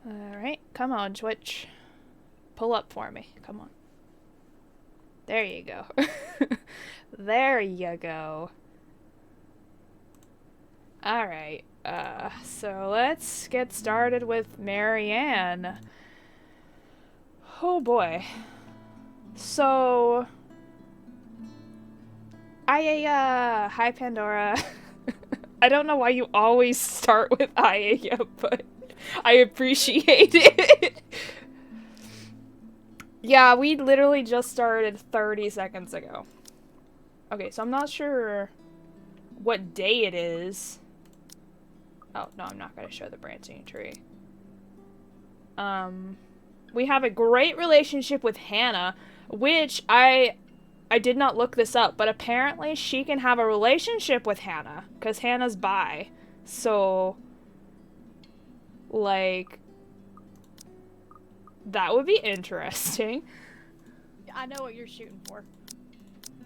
Alright, come on, Twitch. Pull up for me. Come on. There you go. There you go. Alright, so let's get started with Marianne. Oh boy. So... hi Pandora. I don't know why you always start with Ayaya, but I appreciate it. Yeah, we literally just started 30 seconds ago. Okay, so I'm not sure what day it is. Oh, no, I'm not going to show the branching tree. We have a great relationship with Hannah, which I did not look this up, but apparently she can have a relationship with Hannah, because Hannah's bi. So, like, that would be interesting. I know what you're shooting for.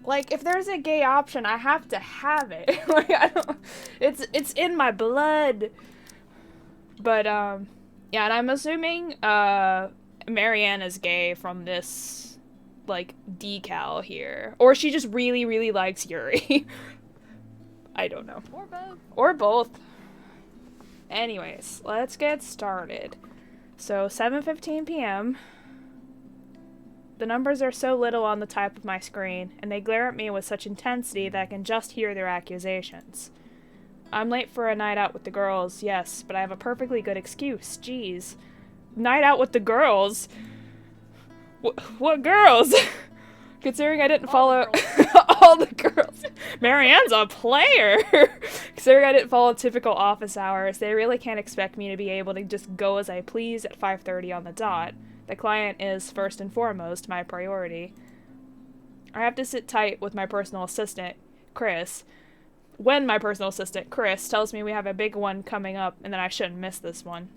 Like, if there's a gay option, I have to have it. Like, I don't... It's in my blood. But, yeah, and I'm assuming, Marianne is gay from this, like, decal here. Or she just really, really likes Yuri. I don't know. Or both. Or both. Anyways, let's get started. So, 7:15 p.m. The numbers are so little on the type of my screen, and they glare at me with such intensity that I can just hear their accusations. I'm late for a night out with the girls, yes, but I have a perfectly good excuse, jeez. Night out with the girls? What girls? Considering I didn't follow all the girls. Marianne's a player! Considering I didn't follow typical office hours, they really can't expect me to be able to just go as I please at 5:30 on the dot. The client is, first and foremost, my priority. I have to sit tight with my personal assistant, Chris, when my personal assistant, Chris, tells me we have a big one coming up and that I shouldn't miss this one.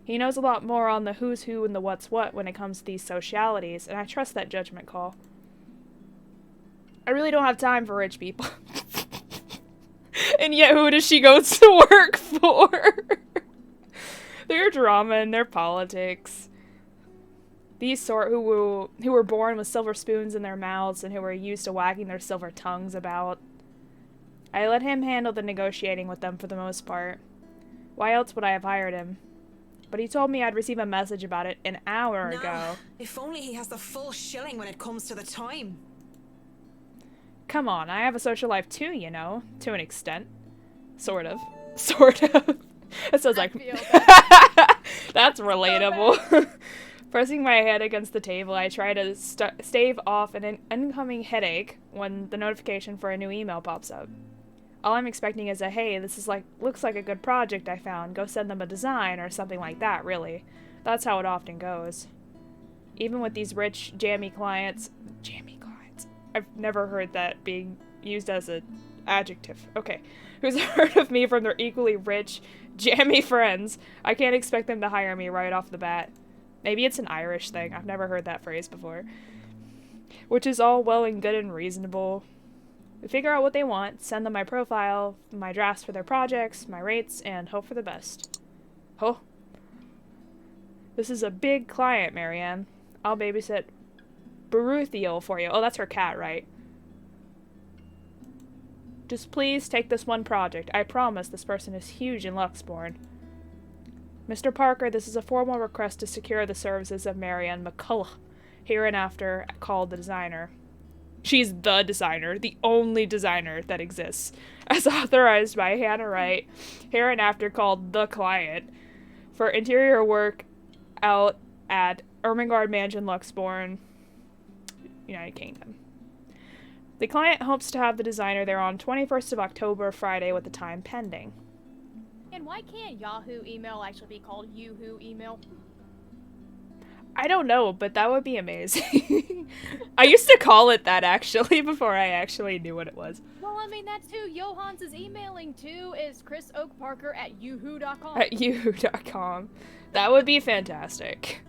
He knows a lot more on the who's who and the what's what when it comes to these socialities, and I trust that judgment call. I really don't have time for rich people. And yet who does she go to work for? Their drama and their politics. These sort who were born with silver spoons in their mouths and who were used to wagging their silver tongues about. I let him handle the negotiating with them for the most part. Why else would I have hired him? But he told me I'd receive a message about it an hour ago. If only he has the full shilling when it comes to the time. Come on, I have a social life too, you know, to an extent. Sort of. Sort of. It sounds like... That's relatable. Pressing my head against the table, I try to stave off an incoming headache when the notification for a new email pops up. All I'm expecting is a, hey, this is looks like a good project I found, go send them a design, or something like that, really. That's how it often goes. Even with these rich, jammy clients... Jammy clients? I've never heard that being used as an adjective. Okay. Who's heard of me from their equally rich, jammy friends, I can't expect them to hire me right off the bat. Maybe it's an Irish thing. I've never heard that phrase before. Which is all well and good and reasonable. We figure out what they want, send them my profile, my drafts for their projects, my rates, and hope for the best. Oh. This is a big client, Marianne. I'll babysit Baruthiel for you. Oh, that's her cat, right? Just please take this one project. I promise this person is huge in Luxborn. Mr. Parker, this is a formal request to secure the services of Marianne McCullough, hereinafter called the designer. She's the designer, the only designer that exists, as authorized by Hannah Wright, hereinafter called the client, for interior work out at Ermengarde Mansion, Luxborn, United Kingdom. The client hopes to have the designer there on 21st of October, Friday, with the time pending. And why can't Yahoo email actually be called Yoo-hoo email? I don't know, but that would be amazing. I used to call it that, actually, before I actually knew what it was. Well, I mean, that's who Johans is emailing to, is chrisoakparker@yoohoo.com. At yahoo.com. That would be fantastic.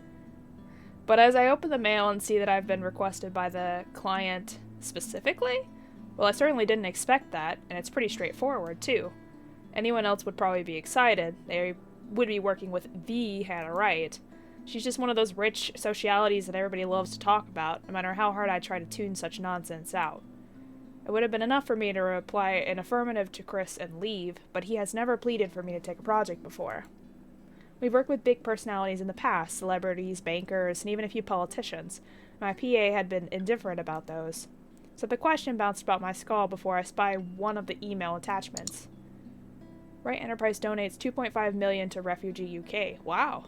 But as I open the mail and see that I've been requested by the client specifically, well, I certainly didn't expect that, and it's pretty straightforward, too. Anyone else would probably be excited. They would be working with the Hannah Wright. She's just one of those rich socialities that everybody loves to talk about, no matter how hard I try to tune such nonsense out. It would have been enough for me to reply an affirmative to Chris and leave, but he has never pleaded for me to take a project before. We've worked with big personalities in the past, celebrities, bankers, and even a few politicians. My PA had been indifferent about those. So the question bounced about my skull before I spy one of the email attachments. Wright Enterprise donates $2.5 million to Refugee UK. Wow.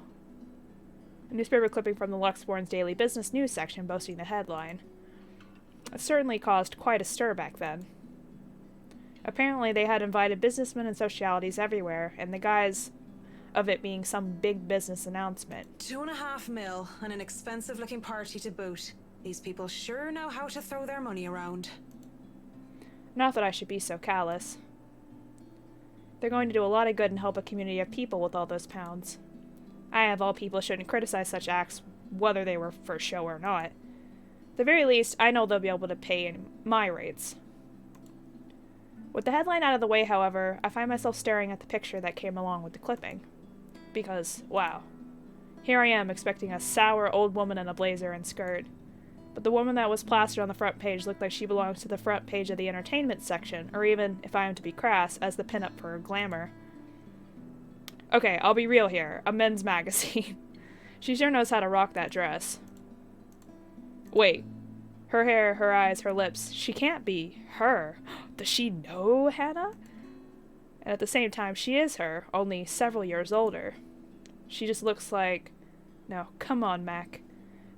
A newspaper clipping from the Luxborn's Daily Business News section boasting the headline. It certainly caused quite a stir back then. Apparently they had invited businessmen and socialities everywhere, and the guise of it being some big business announcement. $2.5 million and an expensive-looking party to boot. These people sure know how to throw their money around. Not that I should be so callous. They're going to do a lot of good and help a community of people with all those pounds. I, of all people, shouldn't criticize such acts, whether they were for show or not. At the very least, I know they'll be able to pay in my rates. With the headline out of the way, however, I find myself staring at the picture that came along with the clipping. Because, wow. Here I am expecting a sour old woman in a blazer and skirt. But the woman that was plastered on the front page looked like she belongs to the front page of the entertainment section, or even, if I am to be crass, as the pinup for glamour. Okay, I'll be real here. A men's magazine. She sure knows how to rock that dress. Wait. Her hair, her eyes, her lips. She can't be her. Does she know Hannah? And at the same time, she is her, only several years older. She just looks like... No, come on, Mac.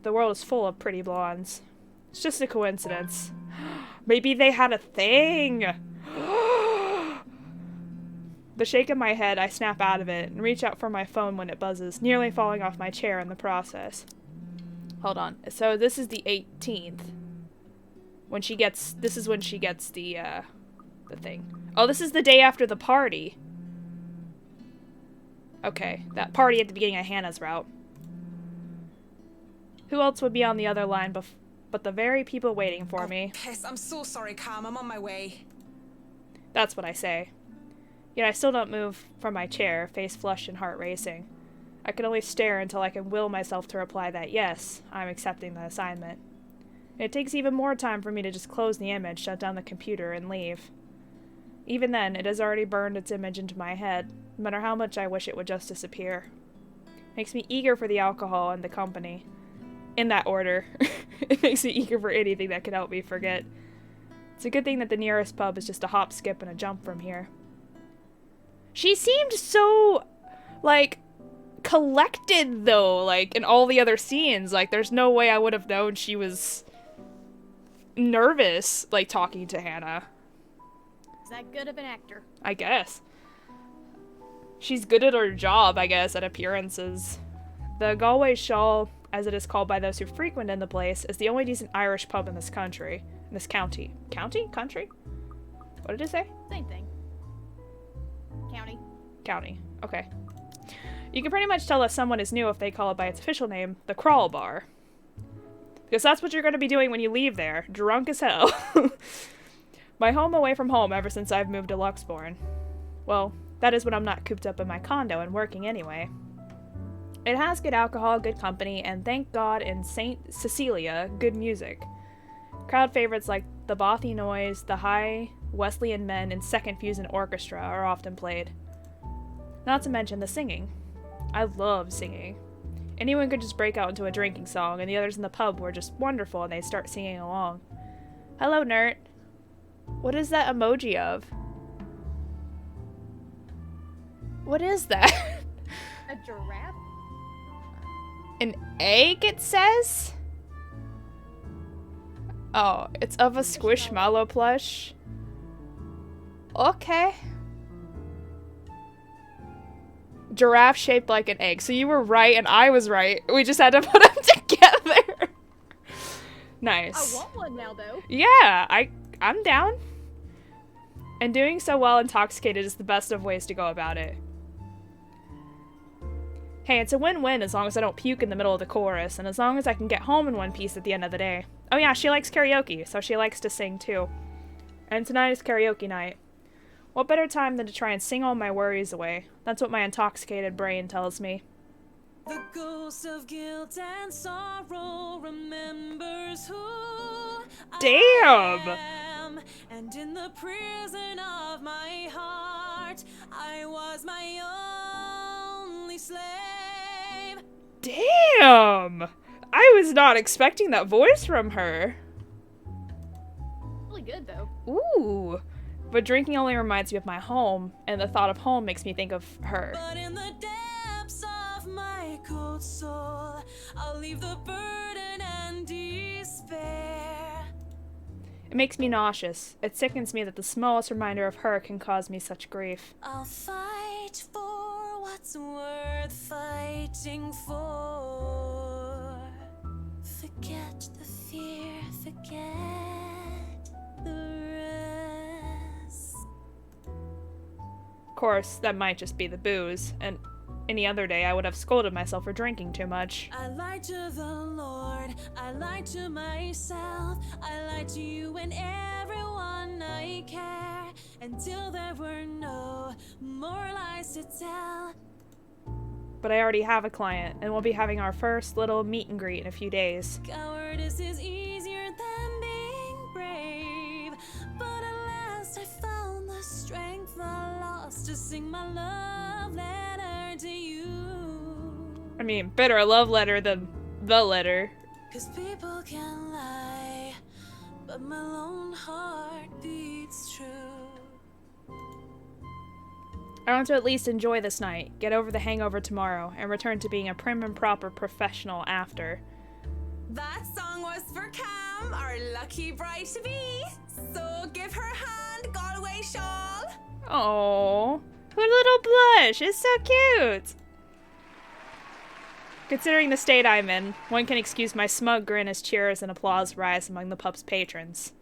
The world is full of pretty blondes. It's just a coincidence. Maybe they had a thing! The shake of my head, I snap out of it and reach out for my phone when it buzzes, nearly falling off my chair in the process. Hold on. So this is the 18th. This is when she gets the thing. Oh, this is the day after the party. Okay, that party at the beginning of Hannah's route. Who else would be on the other line but the very people waiting for me? Piss, I'm so sorry, Cam. I'm on my way. That's what I say. Yet I still don't move from my chair, face flushed and heart racing. I can only stare until I can will myself to reply that yes, I'm accepting the assignment. And it takes even more time for me to just close the image, shut down the computer, and leave. Even then, it has already burned its image into my head, no matter how much I wish it would just disappear. Makes me eager for the alcohol and the company. In that order. It makes me eager for anything that can help me forget. It's a good thing that the nearest pub is just a hop, skip, and a jump from here. She seemed so, like, collected, though, like, in all the other scenes. Like, there's no way I would have known she was nervous, like, talking to Hannah. Is that good of an actor? I guess. She's good at her job, I guess, at appearances. The Galway Shawl, as it is called by those who frequent in the place, is the only decent Irish pub in this country. In this county. County? Country? What did it say? Same thing. County. County. Okay. You can pretty much tell if someone is new if they call it by its official name, the Crawl Bar. Because that's what you're going to be doing when you leave there, drunk as hell. My home away from home ever since I've moved to Luxborn. Well, that is when I'm not cooped up in my condo and working anyway. It has good alcohol, good company, and thank God in St. Cecilia, good music. Crowd favorites like the Bothy Noise, the High Wesleyan Men, and Second Fusion Orchestra are often played. Not to mention the singing. I love singing. Anyone could just break out into a drinking song, and the others in the pub were just wonderful and they start singing along. Hello, Nert. What is that emoji of? What is that? A giraffe? An egg, it says? Oh, it's of a Squishmallow plush. Okay. Giraffe shaped like an egg. So you were right and I was right. We just had to put them together. Nice. I want one now, though. Yeah, I'm down. And doing so while intoxicated is the best of ways to go about it. Hey, it's a win-win as long as I don't puke in the middle of the chorus, and as long as I can get home in one piece at the end of the day. Oh yeah, she likes karaoke, so she likes to sing too. And tonight is karaoke night. What better time than to try and sing all my worries away? That's what my intoxicated brain tells me. The ghost of guilt and sorrow remembers who Damn! I am. And in the prison of my heart, I was my only slave. Damn! I was not expecting that voice from her. Really good though. Ooh. But drinking only reminds me of my home, and the thought of home makes me think of her. But in the depths of my cold soul, I'll leave the burden and despair. It makes me nauseous. It sickens me that the smallest reminder of her can cause me such grief. I'll fight for what's worth fighting for. Forget the fear, forget the rest. Of course, that might just be the booze, and any other day I would have scolded myself for drinking too much. I lied to the Lord, I lied to myself, I lied to you and everyone I care, until there were no more lies to tell. But I already have a client, and we'll be having our first little meet and greet in a few days. Cowardice is easier than being brave, but at last I found the strength I lost to sing my love letter to you. I mean, better a love letter than the letter. 'Cause people can lie, but my lone heart beats true. I want to at least enjoy this night, get over the hangover tomorrow, and return to being a prim and proper professional after. That song was for Cam, our lucky bride-to-be. So give her a hand, Galway shawl. Oh, her little blush is so cute. Considering the state I'm in, one can excuse my smug grin as cheers and applause rise among the pub's patrons.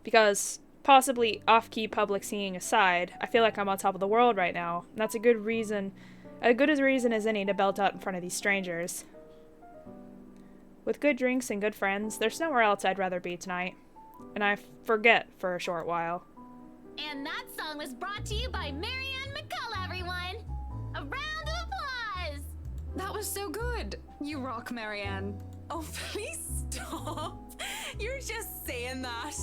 Because, possibly off-key public singing aside, I feel like I'm on top of the world right now, and that's a good reason as any to belt out in front of these strangers. With good drinks and good friends, there's nowhere else I'd rather be tonight. And I forget for a short while. And that song was brought to you by Marianne McCullough, everyone! A round of applause! That was so good. You rock, Marianne. Oh, please stop. You're just saying that.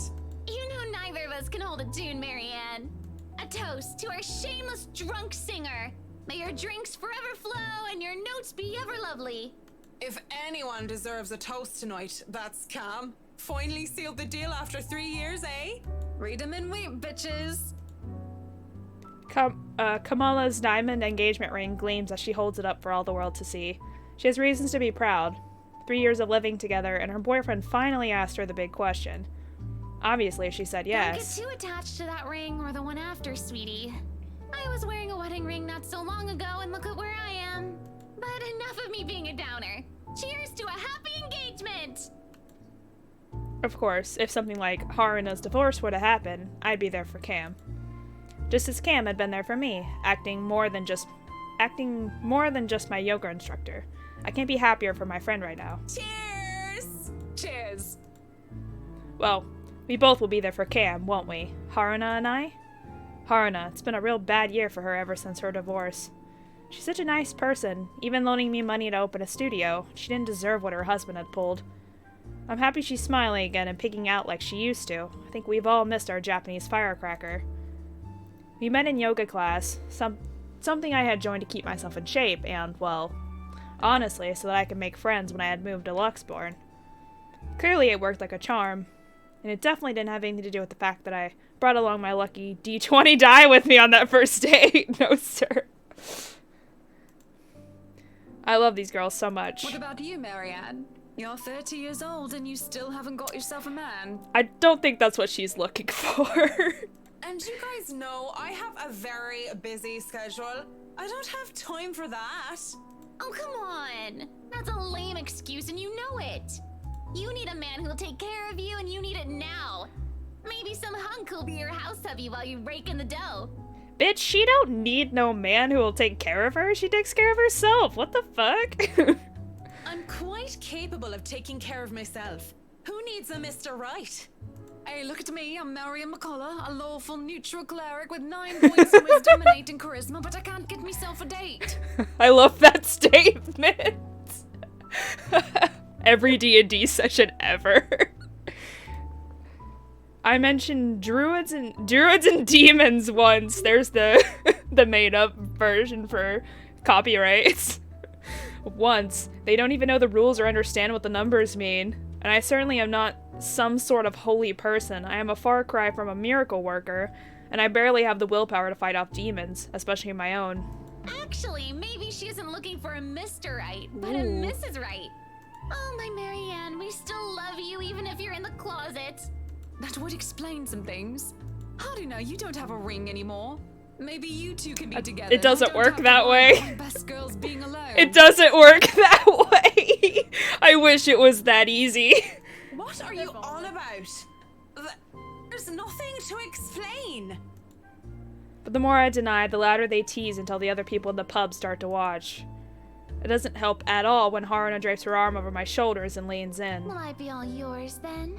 You know neither of us can hold a tune, Marianne. A toast to our shameless drunk singer. May your drinks forever flow and your notes be ever lovely. If anyone deserves a toast tonight, that's Cam. Finally sealed the deal after 3 years, eh? Read 'em and weep, bitches. Kamala's diamond engagement ring gleams as she holds it up for all the world to see. She has reasons to be proud. 3 years of living together, and her boyfriend finally asked her the big question. Obviously, she said yes. Don't get too attached to that ring or the one after, sweetie. I was wearing a wedding ring not so long ago, and look at where I am. But enough of me being a downer. Cheers to a happy engagement! Of course, if something like Haruna's divorce were to happen, I'd be there for Cam. Just as Cam had been there for me, acting more than just my yoga instructor. I can't be happier for my friend right now. Cheers! Cheers. Well, we both will be there for Cam, won't we? Haruna and I? Haruna, it's been a real bad year for her ever since her divorce. She's such a nice person, even loaning me money to open a studio. She didn't deserve what her husband had pulled. I'm happy she's smiling again and picking out like she used to. I think we've all missed our Japanese firecracker. We met in yoga class, something I had joined to keep myself in shape and, well, honestly, so that I could make friends when I had moved to Luxborn. Clearly it worked like a charm, and it definitely didn't have anything to do with the fact that I brought along my lucky D20 die with me on that first date. No, sir. I love these girls so much. What about you, Marianne? You're 30 years old and you still haven't got yourself a man. I don't think that's what she's looking for. And you guys know I have a very busy schedule. I don't have time for that. Oh, come on! That's a lame excuse and you know it! You need a man who'll take care of you and you need it now! Maybe some hunk who'll be your house hubby while you rake in the dough. Bitch, she don't need no man who will take care of her. She takes care of herself. What the fuck? I'm quite capable of taking care of myself. Who needs a Mr. Right? Hey, look at me. I'm Marianne McCullough, a lawful neutral cleric with 9 points in wisdom and 8 in charisma, but I can't get myself a date. I love that statement. Every D&D session ever. I mentioned druids and demons once. There's the the made up version for copyrights. Once. They don't even know the rules or understand what the numbers mean. And I certainly am not some sort of holy person. I am a far cry from a miracle worker, and I barely have the willpower to fight off demons, especially my own. Actually, maybe she isn't looking for a Mr. Right, but a Ooh. Mrs. Right. Oh, my Marianne, we still love you even if you're in the closet. That would explain some things. Howdy now, you don't have a ring anymore. Maybe you two can be together. It doesn't I don't work have to that worry way. about best girls being alone. It doesn't work that way. I wish it was that easy. What are you on about? There's nothing to explain. But the more I deny, the louder they tease until the other people in the pub start to watch. It doesn't help at all when Haruna drapes her arm over my shoulders and leans in. Will I be all yours then?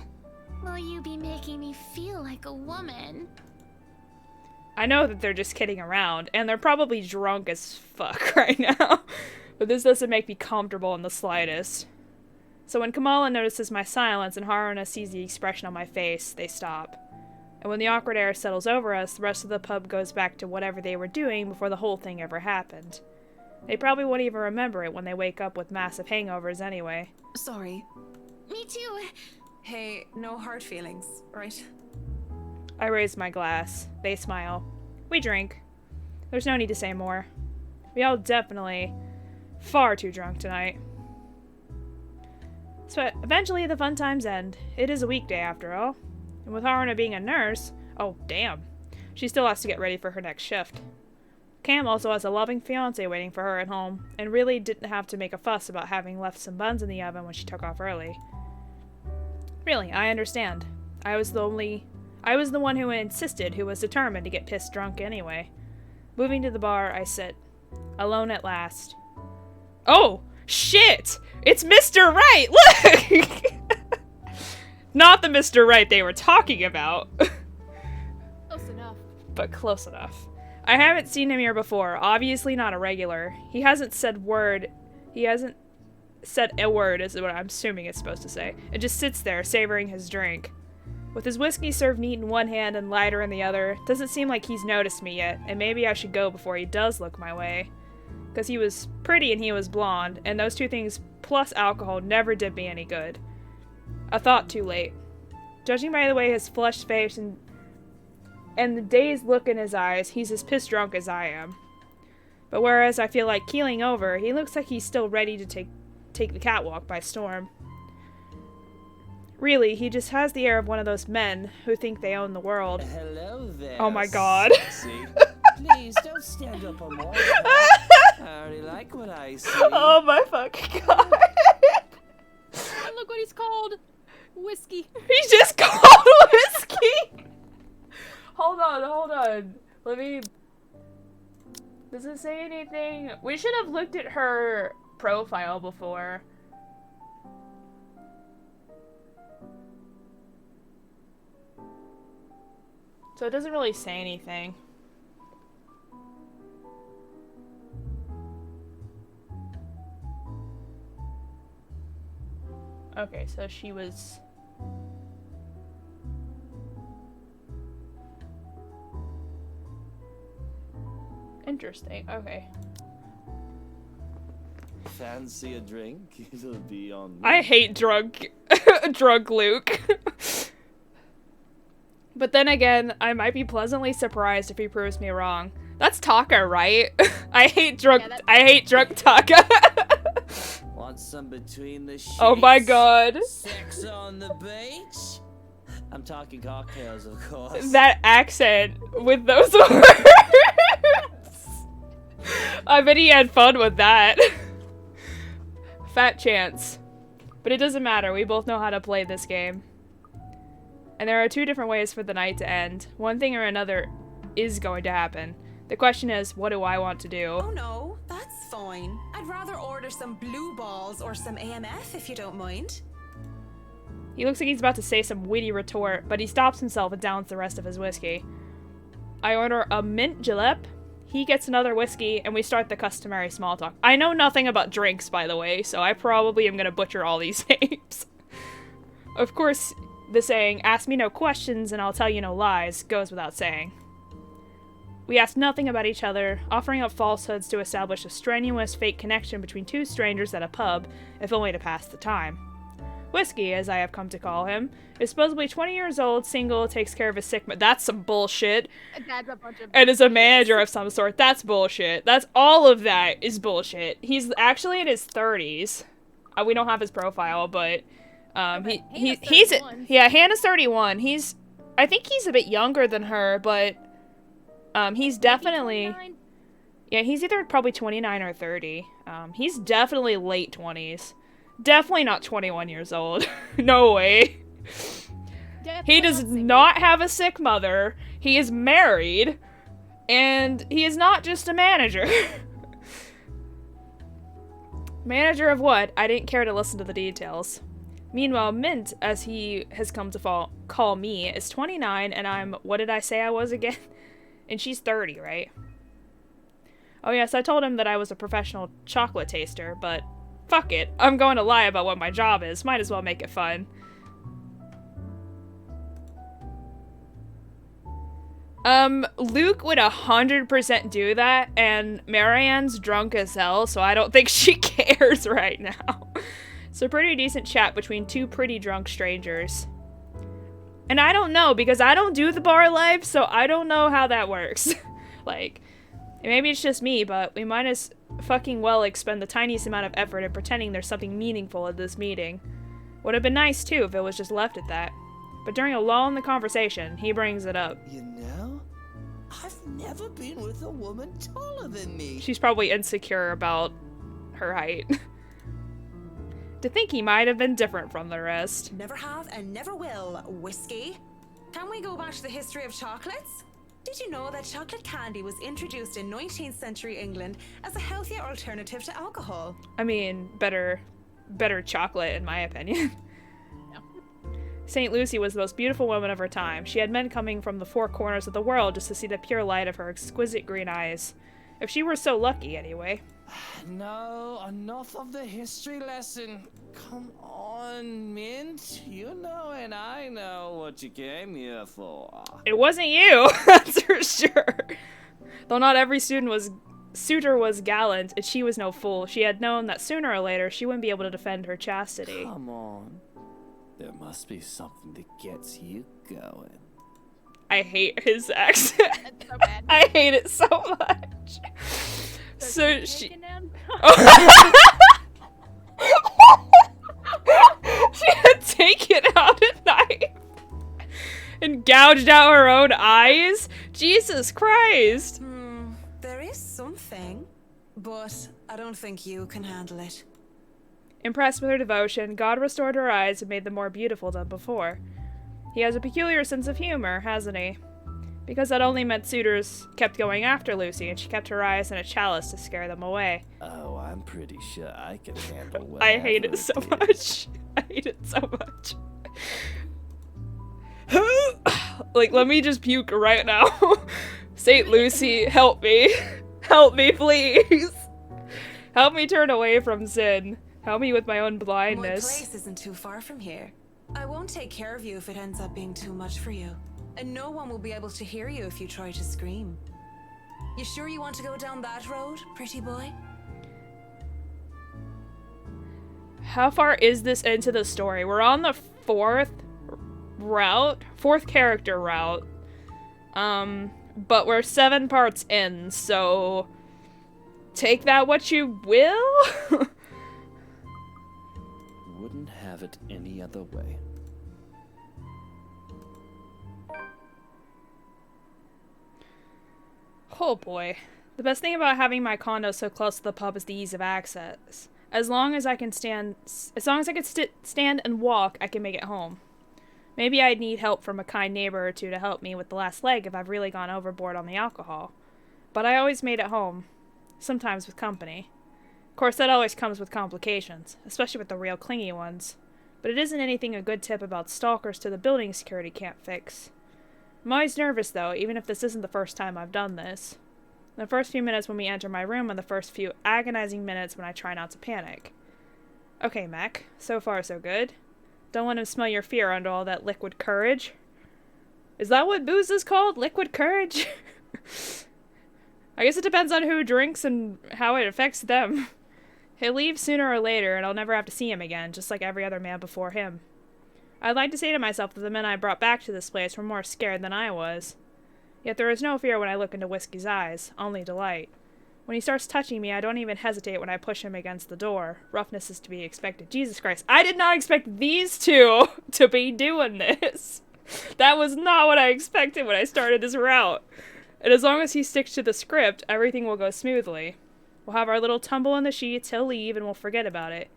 Will you be making me feel like a woman? I know that they're just kidding around, and they're probably drunk as fuck right now. But this doesn't make me comfortable in the slightest. So when Kamala notices my silence and Haruna sees the expression on my face, they stop. And when the awkward air settles over us, the rest of the pub goes back to whatever they were doing before the whole thing ever happened. They probably won't even remember it when they wake up with massive hangovers anyway. Sorry. Me too. Hey, no hard feelings, right? I raise my glass. They smile. We drink. There's no need to say more. We all definitely far too drunk tonight. So eventually the fun times end. It is a weekday after all. And with Haruna being a nurse, oh damn, she still has to get ready for her next shift. Cam also has a loving fiance waiting for her at home, and really didn't have to make a fuss about having left some buns in the oven when she took off early. Really, I understand. I was the one who insisted, who was determined to get pissed drunk anyway. Moving to the bar, I sit. Alone at last. Oh! Shit! It's Mr. Right! Look! Not the Mr. Right they were talking about. Close enough. But close enough. I haven't seen him here before. Obviously not a regular. He hasn't said a word, is what I'm assuming it's supposed to say. It just sits there, savoring his drink. With his whiskey served neat in one hand and lighter in the other, doesn't seem like he's noticed me yet, and maybe I should go before he does look my way. Because he was pretty and he was blonde, and those two things plus alcohol never did me any good. A thought too late. Judging by the way his flushed face and the dazed look in his eyes, he's as pissed drunk as I am. But whereas I feel like keeling over, he looks like he's still ready to take the catwalk by storm. Really, he just has the air of one of those men who think they own the world. Hello there. Oh my god. Sexy. Please don't stand up on more. I already like what I see. Oh my fucking god. And look what he's called. Whiskey. He's just called whiskey. Hold on. Let me... Does it say anything? We should have looked at her profile before. So it doesn't really say anything. Okay, so she was... Interesting, okay. Fancy a drink? It'll be on me. I hate drunk Luke. But then again, I might be pleasantly surprised if he proves me wrong. That's Taka, right? I hate drunk Taka. Want some between the sheets? Oh my god. Sex on the beach? I'm talking cocktails, of course. That accent with those words. I bet he had fun with that. Fat chance. But it doesn't matter, we both know how to play this game. And there are two different ways for the night to end. One thing or another is going to happen. The question is, what do I want to do? Oh no, that's fine. I'd rather order some blue balls or some AMF if you don't mind. He looks like he's about to say some witty retort, but he stops himself and downs the rest of his whiskey. I order a mint julep. He gets another whiskey, and we start the customary small talk. I know nothing about drinks, by the way, so I probably am gonna butcher all these names. Of course, the saying, ask me no questions and I'll tell you no lies, goes without saying. We ask nothing about each other, offering up falsehoods to establish a strenuous, fake connection between two strangers at a pub, if only to pass the time. Whiskey, as I have come to call him, is supposedly 20 years old, single, takes care of his sick that's some bullshit. That's a bunch of And is a manager of some sort. That's bullshit. That's all of that is bullshit. He's actually in his 30s. We don't have his profile, but he's 31. yeah, Hannah's 31. I think he's a bit younger than her, but he's definitely 29? yeah, he's either probably 29 or 30. He's definitely late 20s. Definitely not 21 years old. No way. Definitely He does not single. not have a sick mother. He is married. And he is not just a manager. Manager of what? I didn't care to listen to the details. Meanwhile, Mint, as he has come to call me, is 29 and I'm, what did I say I was again? And she's 30, right? Oh yes, I told him that I was a professional chocolate taster, but fuck it. I'm going to lie about what my job is. Might as well make it fun. Luke would 100% do that, and Marianne's drunk as hell, so I don't think she cares right now. It's a pretty decent chat between two pretty drunk strangers. And I don't know, because I don't do the bar life, so I don't know how that works. Like, maybe it's just me, but we might as fucking well expend the tiniest amount of effort in pretending there's something meaningful at this meeting. Would have been nice, too, if it was just left at that. But during a lull in the conversation, he brings it up. You know, I've never been with a woman taller than me. She's probably insecure about her height. To think he might have been different from the rest. Never have and never will. Whiskey. Can we go back to the history of chocolates? Did you know that chocolate candy was introduced in 19th century England as a healthier alternative to alcohol? I mean, better chocolate in my opinion. St. Lucy was the most beautiful woman of her time. She had men coming from the four corners of the world just to see the pure light of her exquisite green eyes. If she were so lucky, anyway. No, enough of the history lesson. Come on, Mint. You know and I know what you came here for. It wasn't you, that's for sure. Though not every suitor was gallant, and she was no fool. She had known that sooner or later she wouldn't be able to defend her chastity. Come on. There must be something that gets you going. I hate his accent. That's so bad. I hate it so much. So she... Taking them? She had taken out a knife and gouged out her own eyes? Jesus Christ. There is something, but I don't think you can handle it. Impressed with her devotion, God restored her eyes and made them more beautiful than before. He has a peculiar sense of humor, hasn't he? Because that only meant suitors kept going after Lucy, and she kept her eyes in a chalice to scare them away. Oh, I'm pretty sure I can handle whatever I hate it so much. I hate it so much. Like, let me just puke right now. St. Lucy, help me. Help me, please. Help me turn away from sin. Help me with my own My blindness. place isn't too far from here. I won't take care of you if it ends up being too much for you. And no one will be able to hear you if you try to scream. You sure you want to go down that road, pretty boy? How far is this into the story? We're on the fourth character route. But we're 7 parts in, so take that what you will. Wouldn't have it any other way. Oh boy. The best thing about having my condo so close to the pub is the ease of access. As long as I can stand and walk, I can make it home. Maybe I'd need help from a kind neighbor or two to help me with the last leg if I've really gone overboard on the alcohol. But I always made it home. Sometimes with company. Of course, that always comes with complications, especially with the real clingy ones. But it isn't anything a good tip about stalkers to the building security can't fix. I'm always nervous, though, even if this isn't the first time I've done this. The first few minutes when we enter my room and the first few agonizing minutes when I try not to panic. Okay, Mac. So far, so good. Don't let him smell your fear under all that liquid courage. Is that what booze is called? Liquid courage? I guess it depends on who drinks and how it affects them. He'll leave sooner or later, and I'll never have to see him again, just like every other man before him. I'd like to say to myself that the men I brought back to this place were more scared than I was. Yet there is no fear when I look into Whiskey's eyes, only delight. When he starts touching me, I don't even hesitate when I push him against the door. Roughness is to be expected. Jesus Christ, I did not expect these two to be doing this. That was not what I expected when I started this route. And as long as he sticks to the script, everything will go smoothly. We'll have our little tumble in the sheets, he'll leave, and we'll forget about it.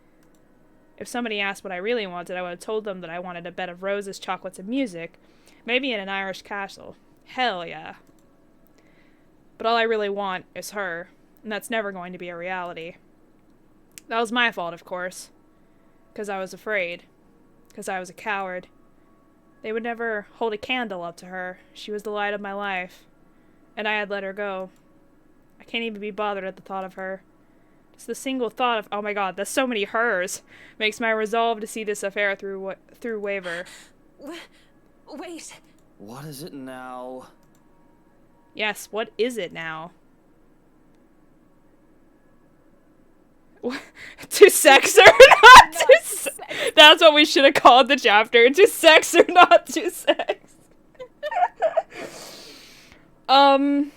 If somebody asked what I really wanted, I would have told them that I wanted a bed of roses, chocolates, and music. Maybe in an Irish castle. Hell yeah. But all I really want is her, and that's never going to be a reality. That was my fault, of course. 'Cause I was afraid. 'Cause I was a coward. They would never hold a candle up to her. She was the light of my life. And I had let her go. I can't even be bothered at the thought of her. Just the single thought of, oh my god, there's so many hers, makes my resolve to see this affair through waver. Wait. What is it now? Yes, what is it now? To sex or not to sex? That's what we should have called the chapter. To sex or not to sex? I'm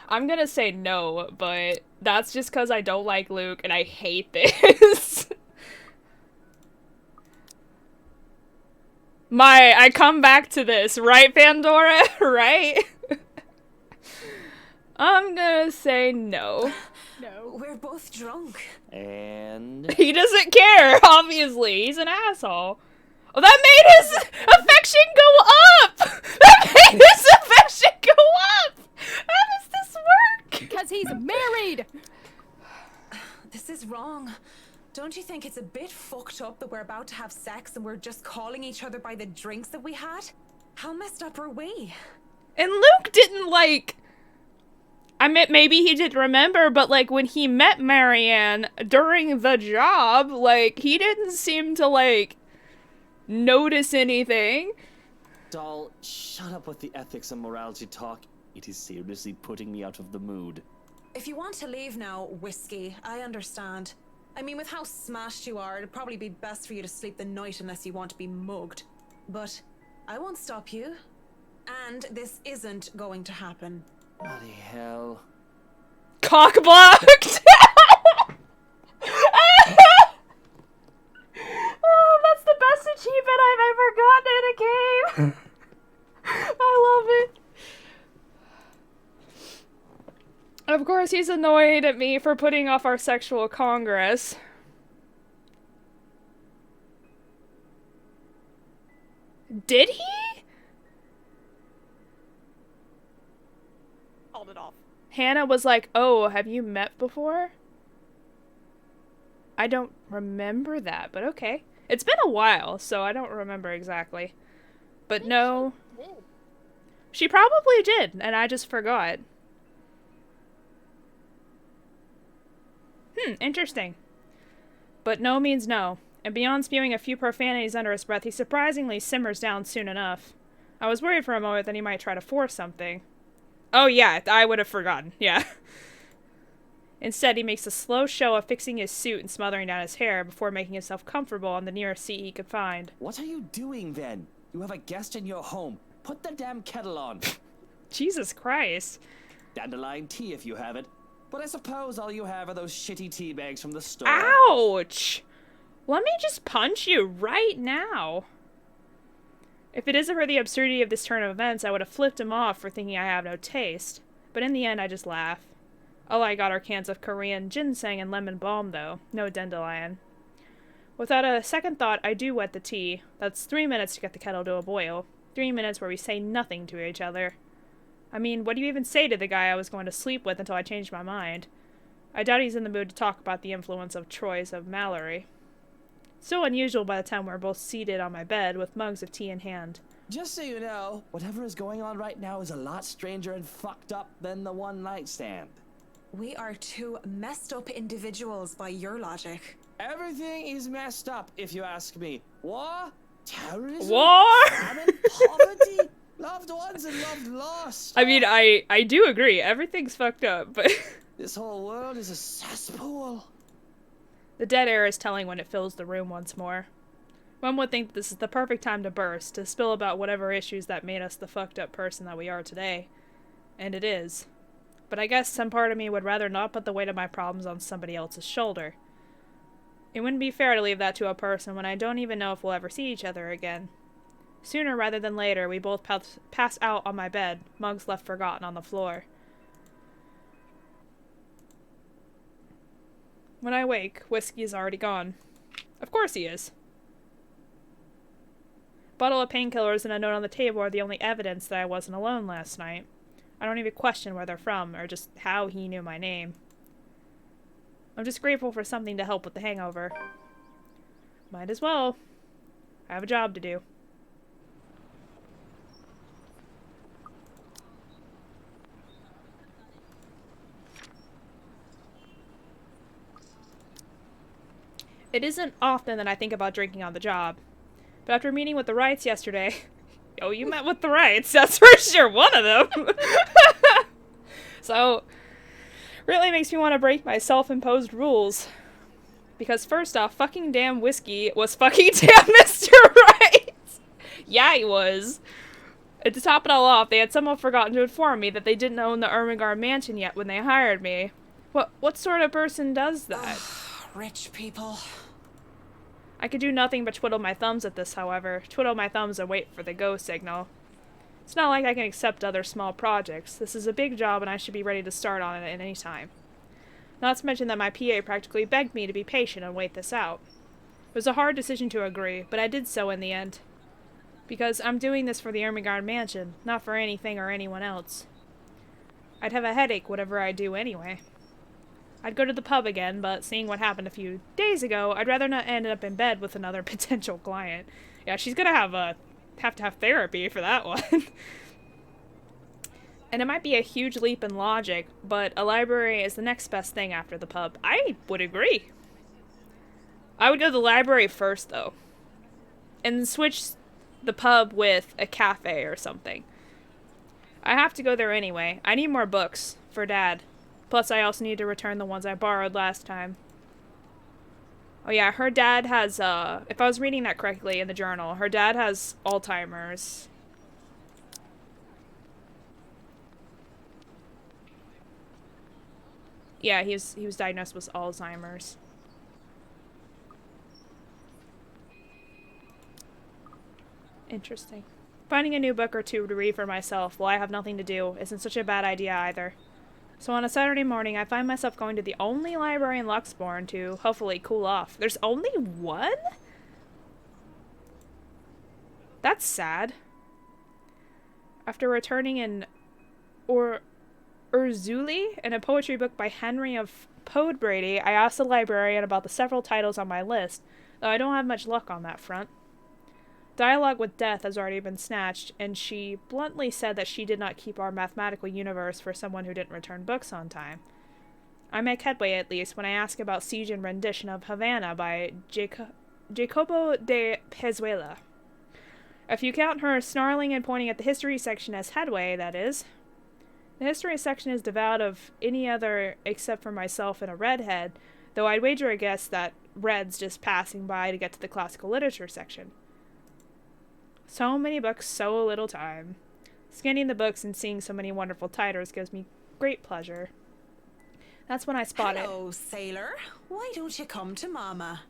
gonna say no, but that's just because I don't like Luke and I hate this. I come back to this, right, Pandora? Right? I'm gonna say no. No. We're both drunk. And He doesn't care, obviously. He's an asshole. Oh, that made his affection go up! That made his affection go up! How does this work? Because he's married! This is wrong. Don't you think it's a bit fucked up that we're about to have sex and we're just calling each other by the drinks that we had? How messed up are we? And Luke didn't, like... I mean, maybe he didn't remember, but, like, when he met Marianne during the job, like, he didn't seem to, like, notice anything. Doll, shut up with the ethics and morality talk. It is seriously putting me out of the mood. If you want to leave now, Whiskey, I understand. I mean, with how smashed you are, it'd probably be best for you to sleep the night unless you want to be mugged. But I won't stop you. And this isn't going to happen. Bloody hell. Cock blocked! Oh, that's the best achievement I've ever gotten in a game! I love it. Of course, he's annoyed at me for putting off our sexual congress. Did he? Called it off. Hannah was like, oh, have you met before? I don't remember that, but okay. It's been a while, so I don't remember exactly. But no. She probably did, and I just forgot. Interesting. But no means no, and beyond spewing a few profanities under his breath, he surprisingly simmers down soon enough. I was worried for a moment that he might try to force something. Oh yeah, I would have forgotten, yeah. Instead, he makes a slow show of fixing his suit and smothering down his hair before making himself comfortable on the nearest seat he could find. What are you doing then? You have a guest in your home. Put the damn kettle on. Jesus Christ. Dandelion tea if you have it. But I suppose all you have are those shitty tea bags from the store. Ouch! Let me just punch you right now. If it isn't for the absurdity of this turn of events, I would have flipped him off for thinking I have no taste. But in the end, I just laugh. All I got are cans of Korean ginseng and lemon balm, though. No dandelion. Without a second thought, I do wet the tea. That's 3 minutes to get the kettle to a boil. 3 minutes where we say nothing to each other. I mean, what do you even say to the guy I was going to sleep with until I changed my mind? I doubt he's in the mood to talk about the influence of Troy's of Mallory. So unusual by the time we're both seated on my bed with mugs of tea in hand. Just so you know, whatever is going on right now is a lot stranger and fucked up than the one night stand. We are two messed up individuals by your logic. Everything is messed up, if you ask me. War, terrorism, War? famine, poverty, loved ones and loved lost. I mean, I do agree. Everything's fucked up, but... This whole world is a cesspool. The dead air is telling when it fills the room once more. One would think that this is the perfect time to burst, to spill about whatever issues that made us the fucked up person that we are today. And it is. But I guess some part of me would rather not put the weight of my problems on somebody else's shoulder. It wouldn't be fair to leave that to a person when I don't even know if we'll ever see each other again. Sooner rather than later, we both pass out on my bed, mugs left forgotten on the floor. When I wake, Whiskey is already gone. Of course he is. Bottle of painkillers and a note on the table are the only evidence that I wasn't alone last night. I don't even question where they're from, or just how he knew my name. I'm just grateful for something to help with the hangover. Might as well. I have a job to do. It isn't often that I think about drinking on the job. But after meeting with the Wrights yesterday... Oh, you met with the Wrights. That's for sure one of them. So, really makes me want to break my self-imposed rules. Because first off, fucking damn Whiskey was fucking damn Mr. Right. Yeah, he was. And to top it all off, they had somehow forgotten to inform me that they didn't own the Ermengarde mansion yet when they hired me. What sort of person does that? Rich people. I could do nothing but twiddle my thumbs at this, however. Twiddle my thumbs and wait for the go signal. It's not like I can accept other small projects. This is a big job and I should be ready to start on it at any time. Not to mention that my PA practically begged me to be patient and wait this out. It was a hard decision to agree, but I did so in the end. Because I'm doing this for the Ermengarde mansion, not for anything or anyone else. I'd have a headache whatever I do anyway. I'd go to the pub again, but seeing what happened a few days ago, I'd rather not end up in bed with another potential client. Yeah, she's gonna have to have therapy for that one. And it might be a huge leap in logic, but a library is the next best thing after the pub. I would agree. I would go to the library first, though. And switch the pub with a cafe or something. I have to go there anyway. I need more books for Dad. Plus, I also need to return the ones I borrowed last time. Oh yeah, her dad has, if I was reading that correctly in the journal, her dad has Alzheimer's. Yeah, he was diagnosed with Alzheimer's. Interesting. Finding a new book or two to read for myself while I have nothing to do isn't such a bad idea either. So on a Saturday morning, I find myself going to the only library in Luxbourne to, hopefully, cool off. There's only one? That's sad. After returning in Urzuli in a poetry book by Henry of Podebrady, I asked the librarian about the several titles on my list, though I don't have much luck on that front. Dialogue with Death has already been snatched, and she bluntly said that she did not keep our mathematical universe for someone who didn't return books on time. I make headway, at least, when I ask about Siege and Rendition of Havana by Jacobo de Pezuela. If you count her snarling and pointing at the history section as headway, that is. The history section is devoid of any other except for myself and a redhead, though I'd wager a guess that Red's just passing by to get to the classical literature section. So many books, so little time. Scanning the books and seeing so many wonderful titles gives me great pleasure. That's when I spot it. Hello, sailor. Why don't you come to Mama?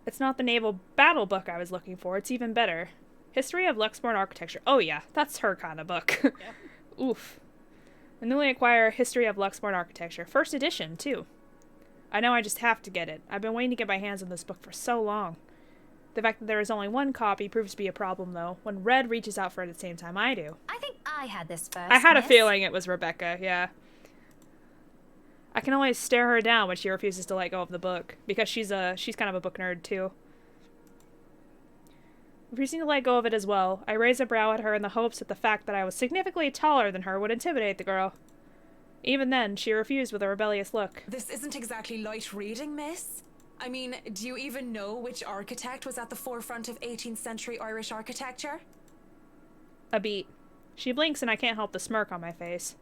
It's not the naval battle book I was looking for, it's even better. History of Luxbourne Architecture. Oh yeah, that's her kind of book. Yeah. Oof. The newly acquired History of Luxbourne Architecture. First edition, too. I know I just have to get it. I've been waiting to get my hands on this book for so long. The fact that there is only one copy proves to be a problem, though, when Red reaches out for it at the same time I do. I think I had this first. I had a miss. feeling it was Rebecca, yeah. I can always stare her down when she refuses to let go of the book, because she's kind of a book nerd too. Refusing to let go of it as well, I raised a brow at her in the hopes that the fact that I was significantly taller than her would intimidate the girl. Even then, she refused with a rebellious look. This isn't exactly light reading, miss. I mean, do you even know which architect was at the forefront of 18th century Irish architecture? A beat. She blinks and I can't help the smirk on my face,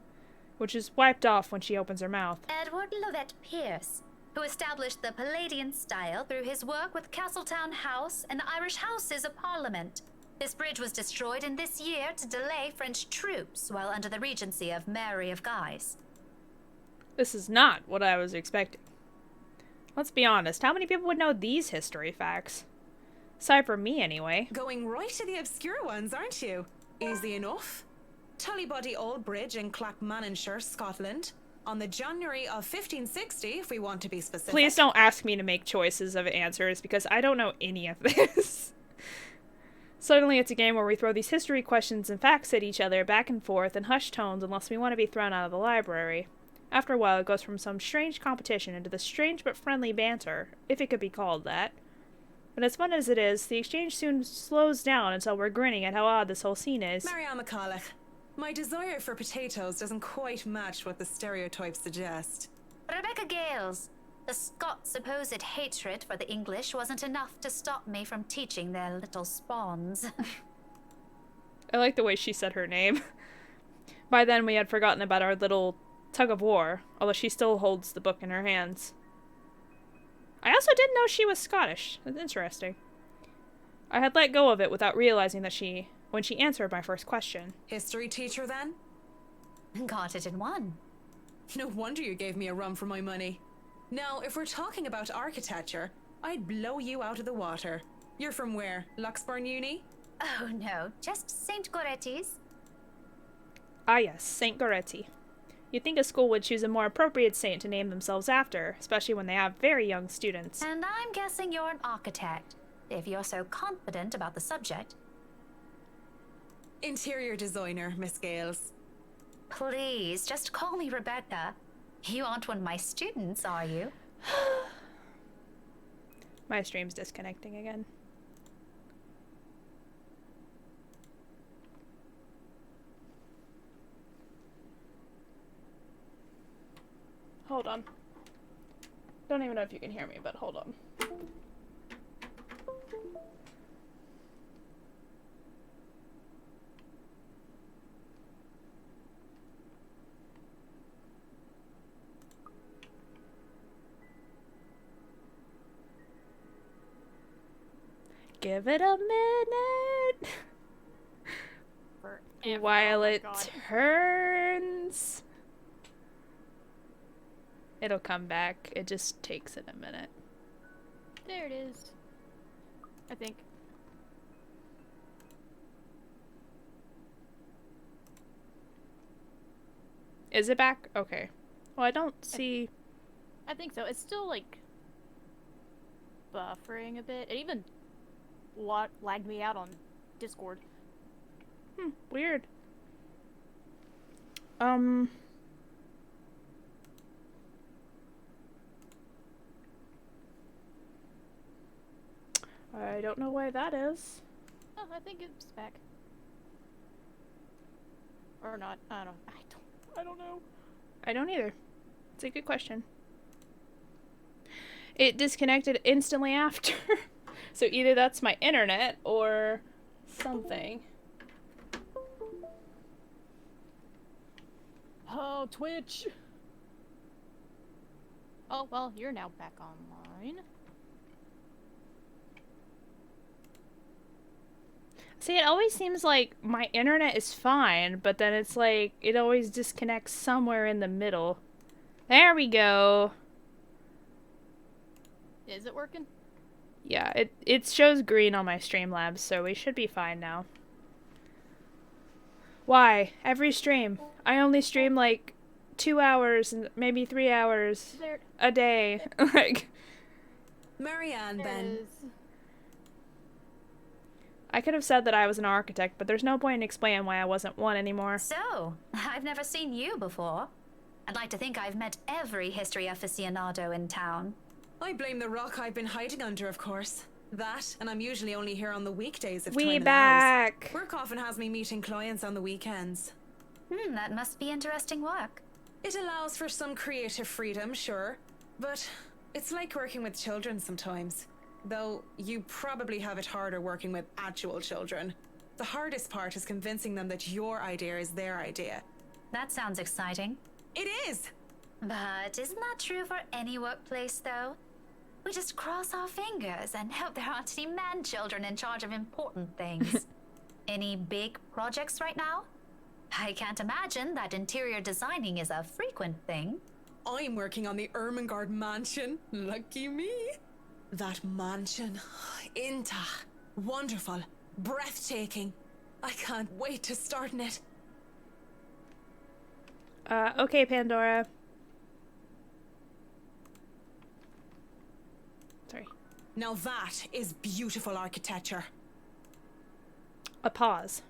which is wiped off when she opens her mouth. Edward Lovett Pierce, who established the Palladian style through his work with Castletown House and the Irish Houses of Parliament. This bridge was destroyed in this year to delay French troops while under the regency of Mary of Guise. This is not what I was expecting. Let's be honest, how many people would know these history facts? Aside from me, anyway. Going right to the obscure ones, aren't you? Easy enough. Tullybody Old Bridge in Clackmannanshire, Scotland, on the January of 1560, if we want to be specific. Please don't ask me to make choices of answers, because I don't know any of this. Suddenly it's a game where we throw these history questions and facts at each other back and forth in hushed tones unless we want to be thrown out of the library. After a while, it goes from some strange competition into this strange but friendly banter, if it could be called that. But as fun as it is, the exchange soon slows down until we're grinning at how odd this whole scene is. Marianne McCulloch, my desire for potatoes doesn't quite match what the stereotypes suggest. Rebecca Gales, the Scots' supposed hatred for the English wasn't enough to stop me from teaching their little spawns. I like the way she said her name. By then, we had forgotten about our little tug of war, although she still holds the book in her hands. I also didn't know she was Scottish. That's interesting. I had let go of it without realizing that when she answered my first question. History teacher, then? Got it in one. No wonder you gave me a run for my money. Now, if we're talking about architecture, I'd blow you out of the water. You're from where? Luxburn Uni? Oh no, just St. Goretti's. Ah yes, St. Goretti. You'd think a school would choose a more appropriate saint to name themselves after, especially when they have very young students. And I'm guessing you're an architect, if you're so confident about the subject. Interior designer, Miss Gales. Please, just call me Rebecca. You aren't one of my students, are you? My stream's disconnecting again. Hold on. Don't even know if you can hear me, but hold on. Give it a minute while it turns. It'll come back. It just takes it a minute. There it is. I think. Is it back? Okay. Well, I don't see... I think so. It's still, like, buffering a bit. It even lagged me out on Discord. Weird. I don't know why that is. Oh, I think it's back. Or not. I don't know. I don't either. It's a good question. It disconnected instantly after. So either that's my internet or something. Oh, Twitch! Oh, well, you're now back online. See, it always seems like my internet is fine, but then it's like, it always disconnects somewhere in the middle. There we go. Is it working? Yeah, it shows green on my Streamlabs, so we should be fine now. Why? Every stream. I only stream like 2 hours, maybe 3 hours a day. Like, Marianne, then. I could have said that I was an architect, but there's no point in explaining why I wasn't one anymore. So, I've never seen you before. I'd like to think I've met every history aficionado in town. I blame the rock I've been hiding under, of course. That, and I'm usually only here on the weekdays if time We allows. back! Work often has me meeting clients on the weekends. That must be interesting work. It allows for some creative freedom, sure, but it's like working with children sometimes. Though you probably have it harder working with actual children. The hardest part is convincing them that your idea is their idea. That sounds exciting. It is! But isn't that true for any workplace, though? We just cross our fingers and hope there aren't any man-children in charge of important things. Any big projects right now? I can't imagine that interior designing is a frequent thing. I'm working on the Ermengarde mansion. Lucky me. That mansion. Inta. Wonderful. Breathtaking. I can't wait to start in it. Okay, Pandora. Sorry. Now that is beautiful architecture. A pause.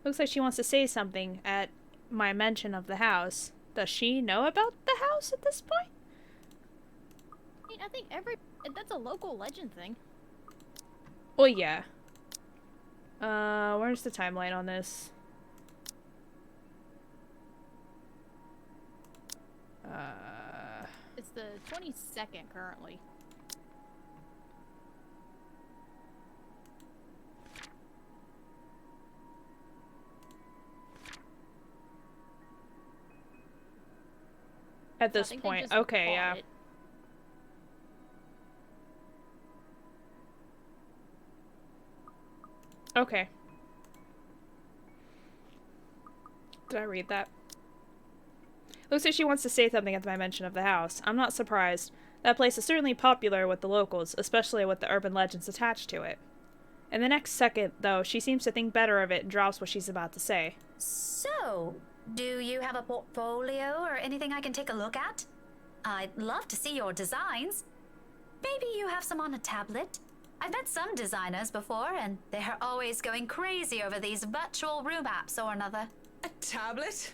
Looks like she wants to say something at my mention of the house. Does she know about the house at this point? I mean, I think that's a local legend thing. Well, yeah. Where's the timeline on this? It's the 22nd currently. At So I this think they point. just Okay, bought yeah. it. Okay. Did I read that? Looks like she wants to say something at my mention of the house. I'm not surprised. That place is certainly popular with the locals, especially with the urban legends attached to it. In the next second, though, she seems to think better of it and drops what she's about to say. So, do you have a portfolio or anything I can take a look at? I'd love to see your designs. Maybe you have some on a tablet? I've met some designers before, and they're always going crazy over these virtual room apps or another. A tablet?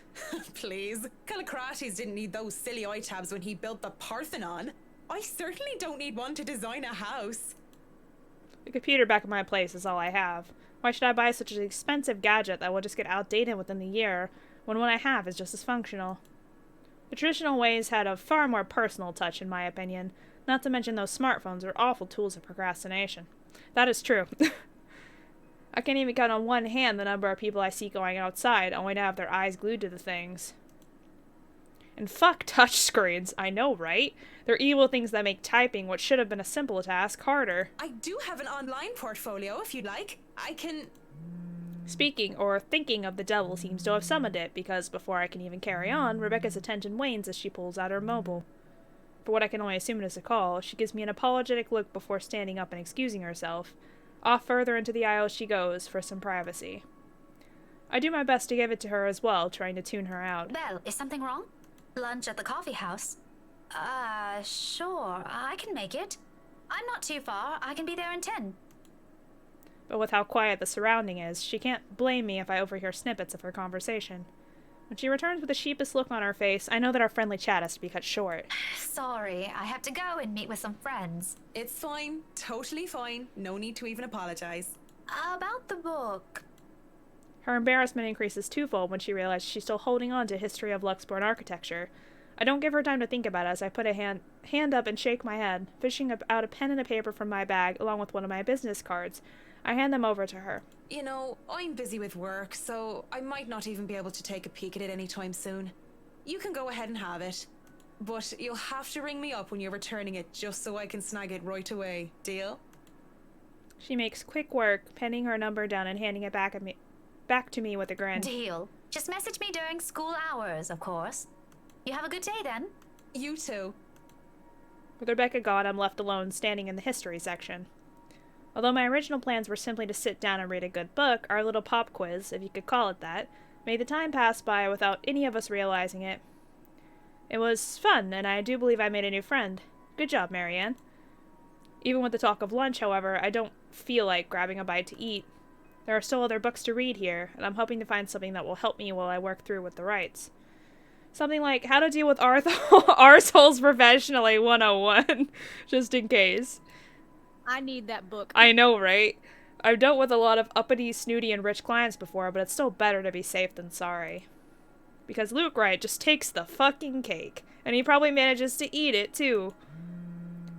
Please. Callicrates didn't need those silly eye tabs when he built the Parthenon. I certainly don't need one to design a house. The computer back at my place is all I have. Why should I buy such an expensive gadget that will just get outdated within the year, when what I have is just as functional? The traditional ways had a far more personal touch, in my opinion, not to mention those smartphones are awful tools of procrastination. That is true. I can't even count on one hand the number of people I see going outside, only to have their eyes glued to the things. And fuck touchscreens, I know, right? They're evil things that make typing what should have been a simple task harder. I do have an online portfolio if you'd like. I can... Speaking or thinking of the devil seems to have summoned it, because before I can even carry on, Rebecca's attention wanes as she pulls out her mobile. For what I can only assume is a call, she gives me an apologetic look before standing up and excusing herself. Off further into the aisle she goes, for some privacy. I do my best to give it to her as well, trying to tune her out. Belle, is something wrong? Lunch at the coffee house? Sure, I can make it. I'm not too far, I can be there in 10. But with how quiet the surrounding is, she can't blame me if I overhear snippets of her conversation. When she returns with a sheepish look on her face, I know that our friendly chat has to be cut short. Sorry, I have to go and meet with some friends. It's fine. Totally fine. No need to even apologize. About the book. Her embarrassment increases twofold when she realizes she's still holding on to History of Luxborn Architecture. I don't give her time to think about it as I put a hand up and shake my head, fishing out a pen and a paper from my bag along with one of my business cards. I hand them over to her. You know, I'm busy with work, so I might not even be able to take a peek at it anytime soon. You can go ahead and have it. But you'll have to ring me up when you're returning it just so I can snag it right away. Deal? She makes quick work, penning her number down and handing it back to me with a grin. Deal. Just message me during school hours, of course. You have a good day then. You too. With Rebecca gone, I'm left alone, standing in the history section. Although my original plans were simply to sit down and read a good book, our little pop quiz, if you could call it that, made the time pass by without any of us realizing it. It was fun, and I do believe I made a new friend. Good job, Marianne. Even with the talk of lunch, however, I don't feel like grabbing a bite to eat. There are still other books to read here, and I'm hoping to find something that will help me while I work through with the rights. Something like how to deal with arseholes professionally 101, just in case. I need that book. I know, right? I've dealt with a lot of uppity, snooty, and rich clients before, but it's still better to be safe than sorry. Because Luke Wright just takes the fucking cake, and he probably manages to eat it, too.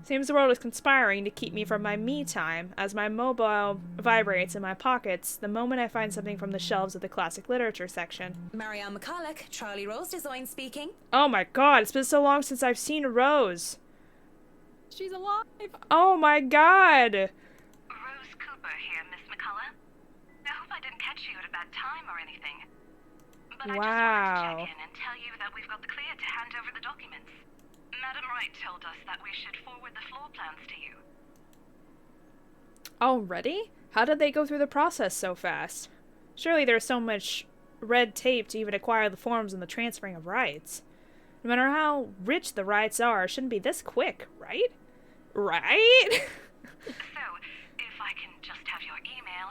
Seems the world is conspiring to keep me from my me time, as my mobile vibrates in my pockets the moment I find something from the shelves of the classic literature section. Marianne McCulloch, Charlie Rose Design speaking. Oh my god, it's been so long since I've seen Rose. She's alive. Oh my god! Rose Cooper here, Miss McCullough. I hope I didn't catch you at a bad time or anything. But I just wanted to check in and tell you that we've got the clear to hand over the documents. Madam Wright told us that we should forward the floor plans to you. Already? How did they go through the process so fast? Surely there's so much red tape to even acquire the forms and the transferring of rights. No matter how rich the rights are, it shouldn't be this quick, right? Right? So, if I can just have your email,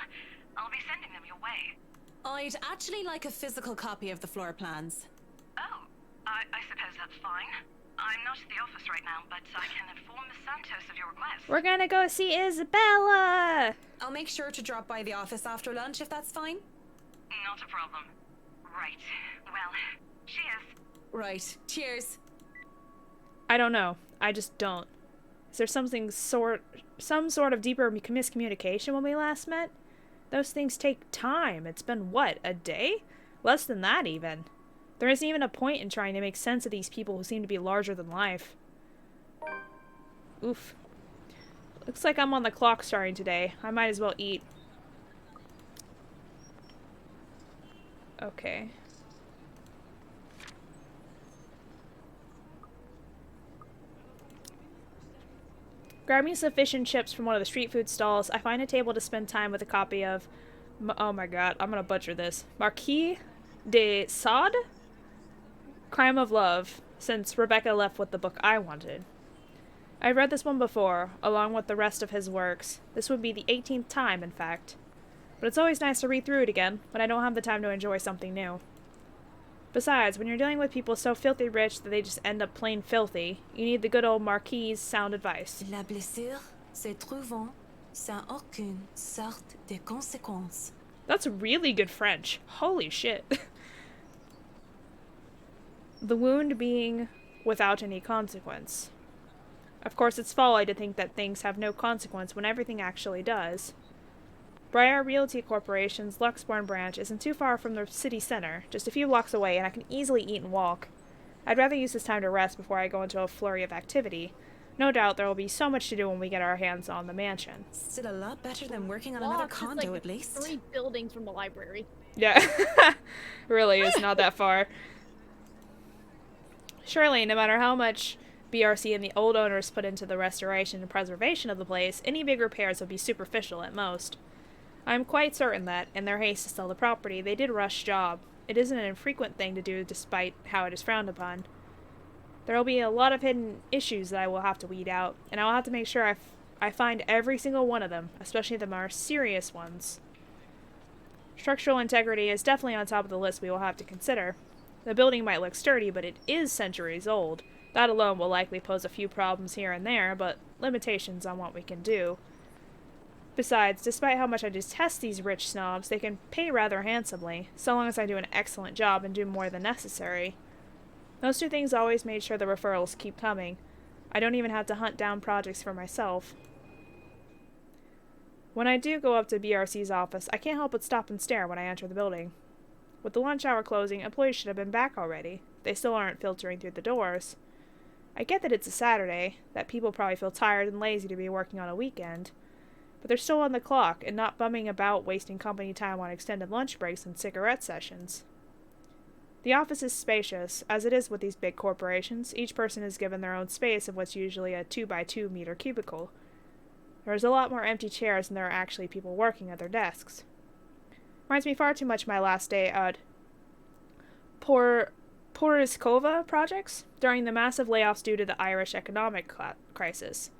I'll be sending them your way. I'd actually like a physical copy of the floor plans. Oh, I suppose that's fine. I'm not at the office right now, but I can inform Miss Santos of your request. We're gonna go see Isabella! I'll make sure to drop by the office after lunch if that's fine. Not a problem. Right. Well, cheers. Right. Cheers. I don't know. I just don't. Is there some sort of deeper miscommunication when we last met? Those things take time. It's been, what, a day? Less than that, even. There isn't even a point in trying to make sense of these people who seem to be larger than life. Oof. Looks like I'm on the clock starting today. I might as well eat. Okay. Grabbing sufficient chips from one of the street food stalls, I find a table to spend time with a copy of, oh my god, I'm gonna butcher this, Marquis de Sade? Crime of Love, since Rebecca left with the book I wanted. I've read this one before, along with the rest of his works. This would be the 18th time, in fact. But it's always nice to read through it again, when I don't have the time to enjoy something new. Besides, when you're dealing with people so filthy rich that they just end up plain filthy, you need the good old Marquis's sound advice. La blessure se trouvant sans aucune sorte de conséquence. That's really good French. Holy shit. The wound being without any consequence. Of course, it's folly to think that things have no consequence when everything actually does. Briar Realty Corporation's Luxbourne branch isn't too far from the city center, just a few blocks away, and I can easily eat and walk. I'd rather use this time to rest before I go into a flurry of activity. No doubt there will be so much to do when we get our hands on the mansion. Still a lot better than working on another Walk, condo, it's like at least. 3 buildings from the library. Yeah, really is not that far. Surely, no matter how much BRC and the old owners put into the restoration and preservation of the place, any big repairs would be superficial at most. I am quite certain that, in their haste to sell the property, they did rush job. It isn't an infrequent thing to do despite how it is frowned upon. There will be a lot of hidden issues that I will have to weed out, and I will have to make sure I find every single one of them, especially the more serious ones. Structural integrity is definitely on top of the list we will have to consider. The building might look sturdy, but it is centuries old. That alone will likely pose a few problems here and there, but limitations on what we can do. Besides, despite how much I detest these rich snobs, they can pay rather handsomely, so long as I do an excellent job and do more than necessary. Those two things always made sure the referrals keep coming. I don't even have to hunt down projects for myself. When I do go up to BRC's office, I can't help but stop and stare when I enter the building. With the lunch hour closing, employees should have been back already. They still aren't filtering through the doors. I get that it's a Saturday, that people probably feel tired and lazy to be working on a weekend. But they're still on the clock and not bumming about wasting company time on extended lunch breaks and cigarette sessions. The office is spacious, as it is with these big corporations. Each person is given their own space of what's usually a 2x2 meter cubicle. There's a lot more empty chairs than there are actually people working at their desks. Reminds me far too much of my last day at Poriskova projects during the massive layoffs due to the Irish economic crisis.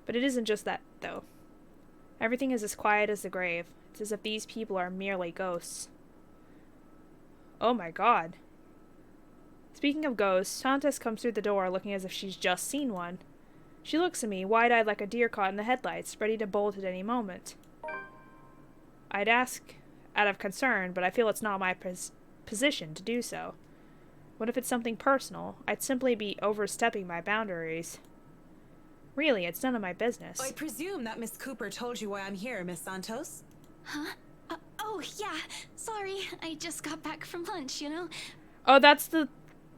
But it isn't just that, though. Everything is as quiet as the grave. It's as if these people are merely ghosts. Oh my god. Speaking of ghosts, Santos comes through the door looking as if she's just seen one. She looks at me, wide-eyed like a deer caught in the headlights, ready to bolt at any moment. I'd ask out of concern, but I feel it's not my position to do so. What if it's something personal? I'd simply be overstepping my boundaries. Really, it's none of my business. I presume that Miss Cooper told you why I'm here, Miss Santos? Huh? Oh, yeah. Sorry, I just got back from lunch, you know? Oh, that's the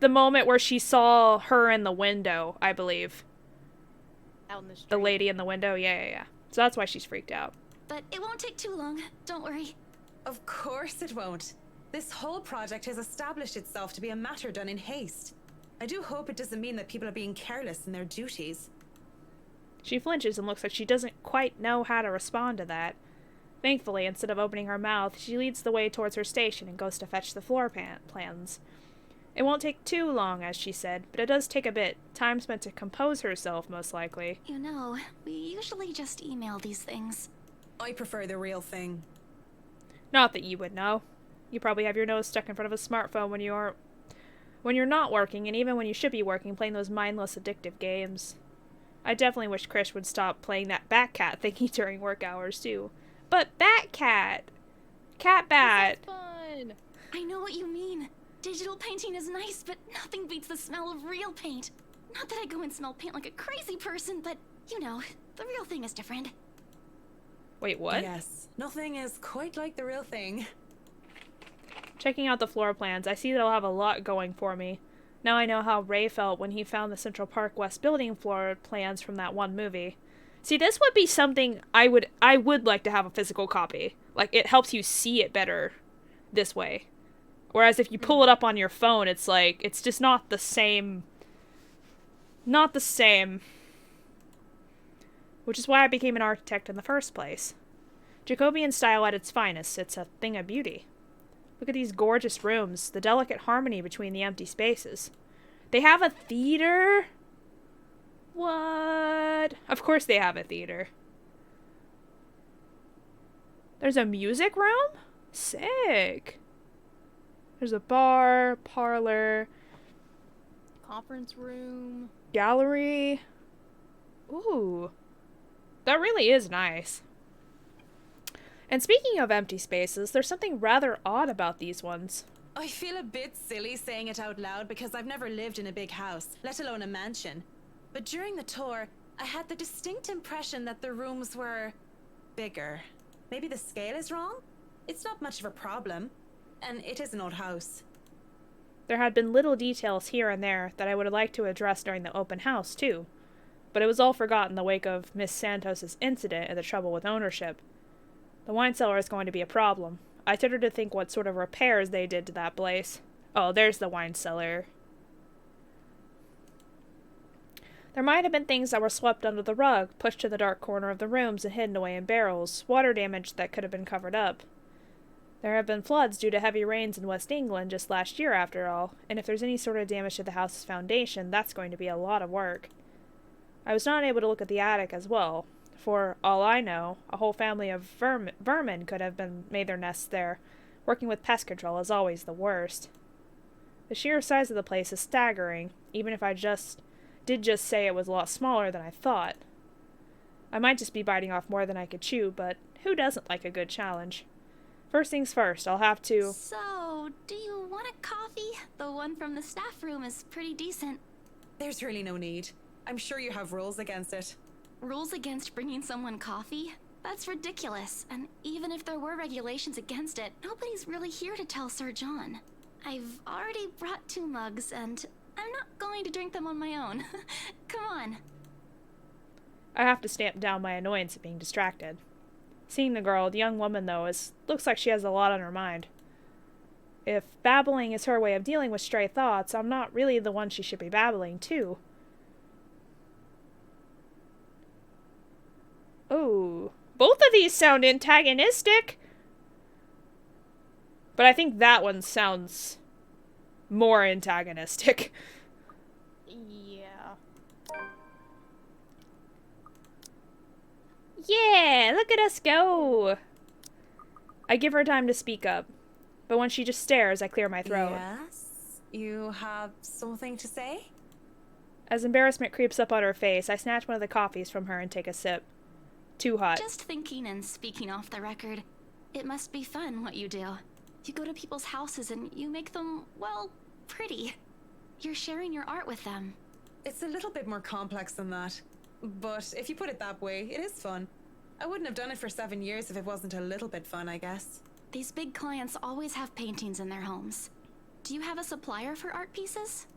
moment where she saw her in the window, I believe. Out in the street. The lady in the window, yeah. So that's why she's freaked out. But it won't take too long. Don't worry. Of course it won't. This whole project has established itself to be a matter done in haste. I do hope it doesn't mean that people are being careless in their duties. She flinches and looks like she doesn't quite know how to respond to that. Thankfully, instead of opening her mouth, she leads the way towards her station and goes to fetch the floor plans. It won't take too long, as she said, but it does take a bit. Time spent to compose herself, most likely. You know, we usually just email these things. I prefer the real thing. Not that you would know. You probably have your nose stuck in front of a smartphone when you're not working, and even when you should be working, playing those mindless, addictive games. I definitely wish Chris would stop playing that Batcat thingy during work hours, too. But Batcat! Cat Bat! This is fun! I know what you mean. Digital painting is nice, but nothing beats the smell of real paint. Not that I go and smell paint like a crazy person, but, you know, the real thing is different. Wait, what? Yes, nothing is quite like the real thing. Checking out the floor plans, I see that I'll have a lot going for me. Now I know how Ray felt when he found the Central Park West building floor plans from that one movie. See, this would be something I would like to have a physical copy. Like, it helps you see it better this way. Whereas if you pull it up on your phone, it's like, it's just not the same. Not the same. Which is why I became an architect in the first place. Jacobean style at its finest, it's a thing of beauty. Look at these gorgeous rooms, the delicate harmony between the empty spaces. They have a theater? What? Of course they have a theater. There's a music room? Sick. There's a bar, parlor, Conference room. gallery. Ooh. That really is nice. And speaking of empty spaces, there's something rather odd about these ones. I feel a bit silly saying it out loud because I've never lived in a big house, let alone a mansion. But during the tour, I had the distinct impression that the rooms were bigger. Maybe the scale is wrong? It's not much of a problem. And it is an old house. There had been little details here and there that I would have liked to address during the open house, too. But it was all forgotten in the wake of Miss Santos's incident and the trouble with ownership. The wine cellar is going to be a problem. I shudder to think what sort of repairs they did to that place. Oh, there's the wine cellar. There might have been things that were swept under the rug, pushed to the dark corner of the rooms and hidden away in barrels, water damage that could have been covered up. There have been floods due to heavy rains in West England just last year, after all, and if there's any sort of damage to the house's foundation, that's going to be a lot of work. I was not able to look at the attic as well. For all I know, a whole family of vermin could have made their nests there. Working with pest control is always the worst. The sheer size of the place is staggering, even if I did just say it was a lot smaller than I thought. I might just be biting off more than I could chew, but who doesn't like a good challenge? First things first, I'll have to... So, do you want a coffee? The one from the staff room is pretty decent. There's really no need. I'm sure you have rules against it. Rules against bringing someone coffee? That's ridiculous. And even if there were regulations against it, nobody's really here to tell Sir John. I've already brought 2 mugs, and I'm not going to drink them on my own. Come on. I have to stamp down my annoyance at being distracted. Seeing the girl, the young woman, though, looks like she has a lot on her mind. If babbling is her way of dealing with stray thoughts, I'm not really the one she should be babbling to. Oh, both of these sound antagonistic. But I think that one sounds more antagonistic. Yeah. Yeah, look at us go. I give her time to speak up, but when she just stares, I clear my throat. Yes? You have something to say? As embarrassment creeps up on her face, I snatch one of the coffees from her and take a sip. Too hot. Just thinking and speaking off the record, it must be fun what you do. You go to people's houses and you make them, well, pretty. You're sharing your art with them. It's a little bit more complex than that. But if you put it that way, it is fun. I wouldn't have done it for 7 years if it wasn't a little bit fun, I guess. These big clients always have paintings in their homes. Do you have a supplier for art pieces?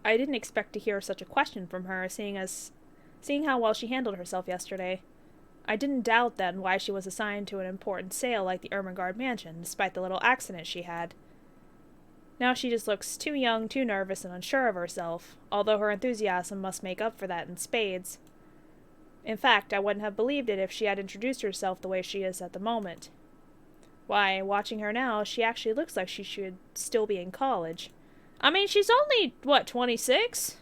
I didn't expect to hear such a question from her, seeing how well she handled herself yesterday. I didn't doubt then why she was assigned to an important sale like the Ermengarde mansion, despite the little accident she had. Now she just looks too young, too nervous, and unsure of herself, although her enthusiasm must make up for that in spades. In fact, I wouldn't have believed it if she had introduced herself the way she is at the moment. Why, watching her now, she actually looks like she should still be in college. I mean, she's only, 26?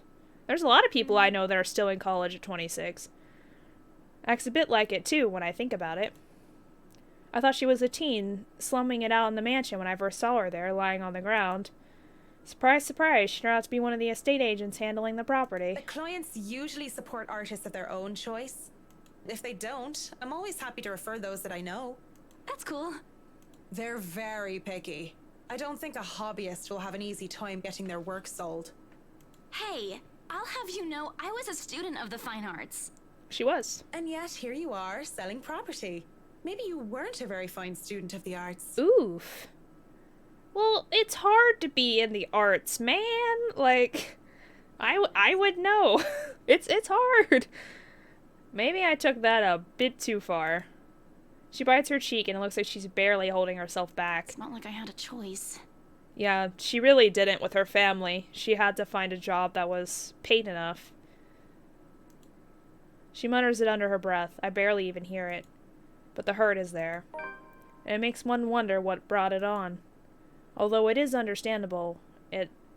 There's a lot of people I know that are still in college at 26. Acts a bit like it, too, when I think about it. I thought she was a teen, slumming it out in the mansion when I first saw her there, lying on the ground. Surprise, surprise, she turned out to be one of the estate agents handling the property. The clients usually support artists of their own choice. If they don't, I'm always happy to refer those that I know. That's cool. They're very picky. I don't think a hobbyist will have an easy time getting their work sold. Hey, I'll have you know I was a student of the fine arts. She was. And yet, here you are, selling property. Maybe you weren't a very fine student of the arts. Oof. Well, it's hard to be in the arts, man. Like, I would know. It's hard. Maybe I took that a bit too far. She bites her cheek and it looks like she's barely holding herself back. It's not like I had a choice. Yeah, she really didn't with her family. She had to find a job that was paid enough. She mutters it under her breath. I barely even hear it. But the hurt is there. And it makes one wonder what brought it on. Although it is understandable,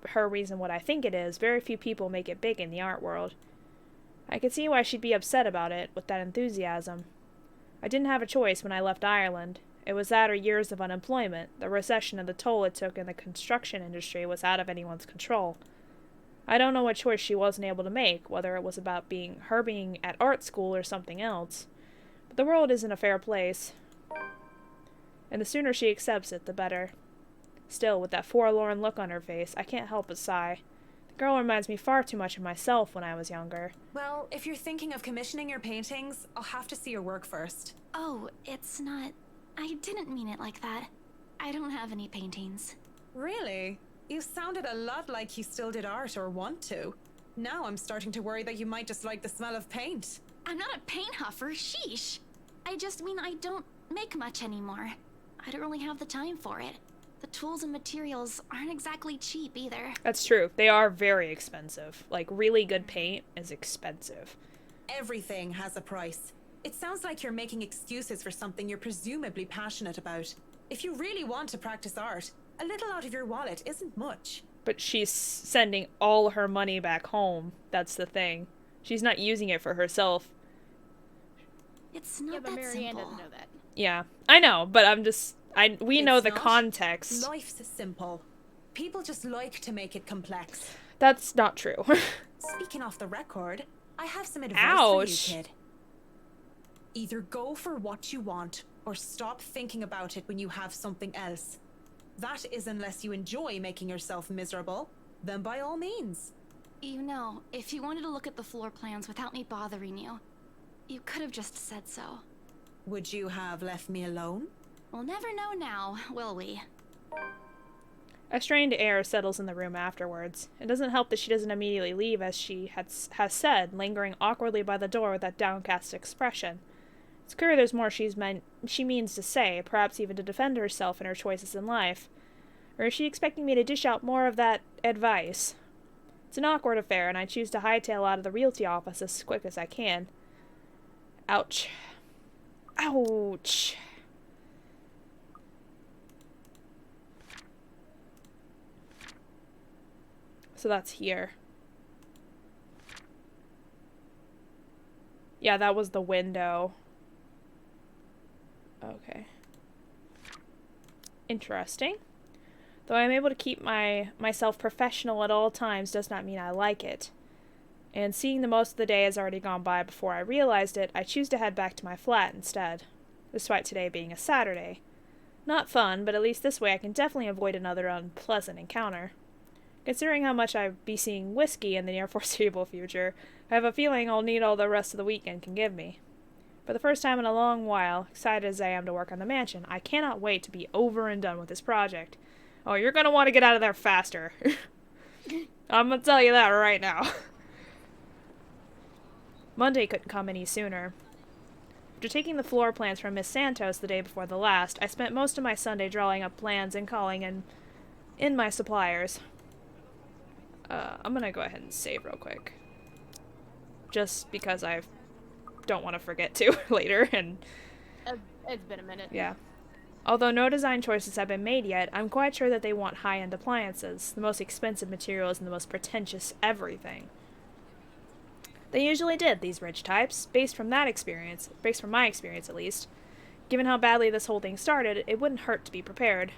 her reason what I think it is, very few people make it big in the art world. I could see why she'd be upset about it, with that enthusiasm. I didn't have a choice when I left Ireland. It was that or years of unemployment. The recession and the toll it took in the construction industry was out of anyone's control. I don't know what choice she wasn't able to make, whether it was about her being at art school or something else. But the world isn't a fair place. And the sooner she accepts it, the better. Still, with that forlorn look on her face, I can't help but sigh. The girl reminds me far too much of myself when I was younger. Well, if you're thinking of commissioning your paintings, I'll have to see your work first. Oh, it's not... I didn't mean it like that. I don't have any paintings. Really? You sounded a lot like you still did art or want to. Now I'm starting to worry that you might just like the smell of paint. I'm not a paint huffer, sheesh. I just mean I don't make much anymore. I don't really have the time for it. The tools and materials aren't exactly cheap either. That's true. They are very expensive. Like, really good paint is expensive. Everything has a price. It sounds like you're making excuses for something you're presumably passionate about. If you really want to practice art, a little out of your wallet isn't much. But she's sending all her money back home. That's the thing. She's not using it for herself. It's not but Marianne doesn't know that. Yeah, I know, but we know the not. context. Life's simple. People just like to make it complex. That's not true. Speaking off the record, I have some advice for you, kid. Either go for what you want, or stop thinking about it when you have something else. That is unless you enjoy making yourself miserable, then by all means. You know, if you wanted to look at the floor plans without me bothering you, you could have just said so. Would you have left me alone? We'll never know now, will we? A strained air settles in the room afterwards. It doesn't help that she doesn't immediately leave, as she has said, lingering awkwardly by the door with that downcast expression. It's clear there's more she means to say, perhaps even to defend herself and her choices in life. Or is she expecting me to dish out more of that advice? It's an awkward affair, and I choose to hightail out of the realty office as quick as I can. Ouch. Ouch. So that's here. Yeah, that was the window. Okay. Interesting. Though I'm able to keep myself professional at all times does not mean I like it. And seeing the most of the day has already gone by before I realized it, I choose to head back to my flat instead, despite today being a Saturday. Not fun, but at least this way I can definitely avoid another unpleasant encounter. Considering how much I'll be seeing Whiskey in the near foreseeable future, I have a feeling I'll need all the rest of the weekend can give me. For the first time in a long while, excited as I am to work on the mansion, I cannot wait to be over and done with this project. Oh, you're gonna want to get out of there faster. I'm gonna tell you that right now. Monday couldn't come any sooner. After taking the floor plans from Miss Santos the day before the last, I spent most of my Sunday drawing up plans and calling in my suppliers. I'm gonna go ahead and save real quick. Just because I don't want to forget to later, and... It's been a minute. Yeah. Although no design choices have been made yet, I'm quite sure that they want high-end appliances, the most expensive materials, and the most pretentious everything. They usually did, these rich types, based from my experience at least. Given how badly this whole thing started, it wouldn't hurt to be prepared.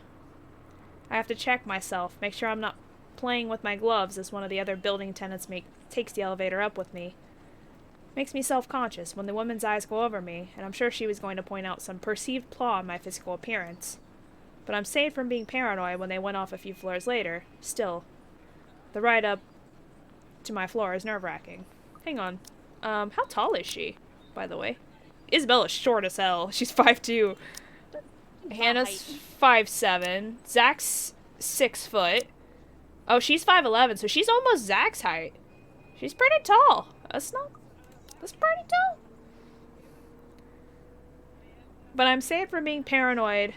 I have to check myself, make sure I'm not playing with my gloves as one of the other building tenants takes the elevator up with me. Makes me self-conscious when the woman's eyes go over me, and I'm sure she was going to point out some perceived flaw in my physical appearance. But I'm saved from being paranoid when they went off a few floors later. Still, the ride up to my floor is nerve-wracking. Hang on. How tall is she, by the way? Isabella's short as hell. She's 5'2". Hannah's 5'7". Zach's 6 foot. Oh, she's 5'11", so she's almost Zach's height. She's pretty tall. That's pretty tall. But I'm saved from being paranoid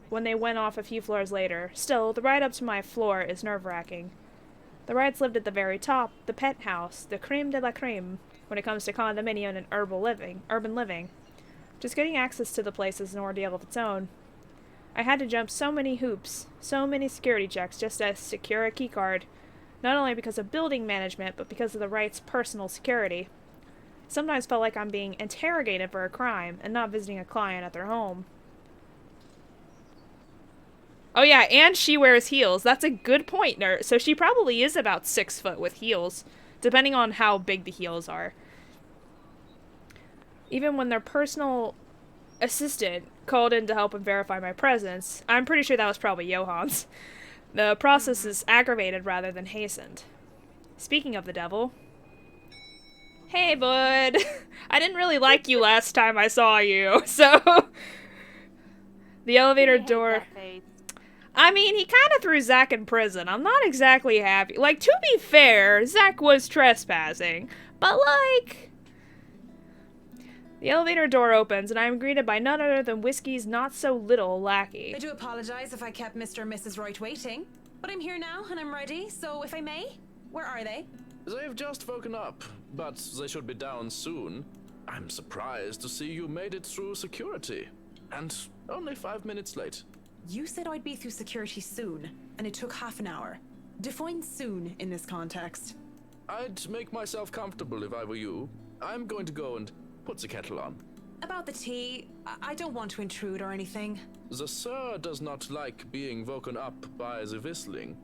when they went off a few floors later. Still, the ride up to my floor is nerve-wracking. The rides lived at the very top, the penthouse, the creme de la creme, when it comes to condominium and urban living. Just getting access to the place is an ordeal of its own. I had to jump so many hoops, so many security checks just to secure a keycard, not only because of building management, but because of the right's personal security. Sometimes felt like I'm being interrogated for a crime and not visiting a client at their home. Oh yeah, and she wears heels. That's a good point, nerd. So she probably is about 6 foot with heels, depending on how big the heels are. Even when their personal assistant called in to help and verify my presence, I'm pretty sure that was probably Johann's. The process is aggravated rather than hastened. Speaking of the devil... Hey, bud. I didn't really like you last time I saw you, so... The elevator door... I mean, he kind of threw Zach in prison. I'm not exactly happy. Like, to be fair, Zach was trespassing. But, like... The elevator door opens, and I am greeted by none other than Whiskey's not-so-little lackey. I do apologize if I kept Mr. and Mrs. Wright waiting. But I'm here now, and I'm ready, so if I may, where are they? They've just woken up, but they should be down soon. I'm surprised to see you made it through security. And only 5 minutes late. You said I'd be through security soon, and it took half an hour. Define soon in this context. I'd make myself comfortable if I were you. I'm going to go and put the kettle on. About the tea, I don't want to intrude or anything. The sir does not like being woken up by the whistling.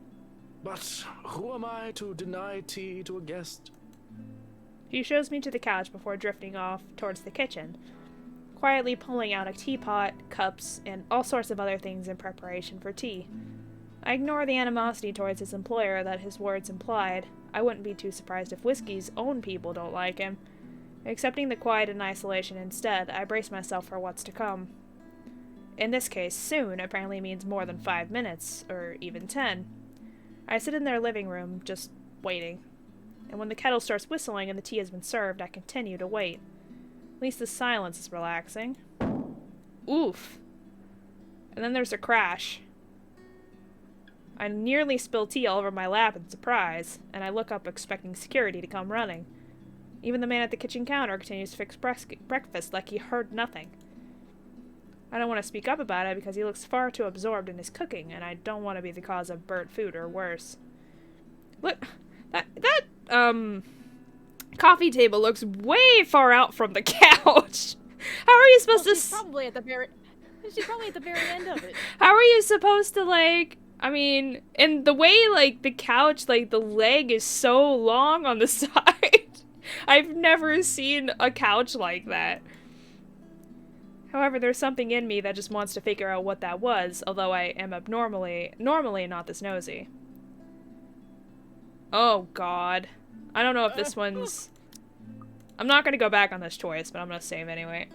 But who am I to deny tea to a guest? He shows me to the couch before drifting off towards the kitchen, quietly pulling out a teapot, cups, and all sorts of other things in preparation for tea. I ignore the animosity towards his employer that his words implied. I wouldn't be too surprised if Whiskey's own people don't like him. Accepting the quiet and isolation instead, I brace myself for what's to come. In this case, soon apparently means more than 5 minutes, or even 10. I sit in their living room, just waiting. And when the kettle starts whistling and the tea has been served, I continue to wait. At least the silence is relaxing. Oof. And then there's a crash. I nearly spill tea all over my lap in surprise, and I look up expecting security to come running. Even the man at the kitchen counter continues to fix breakfast like he heard nothing. I don't want to speak up about it because he looks far too absorbed in his cooking, and I don't want to be the cause of burnt food or worse. Look, that coffee table looks way far out from the couch. How are you supposed to... She's probably at the very end of it. How are you supposed to, like, I mean, and the way, like, the couch, like, the leg is so long on the side. I've never seen a couch like that. However, there's something in me that just wants to figure out what that was, although I am normally not this nosy. Oh, God. I don't know if this one's... I'm not gonna go back on this choice, but I'm gonna save anyway.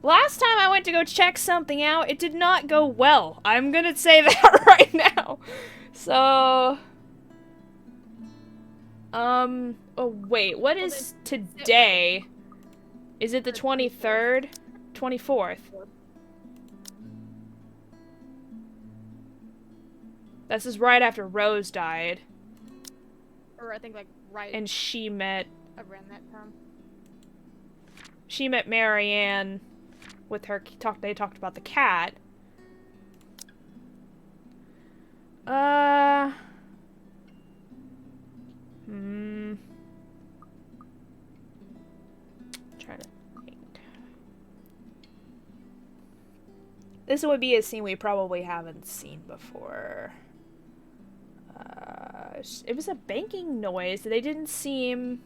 Last time I went to go check something out, it did not go well. I'm gonna say that right now. So... oh, wait, what is today? Is it the 23rd? 24th? This is right after Rose died. Or I think like right. And she met... around that time. She met Marianne with her... They talked about the cat. Trying to think. This would be a scene we probably haven't seen before. It was a banking noise. They didn't seem...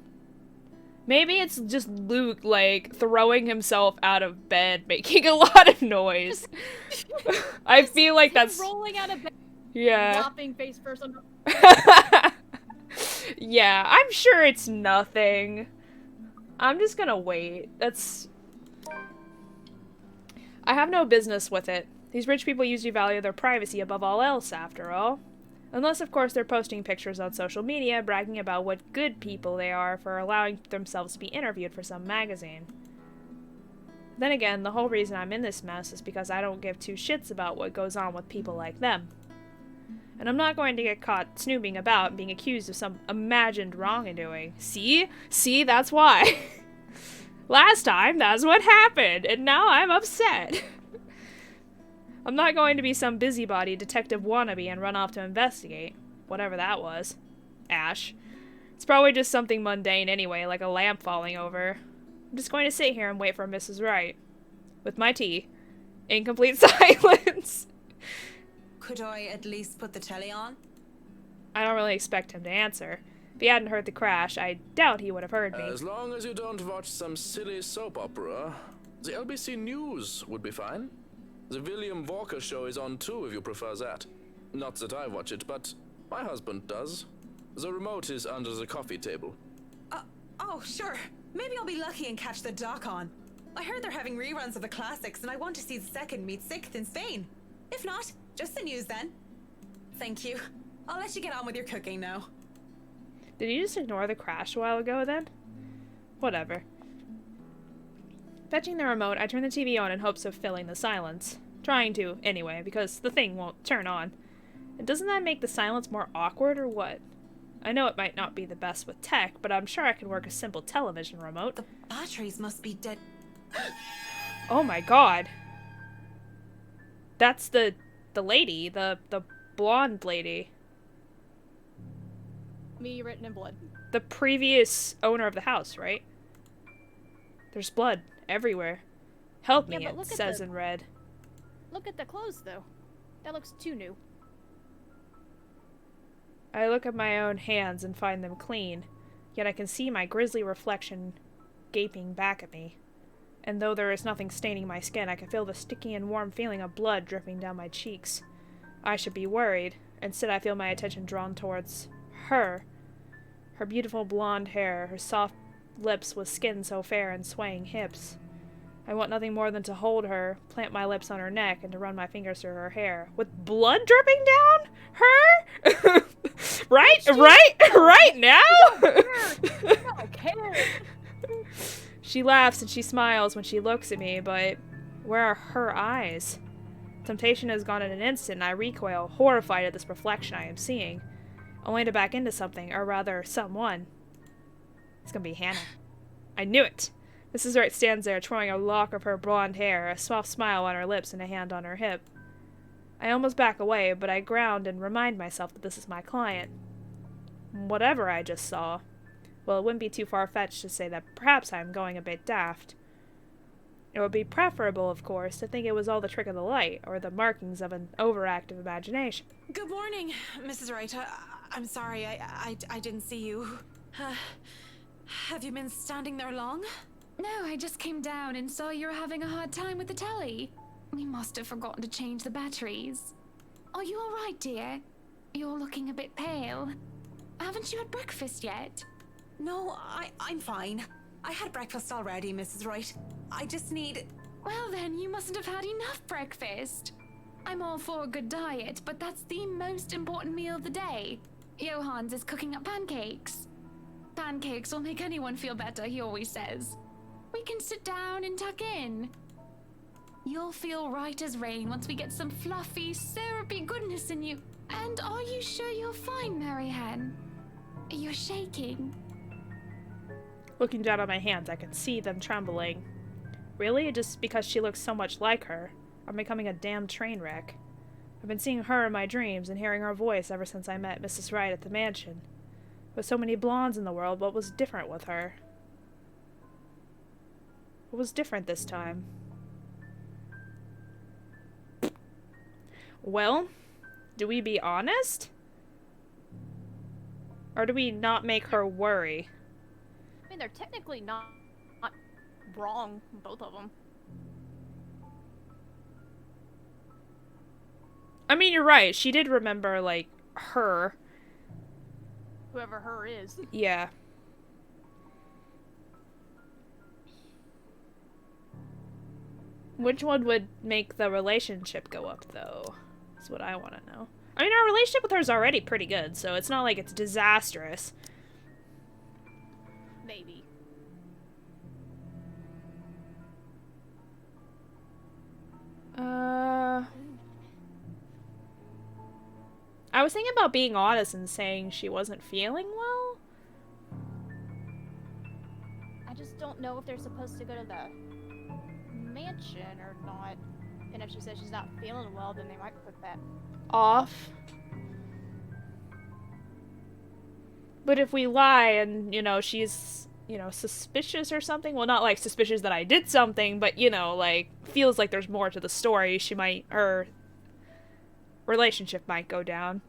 Maybe it's just Luke, like, throwing himself out of bed, making a lot of noise. I feel like that's... rolling out of bed. Yeah. Flopping face first on Yeah, I'm sure it's nothing. I'm just gonna wait. That's... I have no business with it. These rich people usually value their privacy above all else, after all. Unless, of course, they're posting pictures on social media, bragging about what good people they are for allowing themselves to be interviewed for some magazine. Then again, the whole reason I'm in this mess is because I don't give two shits about what goes on with people like them. And I'm not going to get caught snooping about and being accused of some imagined wrongdoing. See? See, that's why. Last time, that's what happened, and now I'm upset. I'm not going to be some busybody detective wannabe and run off to investigate. Whatever that was. Ash. It's probably just something mundane anyway, like a lamp falling over. I'm just going to sit here and wait for Mrs. Wright. With my tea. In complete silence. Could I at least put the telly on? I don't really expect him to answer. If he hadn't heard the crash, I doubt he would have heard me. As long as you don't watch some silly soap opera, the LBC News would be fine. The William Walker show is on too, if you prefer that. Not that I watch it, but my husband does. The remote is under the coffee table. Oh, sure. Maybe I'll be lucky and catch the doc on. I heard they're having reruns of the classics, and I want to see the second meet sixth in Spain. If not, just the news then. Thank you. I'll let you get on with your cooking now. Did you just ignore the crash a while ago then? Whatever. Fetching the remote, I turn the TV on in hopes of filling the silence. Trying to, anyway, because the thing won't turn on. And doesn't that make the silence more awkward, or what? I know it might not be the best with tech, but I'm sure I can work a simple television remote. The batteries must be dead. Oh my god. That's the lady, the blonde lady. Me written in blood. The previous owner of the house, right? There's blood everywhere. Help me, it says in red. Look at the clothes, though. That looks too new. I look at my own hands and find them clean, yet I can see my grisly reflection gaping back at me. And though there is nothing staining my skin, I can feel the sticky and warm feeling of blood dripping down my cheeks. I should be worried. Instead, I feel my attention drawn towards her. Her beautiful blonde hair, her soft lips with skin so fair and swaying hips. I want nothing more than to hold her, plant my lips on her neck, and to run my fingers through her hair. With blood dripping down her? Right now? I don't care. She laughs and she smiles when she looks at me, but where are her eyes? Temptation has gone in an instant, and I recoil, horrified at this reflection I am seeing, only to back into something, or rather, someone. It's gonna be Hannah. I knew it! Mrs. Wright stands there, twirling a lock of her blonde hair, a soft smile on her lips and a hand on her hip. I almost back away, but I ground and remind myself that this is my client. Whatever I just saw. Well, it wouldn't be too far-fetched to say that perhaps I am going a bit daft. It would be preferable, of course, to think it was all the trick of the light, or the markings of an overactive imagination. Good morning, Mrs. Wright. I'm sorry, I didn't see you. Have you been standing there long? No, I just came down and saw you were having a hard time with the telly. We must have forgotten to change the batteries. Are you alright, dear? You're looking a bit pale. Haven't you had breakfast yet? No, I'm fine. I had breakfast already, Mrs. Wright. I just need... Well then, you mustn't have had enough breakfast. I'm all for a good diet, but that's the most important meal of the day. Johans is cooking up pancakes. Pancakes will make anyone feel better, he always says. We can sit down and tuck in. You'll feel right as rain once we get some fluffy, syrupy goodness in you. And are you sure you're fine, Marianne? You're shaking. Looking down at my hands, I could see them trembling. Really? Just because she looks so much like her? I'm becoming a damn train wreck. I've been seeing her in my dreams and hearing her voice ever since I met Mrs. Wright at the mansion. With so many blondes in the world, what was different with her? What was different this time? Well, do we be honest? Or do we not make her worry? I mean, they're technically not wrong, both of them. I mean, you're right. She did remember, like, her. Whoever her is. Yeah. Which one would make the relationship go up, though? That's what I want to know. I mean, our relationship with her is already pretty good, so it's not like it's disastrous. Maybe. I was thinking about being honest and saying she wasn't feeling well. I just don't know if they're supposed to go to the mansion or not. And if she says she's not feeling well, then they might put that Off. But if we lie and, you know, she's, you know, suspicious or something, well, not like suspicious that I did something, but, you know, like, feels like there's more to the story, she might, her relationship might go down.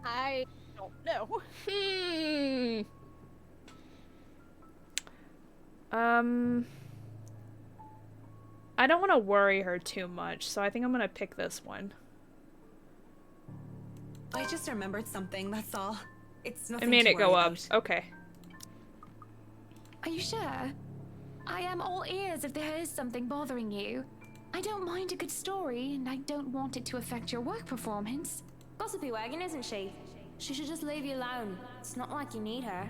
I don't know. I don't want to worry her too much, so I think I'm gonna pick this one. I just remembered something, that's all. It's nothing I made to it go worry up. about. Okay. Are you sure? I am all ears if there is something bothering you. I don't mind a good story, and I don't want it to affect your work performance. Gossipy wagon, isn't she? She should just leave you alone. It's not like you need her.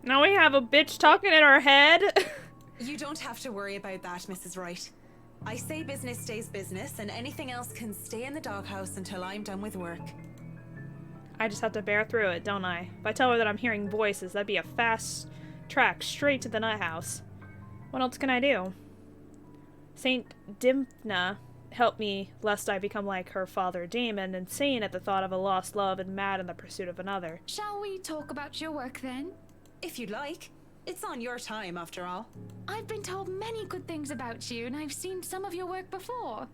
Now we have a bitch talking in our head. You don't have to worry about that, Mrs. Wright. I say business stays business, and anything else can stay in the doghouse until I'm done with work. I just have to bear through it, don't I? If I tell her that I'm hearing voices, that'd be a fast track straight to the nut house. What else can I do? Saint Dimphna help me lest I become like her father Damon, insane at the thought of a lost love and mad in the pursuit of another. Shall we talk about your work then? If you'd like. It's on your time, after all. I've been told many good things about you, and I've seen some of your work before.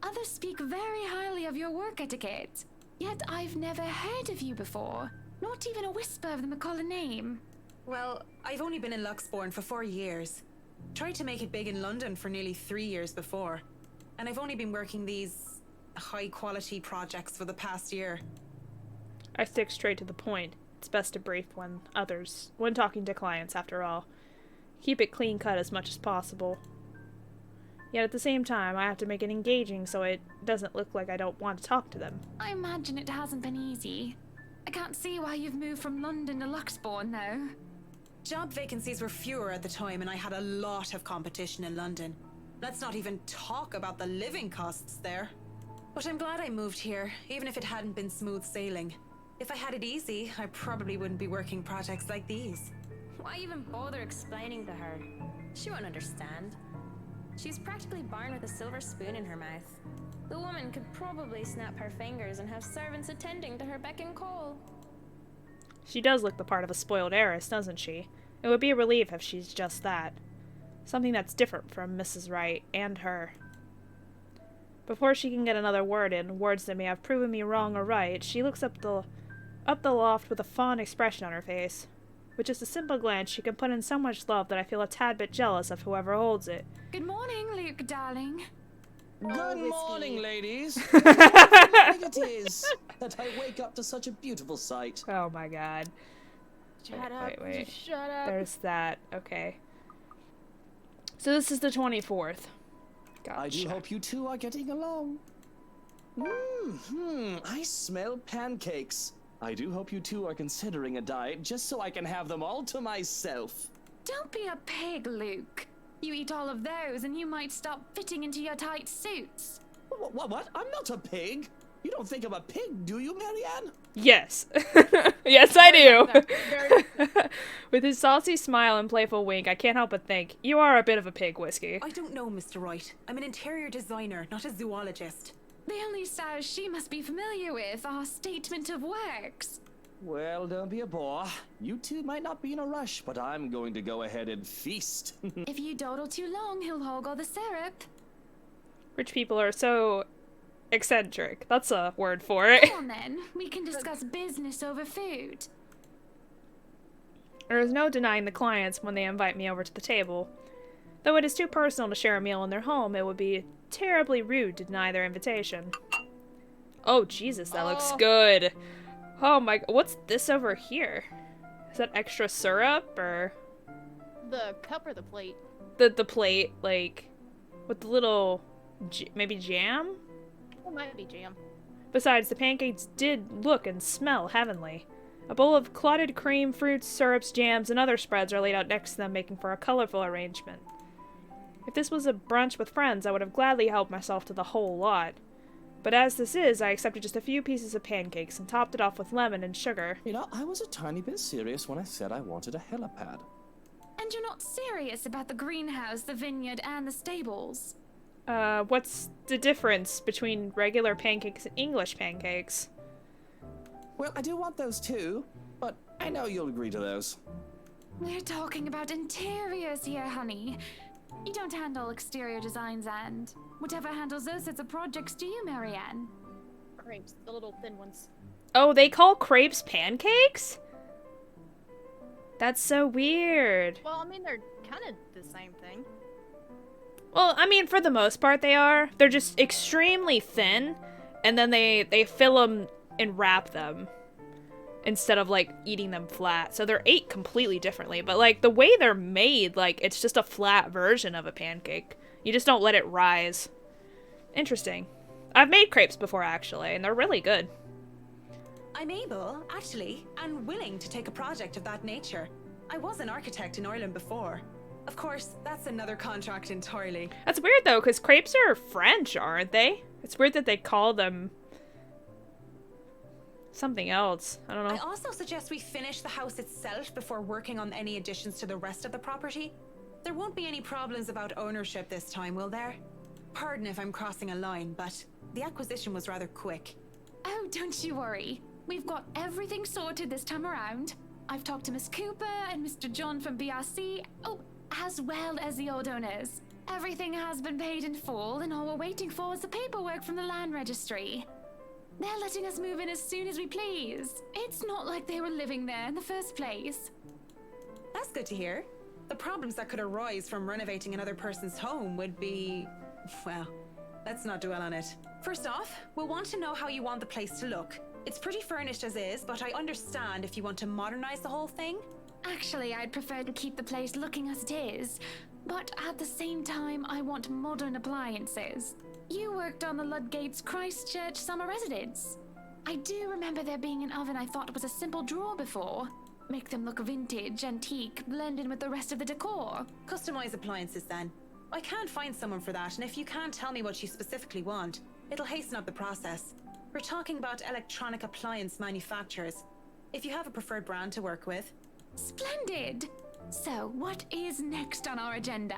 Others speak very highly of your work etiquette. Yet I've never heard of you before. Not even a whisper of the McCullough name. Well, I've only been in Luxbourne for 4 years. Tried to make it big in London for nearly 3 years before. And I've only been working these high-quality projects for the past year. I stick straight to the point. It's best to brief when talking to clients, after all. Keep it clean-cut as much as possible. Yet at the same time, I have to make it engaging so it doesn't look like I don't want to talk to them. I imagine it hasn't been easy. I can't see why you've moved from London to Luxbourne, though. Job vacancies were fewer at the time, and I had a lot of competition in London. Let's not even talk about the living costs there. But I'm glad I moved here, even if it hadn't been smooth sailing. If I had it easy, I probably wouldn't be working projects like these. Why even bother explaining to her? She won't understand. She's practically born with a silver spoon in her mouth. The woman could probably snap her fingers and have servants attending to her beck and call. She does look the part of a spoiled heiress, doesn't she? It would be a relief if she's just that. Something that's different from Mrs. Wright and her. Before she can get another word in, words that may have proven me wrong or right, she looks up the loft with a fond expression on her face. With just a simple glance, she can put in so much love that I feel a tad bit jealous of whoever holds it. Good morning, Luke, darling. Good Whiskey. morning, ladies. What a morning it is that I wake up to such a beautiful sight. Oh my god. Shut up. Wait. Just shut up. There's that. Okay. So this is the 24th. Gotcha. I do hope you two are getting along. I smell pancakes. I do hope you two are considering a diet just so I can have them all to myself. Don't be a pig, Luke. You eat all of those and you might stop fitting into your tight suits. What? I'm not a pig. You don't think I'm a pig, do you, Marianne? Yes. Yes, I do. Very With his saucy smile and playful wink, I can't help but think, you are a bit of a pig, Whiskey. I don't know, Mr. Wright. I'm an interior designer, not a zoologist. The only styles she must be familiar with are statement of works. Well, don't be a bore. You two might not be in a rush, but I'm going to go ahead and feast. If you dawdle too long, he'll hog all the syrup. Rich people are so eccentric. That's a word for it. Come on then, we can discuss business over food. There is no denying the clients when they invite me over to the table. Though it is too personal to share a meal in their home, it would be terribly rude to deny their invitation. Oh, Jesus, that looks good. Oh my, what's this over here? Is that extra syrup, or? The cup or the plate? The plate, like, with the little, maybe jam? It might be jam. Besides, the pancakes did look and smell heavenly. A bowl of clotted cream, fruits, syrups, jams, and other spreads are laid out next to them, making for a colorful arrangement. If this was a brunch with friends, I would have gladly helped myself to the whole lot. But as this is, I accepted just a few pieces of pancakes and topped it off with lemon and sugar. You know, I was a tiny bit serious when I said I wanted a helipad. And you're not serious about the greenhouse, the vineyard, and the stables? What's the difference between regular pancakes and English pancakes? Well, I do want those too, but I know you'll agree to those. We're talking about interiors here, honey. You don't handle exterior designs, and whatever handles those sorts of projects do you, Marianne? Crepes, the little thin ones. Oh, they call crepes pancakes? That's so weird. Well, I mean, they're kind of the same thing. Well, I mean, for the most part they are. They're just extremely thin, and then they fill them and wrap them instead of, like, eating them flat. So they're ate completely differently, but, like, the way they're made, like, it's just a flat version of a pancake. You just don't let it rise. Interesting. I've made crepes before, actually, and they're really good. I'm able, actually, and willing to take a project of that nature. I was an architect in Ireland before. Of course, that's another contract entirely. That's weird, though, because crepes are French, aren't they? It's weird that they call them something else. I don't know. I also suggest we finish the house itself before working on any additions to the rest of the property. There won't be any problems about ownership this time, will there? Pardon if I'm crossing a line, but the acquisition was rather quick. Oh, don't you worry. We've got everything sorted this time around. I've talked to Miss Cooper and Mr. John from BRC, as well as the old owners. Everything has been paid in full, and all we're waiting for is the paperwork from the land registry. They're letting us move in as soon as we please. It's not like they were living there in the first place. That's good to hear. The problems that could arise from renovating another person's home would be... well, let's not dwell on it. First off, we'll want to know how you want the place to look. It's pretty furnished as is, but I understand if you want to modernize the whole thing. Actually, I'd prefer to keep the place looking as it is, but at the same time, I want modern appliances. You worked on the Ludgate's Christchurch summer residence. I do remember there being an oven I thought was a simple drawer before. Make them look vintage, antique, blend in with the rest of the decor. Customize appliances then. I can't find someone for that, and if you can't tell me what you specifically want, it'll hasten up the process. We're talking about electronic appliance manufacturers. If you have a preferred brand to work with. Splendid! So, what is next on our agenda?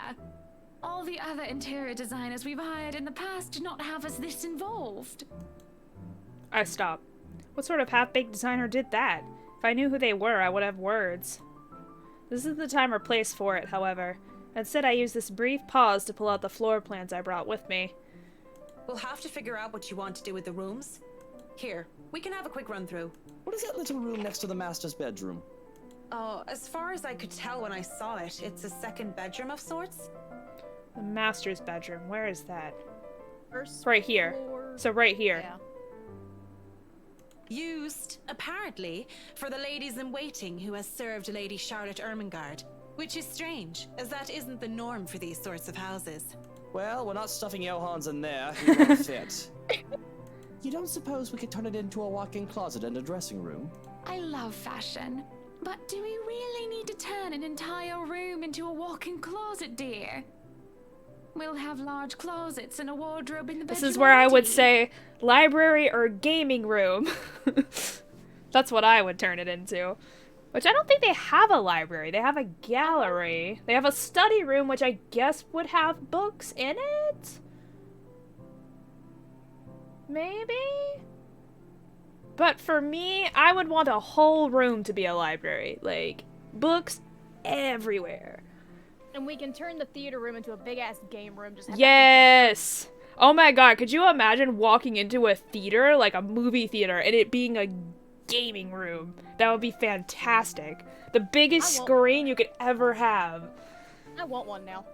All the other interior designers we've hired in the past did not have us this involved. I stop. What sort of half-baked designer did that? If I knew who they were, I would have words. This isn't the time or place for it, however. Instead, I use this brief pause to pull out the floor plans I brought with me. We'll have to figure out what you want to do with the rooms. Here, we can have a quick run through. What is that little room next to the master's bedroom? Oh, as far as I could tell when I saw it, it's a second bedroom of sorts. The master's bedroom. Where is that? First Right here. floor. So right here. Yeah. Used, apparently, for the ladies in waiting who has served Lady Charlotte Ermengarde. Which is strange, as that isn't the norm for these sorts of houses. Well, we're not stuffing Johans in there. He won't fit. You don't suppose we could turn it into a walk-in closet and a dressing room? I love fashion, but do we really need to turn an entire room into a walk-in closet, dear? We'll have large closets and a wardrobe in the bedroom. This is where I would already. say library or gaming room. That's what I would turn it into. Which I don't think they have a library. They have a gallery. They have a study room, which I guess would have books in it? Maybe? But for me, I would want a whole room to be a library. Like, books everywhere. And we can turn the theater room into a big-ass game room. Just have Yes! Oh my god, could you imagine walking into a theater, like a movie theater, and it being a gaming room? That would be fantastic. The biggest screen you could ever have. I want one now.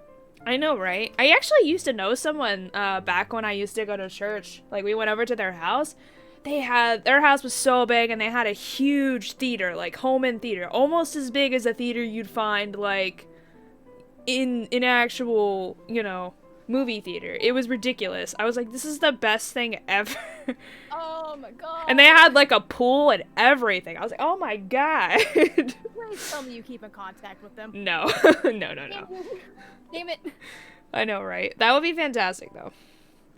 I know, right? I actually used to know someone back when I used to go to church. Like, we went over to their house. Their house was so big, and they had a huge theater, like home-in theater. Almost as big as a theater you'd find, like, in actual, you know, movie theater. It was ridiculous. I was like, this is the best thing ever. Oh my god. And they had like a pool and everything. I was like, oh my god. Please tell me you keep in contact with them. No. No. Damn it. I know, right? That would be fantastic, though.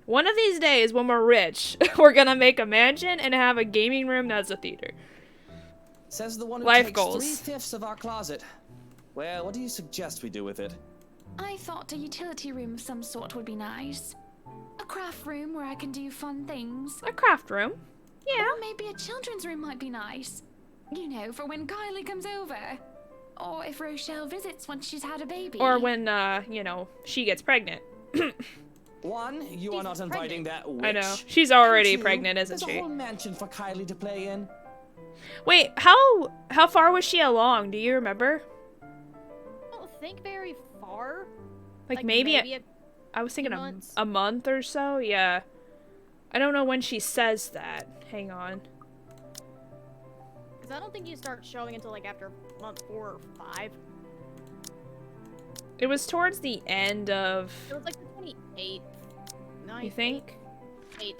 One of these days, when we're rich, we're gonna make a mansion and have a gaming room that's a theater. Says the one who Life takes goals. 3/5 of our closet. Well, what do you suggest we do with it? I thought a utility room of some sort would be nice. A craft room where I can do fun things. A craft room? Yeah. Or maybe a children's room might be nice. You know, for when Kylie comes over. Or if Rochelle visits once she's had a baby. Or when, you know, she gets pregnant. One, you are not inviting that witch. I know. She's already And two, pregnant, isn't there's she? a whole mansion for Kylie to play in. Wait, how far was she along? Do you remember? I don't think very far. Like maybe a I was thinking months. a month or so. Yeah. I don't know when she says that. Hang on. Because I don't think you start showing until like after month 4 or 5. It was towards the end of. It was like the 28th. 9th, You think? 8th.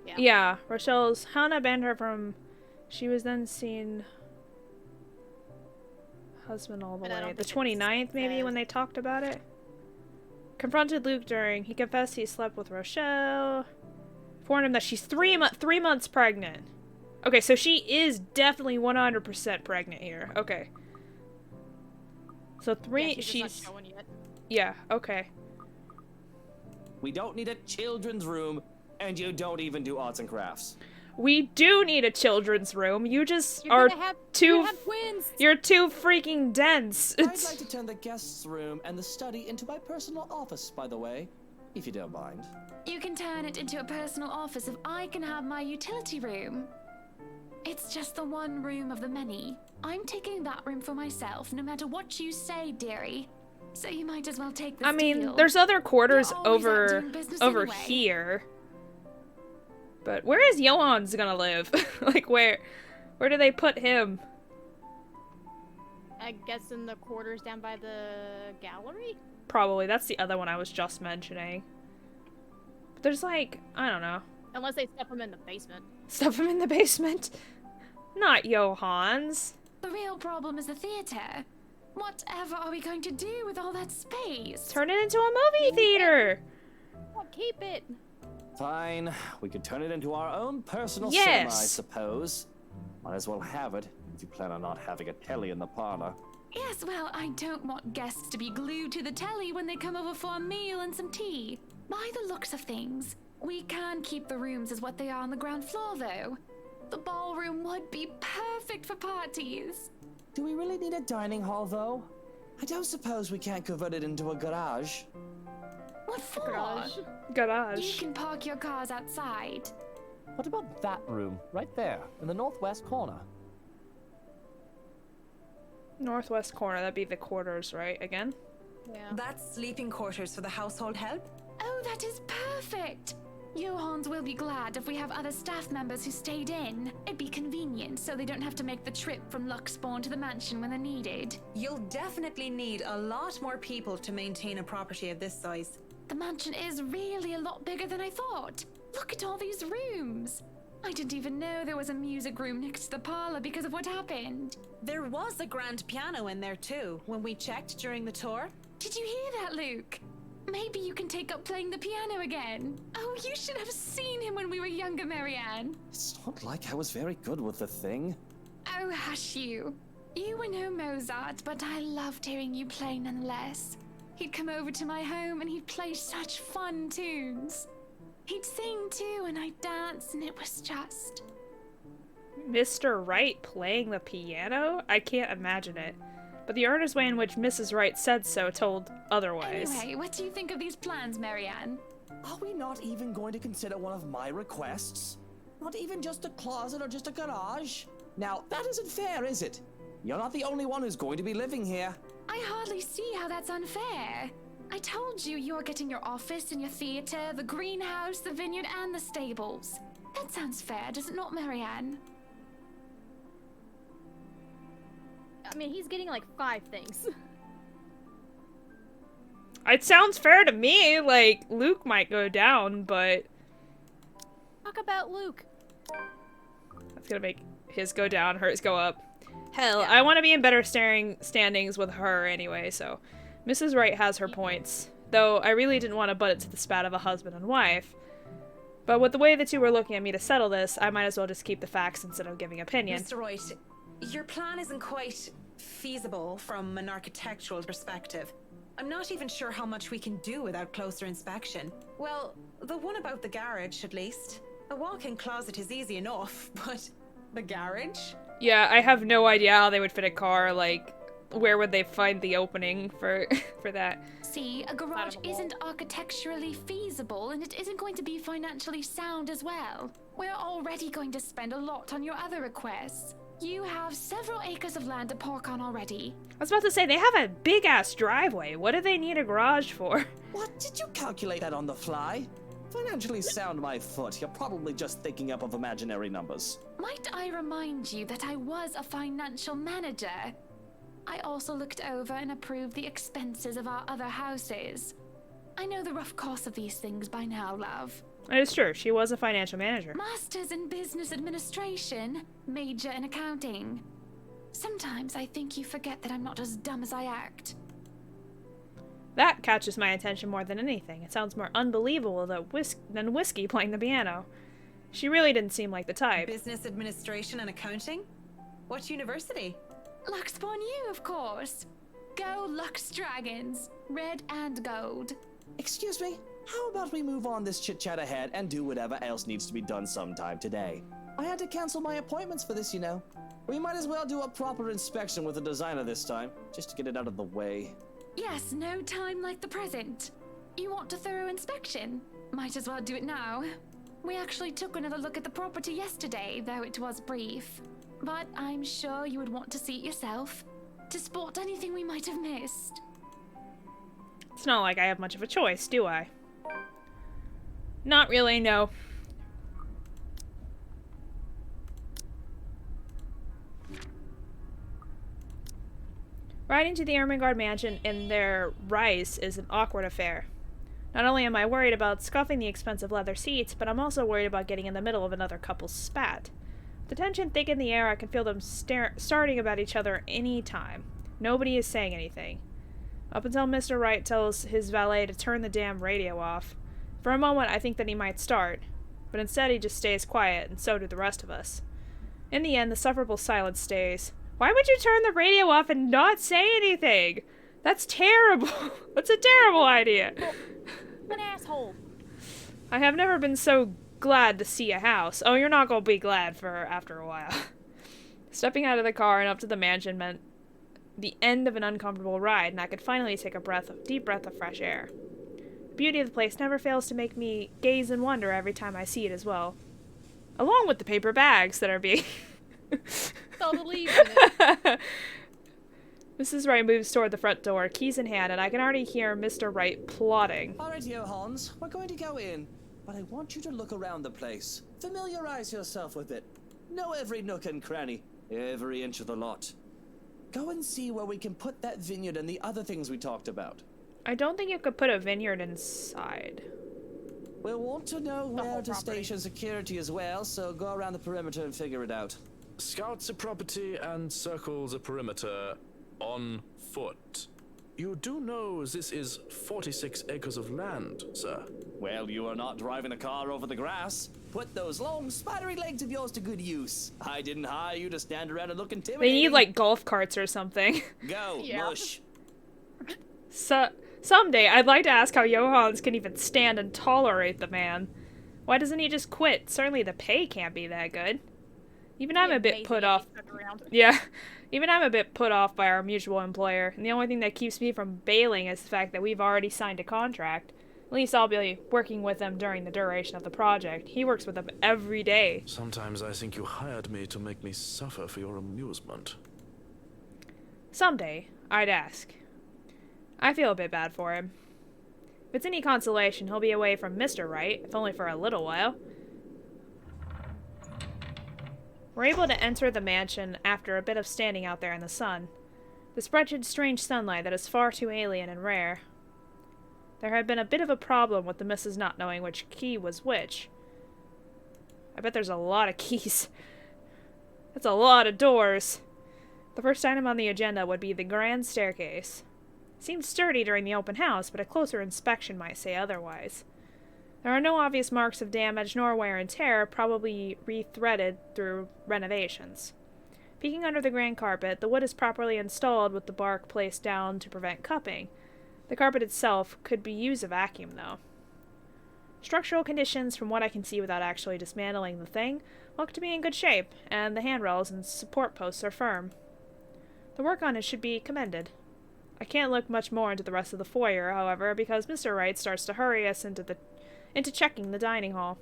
Yeah. Yeah. Rochelle's Hannah banned her from. She was then seen. Husband all the But I way. don't The think it 29th, maybe, says. when they talked about it. Confronted Luke during. He confessed he slept with Rochelle. Warned him that she's 3 months pregnant. Okay, so she is definitely 100% pregnant here. Okay. So Yeah, she's she's just not showing yet. yeah, okay. We don't need a children's room, and you don't even do arts and crafts. We do need a children's room. You just You're are gonna have, too you're gonna have twins. you're too freaking dense. I'd like to turn the guest's room and the study into my personal office, by the way, if you don't mind. You can turn it into a personal office if I can have my utility room. It's just the one room of the many. I'm taking that room for myself, no matter what you say, dearie. So you might as well take this I mean, deal. there's other quarters You're always out over doing business over anyway. here. But where is Johans gonna live? Like where do they put him? I guess in the quarters down by the gallery? Probably. That's the other one I was just mentioning. But there's like, I don't know. Unless they step him in the basement. Stuff him in the basement? Not Johans. The real problem is the theater. Whatever are we going to do with all that space? Turn it into a movie theater. Oh, keep it. Fine, we could turn it into our own personal Yes. cinema, I suppose. Might as well have it, if you plan on not having a telly in the parlor. Yes, well, I don't want guests to be glued to the telly when they come over for a meal and some tea. By the looks of things, we can keep the rooms as what they are on the ground floor, though. The ballroom would be perfect for parties. Do we really need a dining hall, though? I don't suppose we can't convert it into a garage. What for? Garage. Garage. You can park your cars outside. What about that room, right there, in the northwest corner? Northwest corner, that'd be the quarters, right? Again? Yeah. That's sleeping quarters for the household help? Oh, that is perfect! Johans will be glad if we have other staff members who stayed in. It'd be convenient, so they don't have to make the trip from Luxspawn to the mansion when they're needed. You'll definitely need a lot more people to maintain a property of this size. The mansion is really a lot bigger than I thought. Look at all these rooms. I didn't even know there was a music room next to the parlor because of what happened. There was a grand piano in there too, when we checked during the tour. Did you hear that, Luke? Maybe you can take up playing the piano again. Oh, you should have seen him when we were younger, Marianne. It's not like I was very good with the thing. Oh, hush you. You were no Mozart, but I loved hearing you play nonetheless. He'd come over to my home and he'd play such fun tunes. He'd sing too, and I'd dance, and it was just... Mr. Wright playing the piano? I can't imagine it. But the earnest way in which Mrs. Wright said so told otherwise. Anyway, what do you think of these plans, Marianne? Are we not even going to consider one of my requests? Not even just a closet or just a garage? Now, that isn't fair, is it? You're not the only one who's going to be living here. I hardly see how that's unfair. I told you you're getting your office and your theater, the greenhouse, the vineyard, and the stables. That sounds fair, does it not, Marianne? I mean, he's getting like 5 things. It sounds fair to me. Like, Luke might go down, but... Talk about Luke. That's gonna make his go down, hers go up. Hell, I want to be in better standings with her anyway, so... Mrs. Wright has her points. Though, I really didn't want to butt it to the spat of a husband and wife. But with the way the two were looking at me to settle this, I might as well just keep the facts instead of giving opinion. Mr. Wright, your plan isn't quite feasible from an architectural perspective. I'm not even sure how much we can do without closer inspection. Well, the one about the garage, at least. A walk-in closet is easy enough, but the garage? Yeah, I have no idea how they would fit a car, like... Where would they find the opening for that? See, a garage isn't architecturally feasible, and it isn't going to be financially sound as well. We're already going to spend a lot on your other requests. You have several acres of land to park on already. I was about to say, they have a big-ass driveway. What do they need a garage for? What? Did you calculate that on the fly? Financially sound my foot. You're probably just thinking up of imaginary numbers. Might I remind you that I was a financial manager? I also looked over and approved the expenses of our other houses. I know the rough cost of these things by now, love. It is true, she was a financial manager. Masters in business administration, major in accounting. Sometimes I think you forget that I'm not as dumb as I act. That catches my attention more than anything. It sounds more unbelievable than Whiskey playing the piano. She really didn't seem like the type. Business administration and accounting? What university? Luxspawn U, of course. Go Lux Dragons. Red and gold. Excuse me, how about we move on this chit-chat ahead and do whatever else needs to be done sometime today? I had to cancel my appointments for this, you know. We might as well do a proper inspection with the designer this time, just to get it out of the way. Yes, no time like the present. You want a thorough inspection? Might as well do it now. We actually took another look at the property yesterday, though it was brief. But I'm sure you would want to see it yourself, to spot anything we might have missed. It's not like I have much of a choice, do I? Not really, no. Riding to the Ermengarde mansion in their rice is an awkward affair. Not only am I worried about scuffing the expensive leather seats, but I'm also worried about getting in the middle of another couple's spat. The tension thick in the air, I can feel them starting about each other any time. Nobody is saying anything. Up until Mr. Wright tells his valet to turn the damn radio off. For a moment, I think that he might start, but instead he just stays quiet, and so do the rest of us. In the end, the sufferable silence stays. Why would you turn the radio off and not say anything? That's terrible. That's a terrible idea. An asshole. I have never been so glad to see a house. Oh, you're not gonna be glad for after a while. Stepping out of the car and up to the mansion meant the end of an uncomfortable ride, and I could finally take a deep breath of fresh air. The beauty of the place never fails to make me gaze in wonder every time I see it as well. Along with the paper bags that are being... All the leaves in it. Mrs. Wright moves toward the front door, keys in hand, and I can already hear Mr. Wright plotting. Alright, Johans, we're going to go in, but I want you to look around the place. Familiarize yourself with it. Know every nook and cranny, every inch of the lot. Go and see where we can put that vineyard and the other things we talked about. I don't think you could put a vineyard inside. We'll want to know The where whole to property. station security as well, so go around the perimeter and figure it out. Scout the property and circle the perimeter on foot. You do know this is 46 acres of land, sir. Well, you are not driving a car over the grass. Put those long, spidery legs of yours to good use. I didn't hire you to stand around and look intimidating. They need, like, golf carts or something. Go, Yeah. mush. Someday, I'd like to ask how Johans can even stand and tolerate the man. Why doesn't he just quit? Certainly the pay can't be that good. Even I'm a bit put off. Yeah, even I'm a bit put off by our mutual employer, and the only thing that keeps me from bailing is the fact that we've already signed a contract. At least I'll be working with him during the duration of the project. He works with them every day. Sometimes I think you hired me to make me suffer for your amusement. Someday, I'd ask. I feel a bit bad for him. If it's any consolation, he'll be away from Mr. Wright, if only for a little while. We're able to enter the mansion after a bit of standing out there in the sun. This wretched, strange sunlight that is far too alien and rare. There had been a bit of a problem with the missus not knowing which key was which. I bet there's a lot of keys. That's a lot of doors. The first item on the agenda would be the grand staircase. It seemed sturdy during the open house, but a closer inspection might say otherwise. There are no obvious marks of damage nor wear and tear, probably rethreaded through renovations. Peeking under the grand carpet, the wood is properly installed with the bark placed down to prevent cupping. The carpet itself could be used a vacuum, though. Structural conditions, from what I can see without actually dismantling the thing, look to be in good shape, and the handrails and support posts are firm. The work on it should be commended. I can't look much more into the rest of the foyer, however, because Mr. Wright starts to hurry us into checking the dining hall.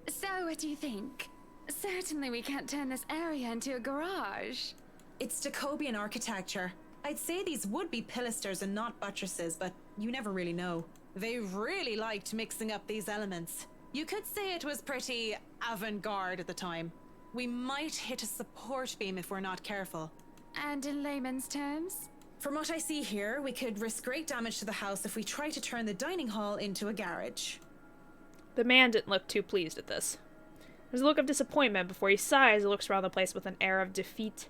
So, what do you think? Certainly we can't turn this area into a garage. It's Jacobean architecture. I'd say these would be pilasters and not buttresses, but you never really know. They really liked mixing up these elements. You could say it was pretty avant-garde at the time. We might hit a support beam if we're not careful. And in layman's terms? From what I see here, we could risk great damage to the house if we try to turn the dining hall into a garage. The man didn't look too pleased at this. There's a look of disappointment before he sighs and looks around the place with an air of defeat.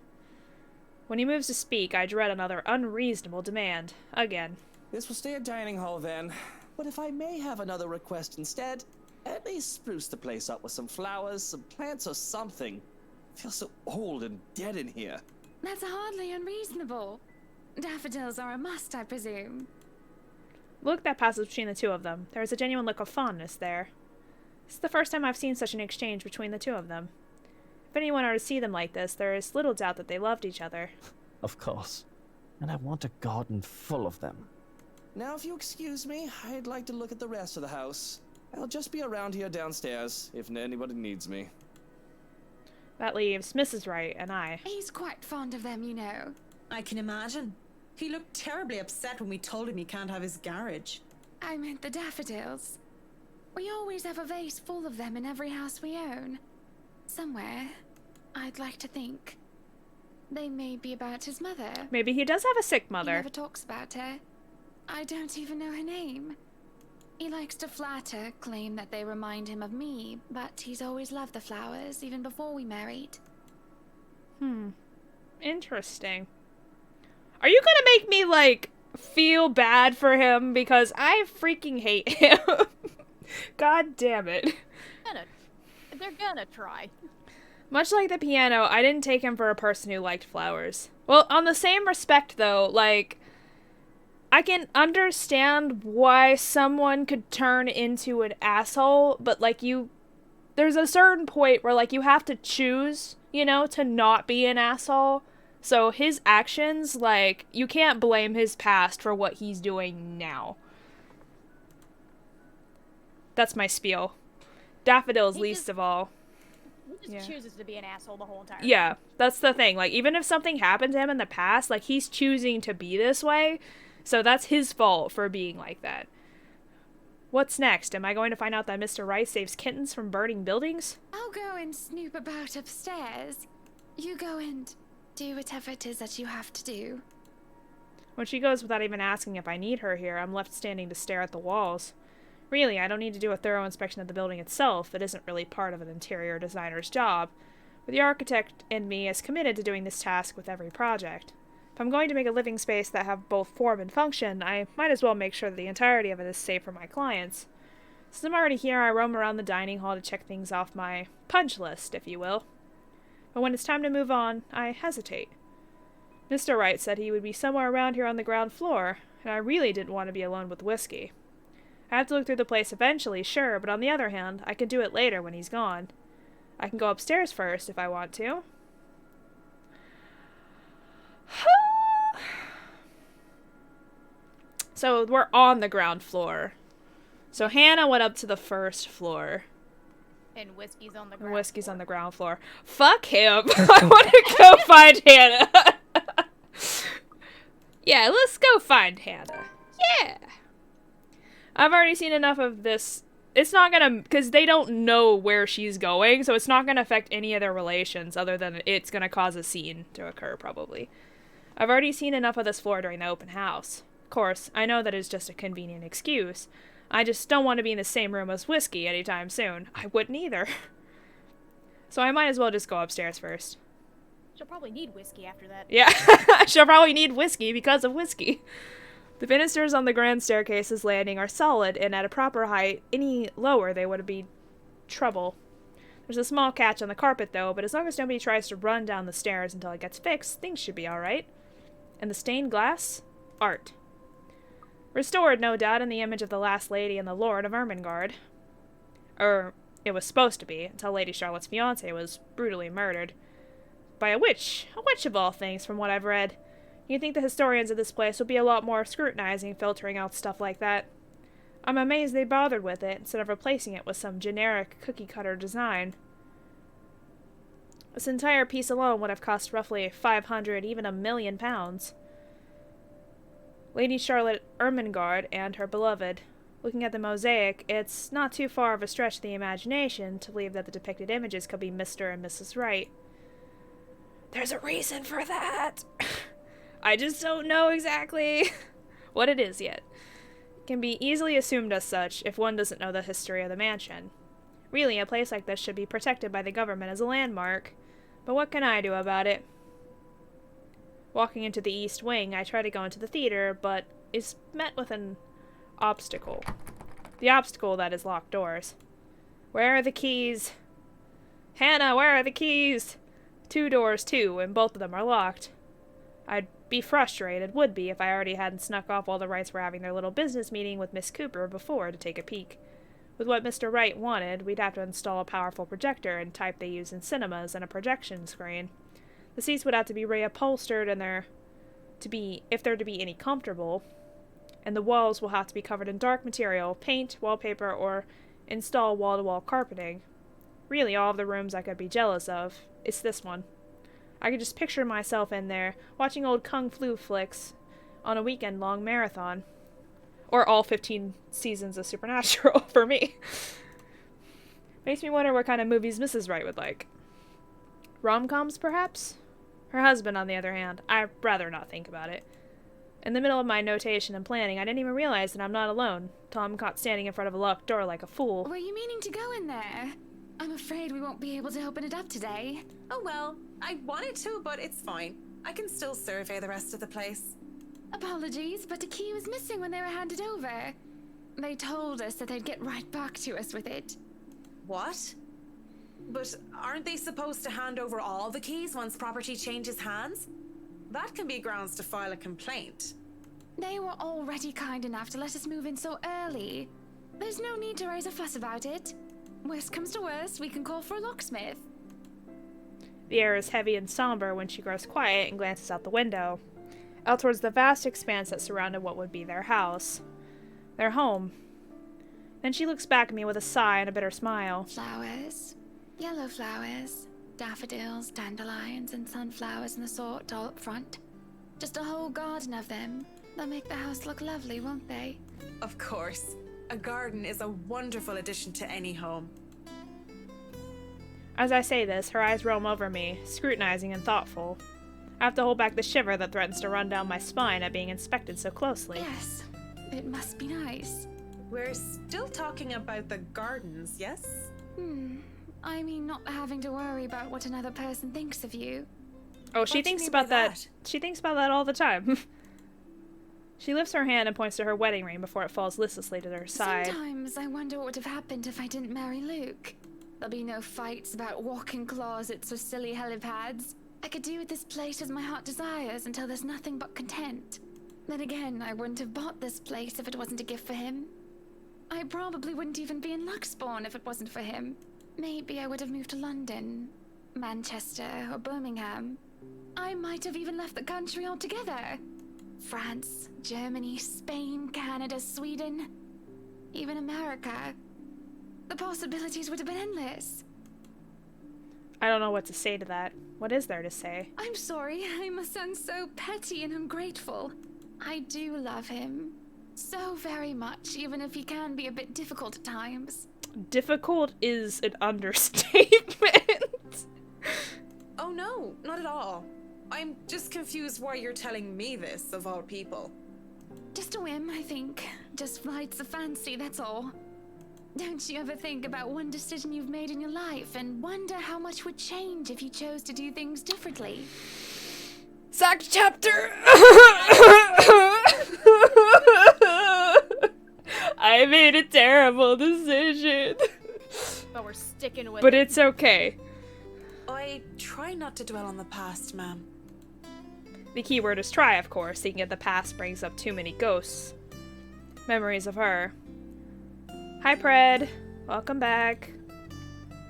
When he moves to speak, I dread another unreasonable demand. Again. This will stay a dining hall then. But if I may have another request instead, at least spruce the place up with some flowers, some plants or something. It feels so old and dead in here. That's hardly unreasonable. Daffodils are a must, I presume. Look that passes between the two of them. There is a genuine look of fondness there. This is the first time I've seen such an exchange between the two of them. If anyone are to see them like this, there is little doubt that they loved each other. Of course. And I want a garden full of them. Now, if you excuse me, I'd like to look at the rest of the house. I'll just be around here downstairs, if anybody needs me. That leaves Mrs. Wright and I. He's quite fond of them, you know. I can imagine. He looked terribly upset when we told him he can't have his garage. I meant the daffodils. We always have a vase full of them in every house we own. Somewhere, I'd like to think. They may be about his mother. Maybe he does have a sick mother. He never talks about her. I don't even know her name. He likes to flatter, claim that they remind him of me, but he's always loved the flowers, even before we married. Interesting. Are you gonna make me, like, feel bad for him? Because I freaking hate him. God damn it. They're gonna try. Much like the piano, I didn't take him for a person who liked flowers. Well, on the same respect, though, like, I can understand why someone could turn into an asshole, but, like, there's a certain point where, like, you have to choose, you know, to not be an asshole. So his actions, like, you can't blame his past for what he's doing now. That's my spiel. Daffodils, least of all. He just chooses to be an asshole the whole entire time. Yeah, that's the thing. Like, even if something happened to him in the past, like, he's choosing to be this way. So that's his fault for being like that. What's next? Am I going to find out that Mr. Rice saves kittens from burning buildings? I'll go and snoop about upstairs. You go and do whatever it is that you have to do. When she goes without even asking if I need her here, I'm left standing to stare at the walls. Really, I don't need to do a thorough inspection of the building itself. It isn't really part of an interior designer's job. But the architect in me is committed to doing this task with every project. If I'm going to make a living space that have both form and function, I might as well make sure that the entirety of it is safe for my clients. Since I'm already here, I roam around the dining hall to check things off my punch list, if you will. But when it's time to move on, I hesitate. Mr. Wright said he would be somewhere around here on the ground floor, and I really didn't want to be alone with Whiskey. I have to look through the place eventually, sure, but on the other hand, I can do it later when he's gone. I can go upstairs first if I want to. So we're on the ground floor. So Hannah went up to the first floor. And Whiskey's on the ground Whiskey's floor. on the ground floor. Fuck him. I want to go find Hannah. Yeah, let's go find Hannah. Yeah. I've already seen enough of this. It's not gonna, because they don't know where she's going, so it's not gonna affect any of their relations other than it's gonna cause a scene to occur, probably. I've already seen enough of this floor during the open house. Of course, I know that it's just a convenient excuse. I just don't want to be in the same room as Whiskey anytime soon. I wouldn't either. So I might as well just go upstairs first. She'll probably need Whiskey after that. Yeah, she'll probably need Whiskey because of Whiskey. The banisters on the grand staircase's landing are solid, and at a proper height, any lower they would be trouble. There's a small catch on the carpet, though, but as long as nobody tries to run down the stairs until it gets fixed, things should be alright. And the stained glass? Art. Restored, no doubt, in the image of the last lady and the Lord of Ermengarde. It was supposed to be, until Lady Charlotte's fiancé was brutally murdered. By a witch of all things, from what I've read. You'd think the historians of this place would be a lot more scrutinizing, filtering out stuff like that. I'm amazed they bothered with it, instead of replacing it with some generic cookie-cutter design. This entire piece alone would have cost roughly 500, even £1 million. Lady Charlotte Ermengarde and her beloved. Looking at the mosaic, it's not too far of a stretch of the imagination to believe that the depicted images could be Mr. and Mrs. Wright. There's a reason for that! I just don't know exactly what it is yet. It can be easily assumed as such if one doesn't know the history of the mansion. Really, a place like this should be protected by the government as a landmark. But what can I do about it? Walking into the east wing, I try to go into the theater, but is met with an obstacle. The obstacle that is locked doors. Where are the keys? Hannah, where are the keys? 2 doors, too, and both of them are locked. I'd be frustrated, would be, if I already hadn't snuck off while the Wrights were having their little business meeting with Miss Cooper before to take a peek. With what Mr. Wright wanted, we'd have to install a powerful projector and type they use in cinemas and a projection screen. The seats would have to be reupholstered and if they're to be any comfortable, and the walls will have to be covered in dark material, paint, wallpaper, or install wall-to-wall carpeting. Really, all of the rooms I could be jealous of. It's this one. I could just picture myself in there, watching old kung fu flicks on a weekend-long marathon. Or all 15 seasons of Supernatural, for me. Makes me wonder what kind of movies Mrs. Wright would like. Rom-coms, perhaps? Her husband, on the other hand, I'd rather not think about it. In the middle of my notation and planning, I didn't even realize that I'm not alone, till I'm caught standing in front of a locked door like a fool. Were you meaning to go in there? I'm afraid we won't be able to open it up today. Oh well, I wanted to, but it's fine. I can still survey the rest of the place. Apologies, but a key was missing when they were handed over. They told us that they'd get right back to us with it. What? But aren't they supposed to hand over all the keys once property changes hands? That can be grounds to file a complaint. They were already kind enough to let us move in so early. There's no need to raise a fuss about it. Worst comes to worst, we can call for a locksmith. The air is heavy and somber when she grows quiet and glances out the window, out towards the vast expanse that surrounded what would be their house. Their home. Then she looks back at me with a sigh and a bitter smile. Flowers. Yellow flowers. Daffodils, dandelions, and sunflowers and the sort all up front. Just a whole garden of them. They'll make the house look lovely, won't they? Of course. A garden is a wonderful addition to any home. As I say this, her eyes roam over me, scrutinizing and thoughtful. I have to hold back the shiver that threatens to run down my spine at being inspected so closely. Yes, it must be nice. We're still talking about the gardens, yes? I mean, not having to worry about what another person thinks of you. Oh, she What do you thinks mean about by that. that? She thinks about that all the time. She lifts her hand and points to her wedding ring before it falls listlessly to her side. Sometimes I wonder what would have happened if I didn't marry Luke. There'll be no fights about walk-in closets or silly helipads. I could do with this place as my heart desires until there's nothing but content. Then again, I wouldn't have bought this place if it wasn't a gift for him. I probably wouldn't even be in Luxbourne if it wasn't for him. Maybe I would have moved to London, Manchester, or Birmingham. I might have even left the country altogether. France, Germany, Spain, Canada, Sweden, even America. The possibilities would have been endless. I don't know what to say to that. What is there to say? I'm sorry, I must sound so petty and ungrateful. I do love him. So very much, even if he can be a bit difficult at times. Difficult is an understatement. Oh no, not at all. I'm just confused why you're telling me this, of all people. Just a whim, I think. Just flights of fancy, that's all. Don't you ever think about one decision you've made in your life and wonder how much would change if you chose to do things differently? Sacked chapter! I made a terrible decision. But we're sticking with But it. it's okay. I try not to dwell on the past, ma'am. The key word is try, of course, thinking of the past brings up too many ghosts. Memories of her. Hi, Pred. Welcome back.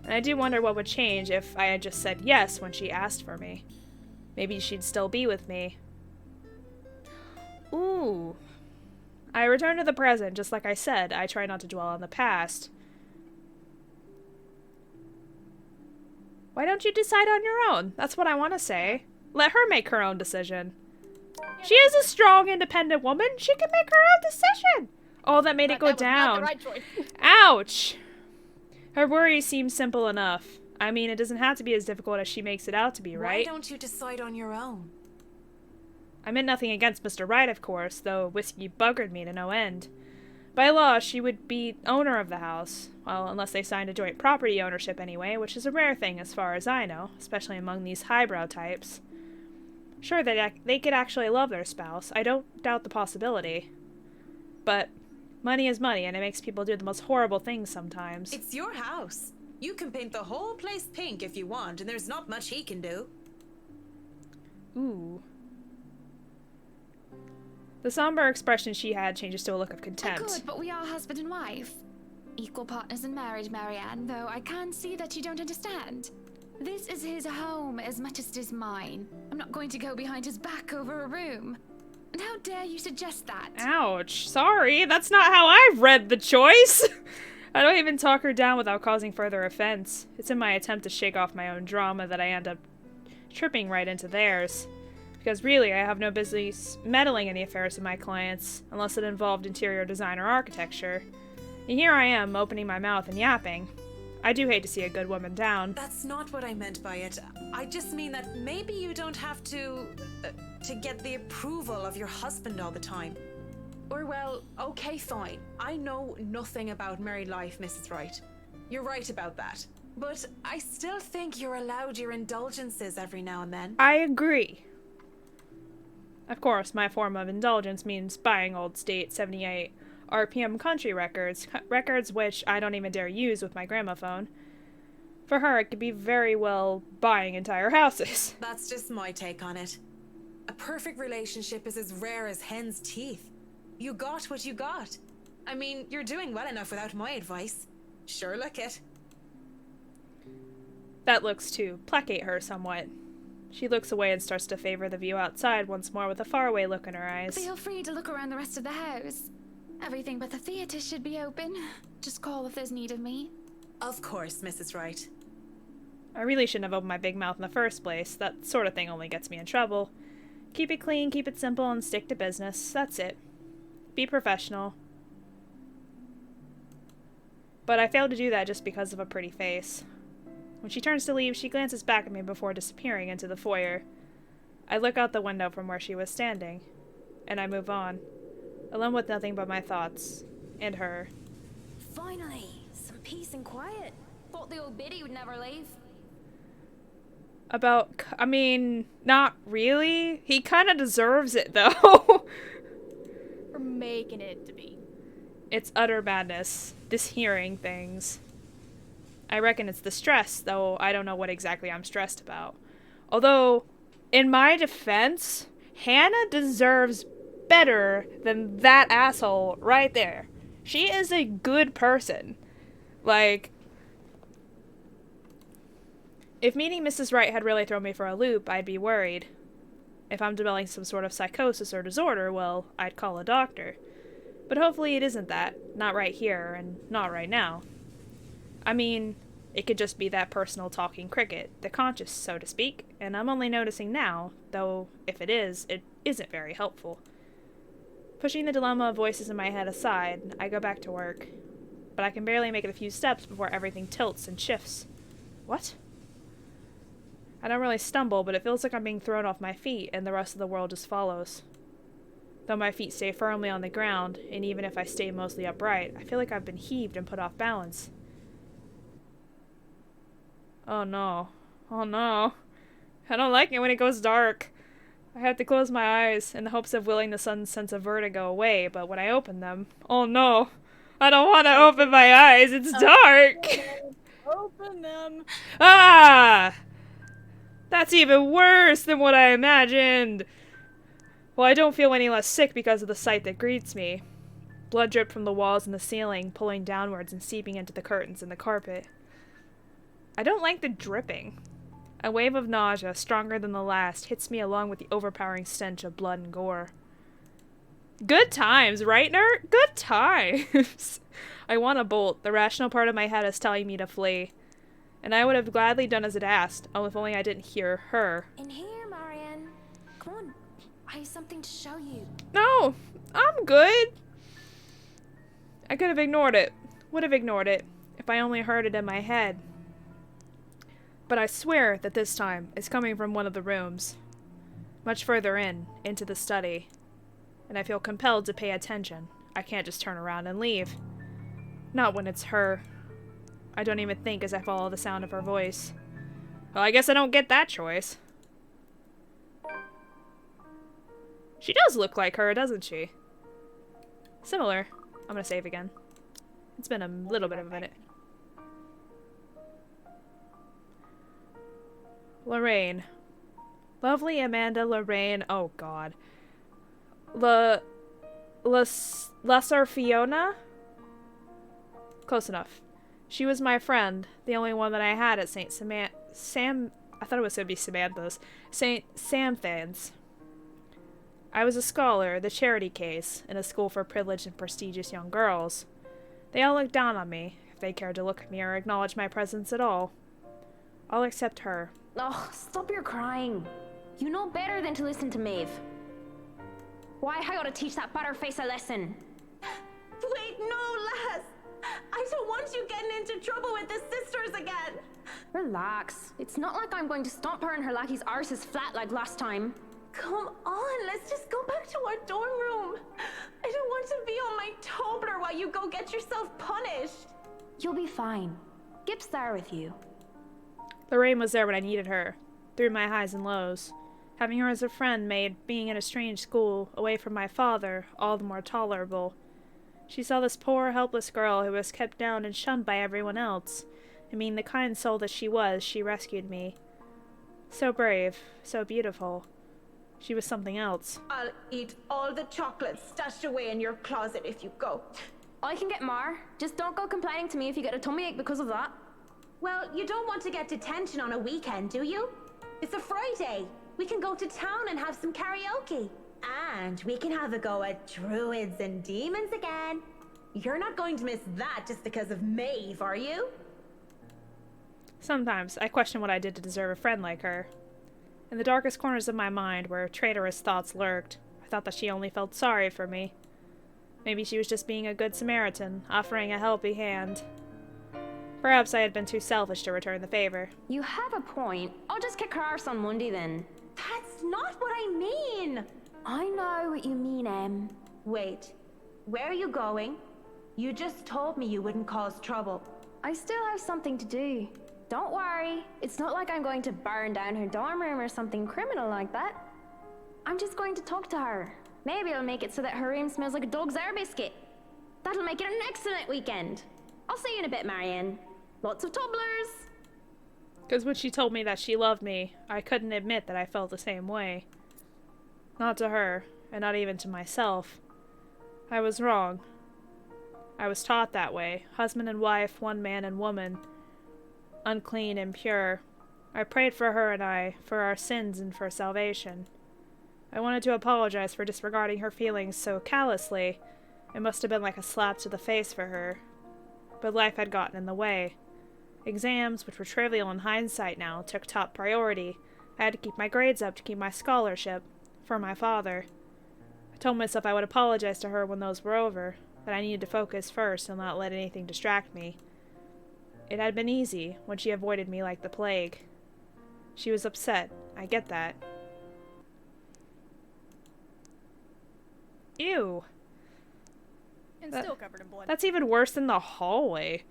And I do wonder what would change if I had just said yes when she asked for me. Maybe she'd still be with me. Ooh. I return to the present, just like I said. I try not to dwell on the past. Why don't you decide on your own? That's what I want to say. Let her make her own decision. She is a strong, independent woman. She can make her own decision. Oh, that made it go That was not down. the right choice. Ouch! Her worries seem simple enough. I mean, it doesn't have to be as difficult as she makes it out to be, right? Why don't you decide on your own? I meant nothing against Mr. Wright, of course, though whiskey buggered me to no end. By law, she would be owner of the house. Well, unless they signed a joint property ownership anyway, which is a rare thing as far as I know, especially among these highbrow types. Sure, they could actually love their spouse. I don't doubt the possibility. But money is money, and it makes people do the most horrible things sometimes. It's your house. You can paint the whole place pink if you want, and there's not much he can do. Ooh. The somber expression she had changes to a look of I contempt. could, but we are husband and wife. Equal partners in marriage, Marianne, though I can see that you don't understand. This is his home as much as it is mine. I'm not going to go behind his back over a room. And how dare you suggest that? Ouch. Sorry, that's not how I've read the choice. I don't even talk her down without causing further offense. It's in my attempt to shake off my own drama that I end up tripping right into theirs. Because really, I have no business meddling in the affairs of my clients, unless it involved interior design or architecture. And here I am, opening my mouth and yapping. I do hate to see a good woman down. That's not what I meant by it. I just mean that maybe you don't have to get the approval of your husband all the time. Or well, okay, fine. I know nothing about married life, Mrs. Wright. You're right about that. But I still think you're allowed your indulgences every now and then. I agree. Of course, my form of indulgence means buying old state 78 RPM country records which I don't even dare use with my gramophone. For her, it could be very well buying entire houses. That's just my take on it. A perfect relationship is as rare as hen's teeth. You got what you got. I mean, you're doing well enough without my advice. Sure look it. That looks to placate her somewhat. She looks away and starts to favor the view outside once more with a faraway look in her eyes. Feel free to look around the rest of the house. Everything but the theatre should be open. Just call if there's need of me. Of course, Mrs. Wright. I really shouldn't have opened my big mouth in the first place. That sort of thing only gets me in trouble. Keep it clean, keep it simple, and stick to business. That's it. Be professional. But I failed to do that just because of a pretty face. When she turns to leave, she glances back at me before disappearing into the foyer. I look out the window from where she was standing, and I move on, alone with nothing but my thoughts, and her. Finally, some peace and quiet. Thought the old biddy would never leave. I mean, not really. He kind of deserves it, though. We're making it to be. It's utter madness, this hearing things. I reckon it's the stress, though I don't know what exactly I'm stressed about. Although, in my defense, Hannah deserves better than that asshole right there. She is a good person. Like, if meeting Mrs. Wright had really thrown me for a loop, I'd be worried. If I'm developing some sort of psychosis or disorder, well, I'd call a doctor. But hopefully it isn't that. Not right here, and not right now. I mean, it could just be that personal talking cricket, the conscious, so to speak, and I'm only noticing now, though if it is, it isn't very helpful. Pushing the dilemma of voices in my head aside, I go back to work. But I can barely make it a few steps before everything tilts and shifts. What? I don't really stumble, but it feels like I'm being thrown off my feet, and the rest of the world just follows. Though my feet stay firmly on the ground, and even if I stay mostly upright, I feel like I've been heaved and put off balance. Oh no. Oh no. I don't like it when it goes dark. I have to close my eyes in the hopes of willing the sun's sense of vertigo away, but when I open them, oh no. I don't want to open my eyes. It's dark. Open them. Ah! That's even worse than what I imagined. Well, I don't feel any less sick because of the sight that greets me. Blood dripped from the walls and the ceiling, pulling downwards and seeping into the curtains and the carpet. I don't like the dripping. A wave of nausea, stronger than the last, hits me along with the overpowering stench of blood and gore. Good times, right, nerd? Good times. I want to bolt. The rational part of my head is telling me to flee. And I would have gladly done as it asked, if only I didn't hear her. In here, Marianne. Come on. I have something to show you. No, I'm good. I could have ignored it. Would have ignored it if I only heard it in my head. But I swear that this time it's coming from one of the rooms. Much further into the study. And I feel compelled to pay attention. I can't just turn around and leave. Not when it's her. I don't even think as I follow the sound of her voice. Well, I guess I don't get that choice. She does look like her, doesn't she? Similar. I'm gonna save again. It's been a little bit of a minute. Lorraine. Lovely Amanda Lorraine. Oh god. Lesser Fiona? Close enough. She was my friend, the only one that I had at I thought it was going to be Samantha's. St. Samthan's. I was a scholar, the charity case, in a school for privileged and prestigious young girls. They all looked down on me, if they cared to look at me or acknowledge my presence at all. All except her. Oh, stop your crying. You know better than to listen to Maeve. Why, I ought to teach that butterface a lesson. Wait, no, lass! I don't want you getting into trouble with the sisters again! Relax. It's not like I'm going to stomp her and her lackey's arses flat like last time. Come on, let's just go back to our dorm room. I don't want to be on my Tobler while you go get yourself punished. You'll be fine. Gip's there with you. Lorraine was there when I needed her, through my highs and lows. Having her as a friend made being in a strange school, away from my father, all the more tolerable. She saw this poor, helpless girl who was kept down and shunned by everyone else, I mean, the kind soul that she was, she rescued me. So brave, so beautiful. She was something else. I'll eat all the chocolates stashed away in your closet if you go. I can get more. Just don't go complaining to me if you get a tummy ache because of that. Well, you don't want to get detention on a weekend, do you? It's a Friday. We can go to town and have some karaoke. And we can have a go at druids and demons again. You're not going to miss that just because of Maeve, are you? Sometimes I question what I did to deserve a friend like her. In the darkest corners of my mind, where traitorous thoughts lurked, I thought that she only felt sorry for me. Maybe she was just being a good Samaritan, offering a helping hand. Perhaps I had been too selfish to return the favor. You have a point. I'll just kick her arse on Monday then. That's not what I mean! I know what you mean, Em. Wait, where are you going? You just told me you wouldn't cause trouble. I still have something to do. Don't worry, it's not like I'm going to burn down her dorm room or something criminal like that. I'm just going to talk to her. Maybe I'll make it so that her room smells like a dog's air biscuit. That'll make it an excellent weekend. I'll see you in a bit, Marianne. Lots of tumblers. Because when she told me that she loved me, I couldn't admit that I felt the same way. Not to her, and not even to myself. I was wrong. I was taught that way. Husband and wife, one man and woman. Unclean and pure. I prayed for her and I, for our sins and for salvation. I wanted to apologize for disregarding her feelings so callously. It must have been like a slap to the face for her. But life had gotten in the way. Exams, which were trivial in hindsight now, took top priority. I had to keep my grades up to keep my scholarship. For my father. I told myself I would apologize to her when those were over, that I needed to focus first and not let anything distract me. It had been easy when she avoided me like the plague. She was upset. I get that. Ew. And still covered in blood. That's even worse than the hallway.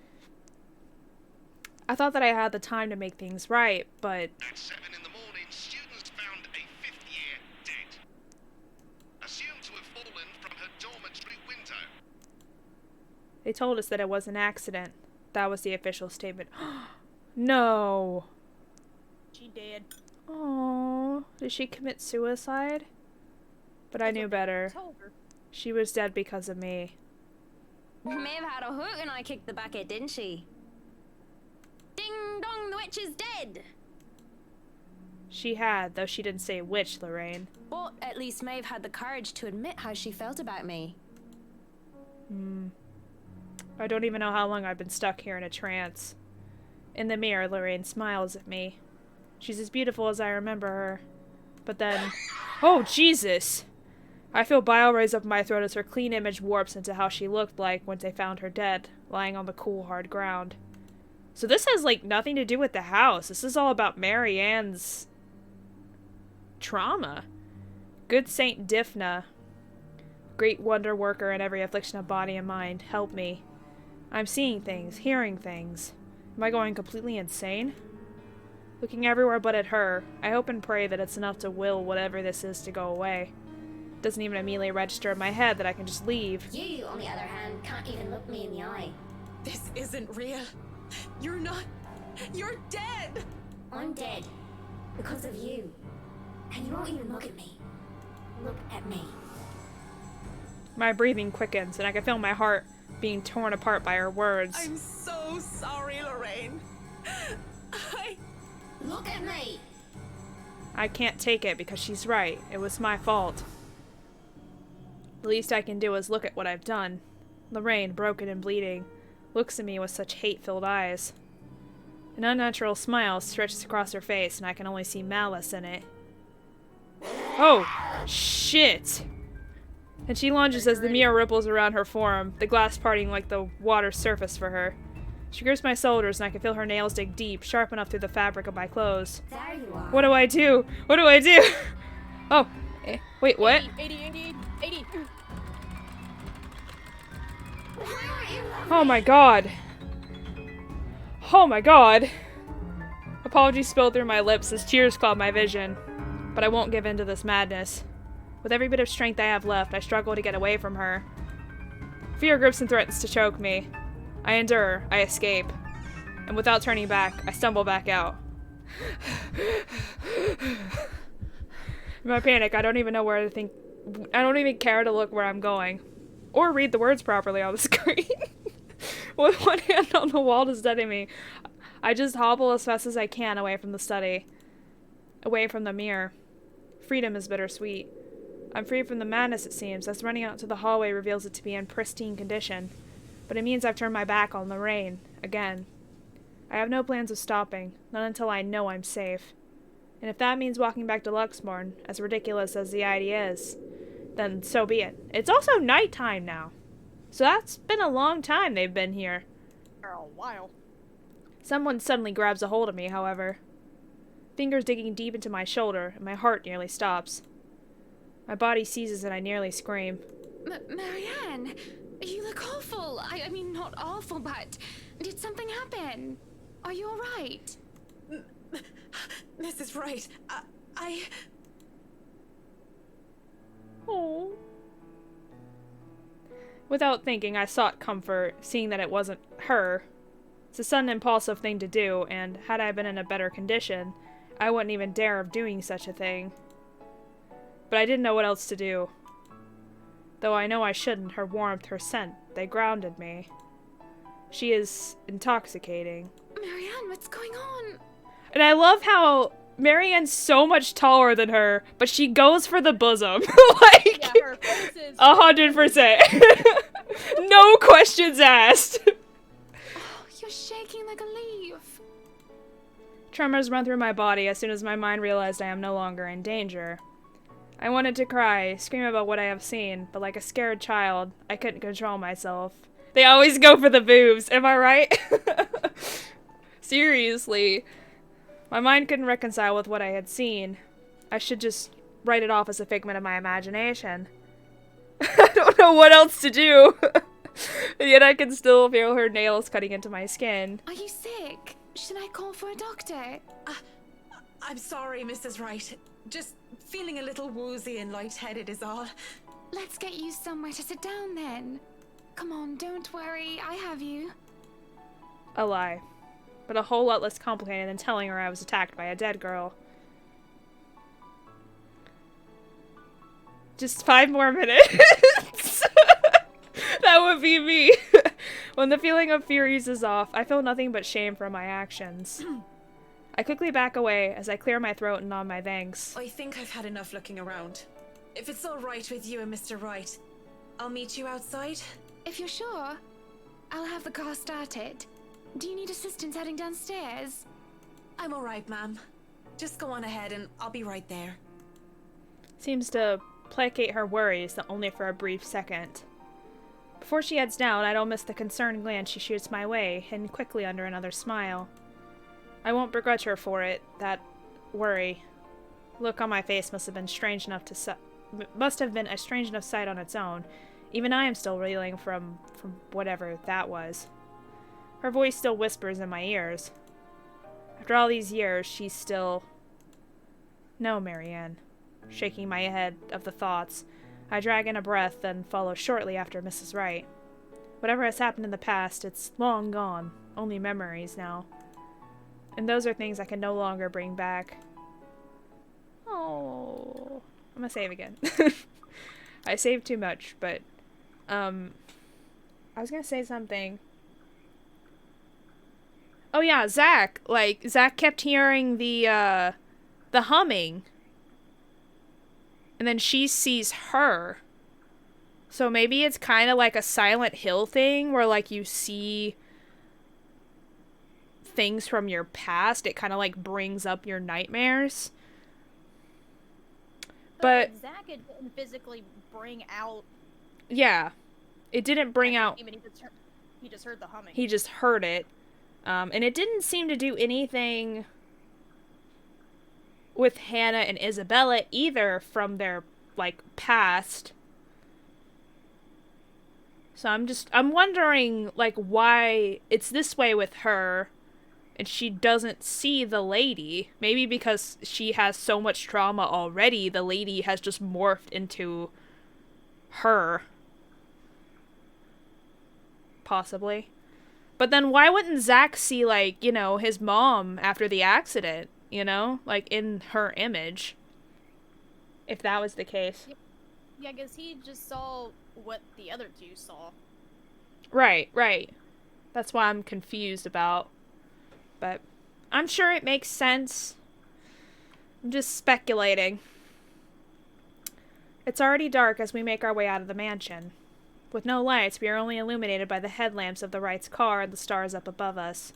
I thought that I had the time to make things right, but... At 7 in the morning, students found a 5th-year dead. Assumed to have fallen from her dormitory window. They told us that it was an accident. That was the official statement. No. She did. Oh, did she commit suicide? But I knew better. Told her. She was dead because of me. Maeve had a hoot and I kicked the bucket, didn't she? Ding dong, the witch is dead! She had, though she didn't say which, Lorraine. But at least Maeve had the courage to admit how she felt about me. I don't even know how long I've been stuck here in a trance. In the mirror, Lorraine smiles at me. She's as beautiful as I remember her. But then... Oh, Jesus! I feel bile rise up my throat as her clean image warps into how she looked like when they found her dead, lying on the cool, hard ground. So this has, like, nothing to do with the house. This is all about Marianne's... trauma. Good Saint Difna, great wonder worker in every affliction of body and mind, help me. I'm seeing things, hearing things. Am I going completely insane? Looking everywhere but at her, I hope and pray that it's enough to will whatever this is to go away. It doesn't even immediately register in my head that I can just leave. You, on the other hand, can't even look me in the eye. This isn't real. You're not. You're dead! I'm dead. Because of you. And you won't even look at me. Look at me. My breathing quickens, and I can feel my heart being torn apart by her words. I'm so sorry, Lorraine. Look at me! I can't take it because she's right. It was my fault. The least I can do is look at what I've done. Lorraine, broken and bleeding, looks at me with such hate-filled eyes. An unnatural smile stretches across her face, and I can only see malice in it. Oh, shit! And she lunges as the mirror ripples around her forearm, the glass parting like the water's surface for her. She grips my shoulders, and I can feel her nails dig deep, sharp enough through the fabric of my clothes. There you are. What do I do? What do I do? Oh, wait, what? 80. Oh my god. Oh my god. Apologies spilled through my lips as tears cloud my vision. But I won't give in to this madness. With every bit of strength I have left, I struggle to get away from her. Fear grips and threatens to choke me. I endure. I escape. and without turning back, I stumble back out. In my panic, I don't even know where to think. I don't even care to look where I'm going. Or read the words properly on the screen. With one hand on the wall to steady me, I just hobble as fast as I can away from the study. Away from the mirror. Freedom is bittersweet. I'm free from the madness, it seems, as running out to the hallway reveals it to be in pristine condition. But it means I've turned my back on the rain. Again. I have no plans of stopping. Not until I know I'm safe. And if that means walking back to Luxmorn, as ridiculous as the idea is, then so be it. It's also nighttime now. So that's been a long time they've been here. For a while. Someone suddenly grabs a hold of me, however. Fingers digging deep into my shoulder, and my heart nearly stops. My body seizes and I nearly scream. Marianne, you look awful. I mean, not awful, but did something happen? Are you alright? Mrs. Wright, I... Oh. Without thinking, I sought comfort, seeing that it wasn't her. It's a sudden impulsive thing to do, and had I been in a better condition, I wouldn't even dare of doing such a thing. But I didn't know what else to do. Though I know I shouldn't, her warmth, her scent, they grounded me. She is intoxicating. Marianne, what's going on? And I love how Marianne's so much taller than her, but she goes for the bosom. Like, Yeah, her face is 100%. No questions asked. Oh, you're shaking like a leaf. Tremors run through my body as soon as my mind realized I am no longer in danger. I wanted to cry, scream about what I have seen, but like a scared child, I couldn't control myself. They always go for the boobs, am I right? Seriously. My mind couldn't reconcile with what I had seen. I should just write it off as a figment of my imagination. I don't know what else to do. And yet I can still feel her nails cutting into my skin. Are you sick? Should I call for a doctor? I'm sorry, Mrs. Wright. Just feeling a little woozy and lightheaded is all. Let's get you somewhere to sit down then. Come on, don't worry, I have you. A lie. But a whole lot less complicated than telling her I was attacked by a dead girl. Just 5 more minutes. That would be me. When the feeling of fear eases off, I feel nothing but shame for my actions. I quickly back away as I clear my throat and nod my thanks. I think I've had enough looking around. If it's all right with you and Mr. Wright, I'll meet you outside. If you're sure, I'll have the car started. Do you need assistance heading downstairs? I'm all right, ma'am. Just go on ahead and I'll be right there. Seems to placate her worries, though only for a brief second. Before she heads down, I don't miss the concerned glance she shoots my way, hidden quickly under another smile. I won't begrudge her for it. That worry. Look on my face must have been strange enough to must have been a strange enough sight on its own. Even I am still reeling from whatever that was. Her voice still whispers in my ears. After all these years, she's still... No, Marianne. Shaking my head of the thoughts, I drag in a breath, then follow shortly after Mrs. Wright. Whatever has happened in the past, it's long gone. Only memories now. And those are things I can no longer bring back. Oh, I'm gonna save again. I saved too much, but I was gonna say something. Oh yeah, Zach. Like, Zach kept hearing the humming. And then she sees her. So maybe it's kind of like a Silent Hill thing where, like, you see things from your past. It kind of, like, brings up your nightmares. But Zach didn't physically bring out... Yeah. It didn't bring out... He just heard the humming. He just heard it. And it didn't seem to do anything with Hannah and Isabella either from their, like, past. So I'm wondering, like, why it's this way with her and she doesn't see the lady. Maybe because she has so much trauma already, the lady has just morphed into her. Possibly. But then why wouldn't Zach see, like, you know, his mom after the accident, you know? Like, in her image. If that was the case. Yeah, because he just saw what the other two saw. Right, right. That's why I'm confused about. But I'm sure it makes sense. I'm just speculating. It's already dark as we make our way out of the mansion. With no lights, we are only illuminated by the headlamps of the Wright's car and the stars up above us.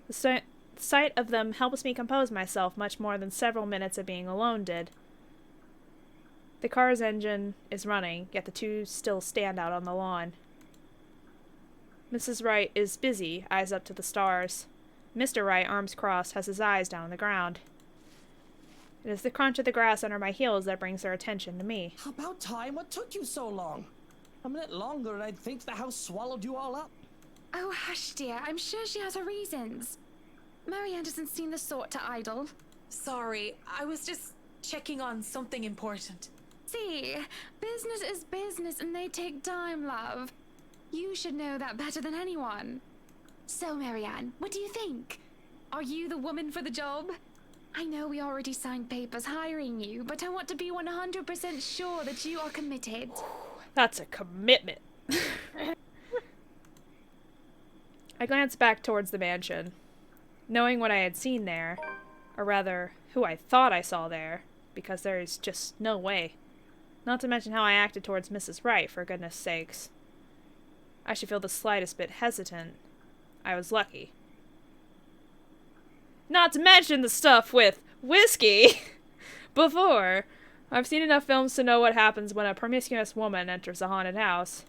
The sight of them helps me compose myself much more than several minutes of being alone did. The car's engine is running, yet the two still stand out on the lawn. Mrs. Wright is busy, eyes up to the stars. Mr. Wright, arms crossed, has his eyes down on the ground. It is the crunch of the grass under my heels that brings their attention to me. About time. What took you so long? A minute longer and I'd think the house swallowed you all up. Oh, hush, dear. I'm sure she has her reasons. Marianne doesn't seem the sort to idle. Sorry, I was just checking on something important. See, business is business and they take time, love. You should know that better than anyone. So, Marianne, what do you think? Are you the woman for the job? I know we already signed papers hiring you, but I want to be 100% sure that you are committed. That's a commitment. I glanced back towards the mansion. Knowing what I had seen there, or rather, who I thought I saw there, because there is just no way. Not to mention how I acted towards Mrs. Wright, for goodness sakes. I should feel the slightest bit hesitant. I was lucky. Not to mention the stuff with whiskey before. I've seen enough films to know what happens when a promiscuous woman enters a haunted house.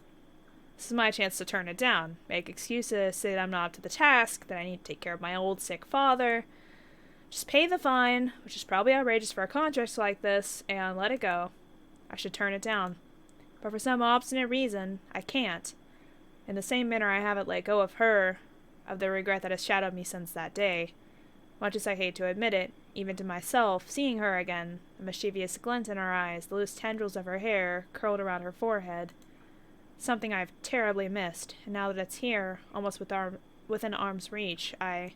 This is my chance to turn it down, make excuses, say that I'm not up to the task, that I need to take care of my old sick father. Just pay the fine, which is probably outrageous for a contract like this, and let it go. I should turn it down. But for some obstinate reason, I can't. In the same manner I haven't let go of her, of the regret that has shadowed me since that day. Much as I hate to admit it, even to myself, seeing her again, the mischievous glint in her eyes, the loose tendrils of her hair curled around her forehead. Something I've terribly missed, and now that it's here, almost within arm's reach, My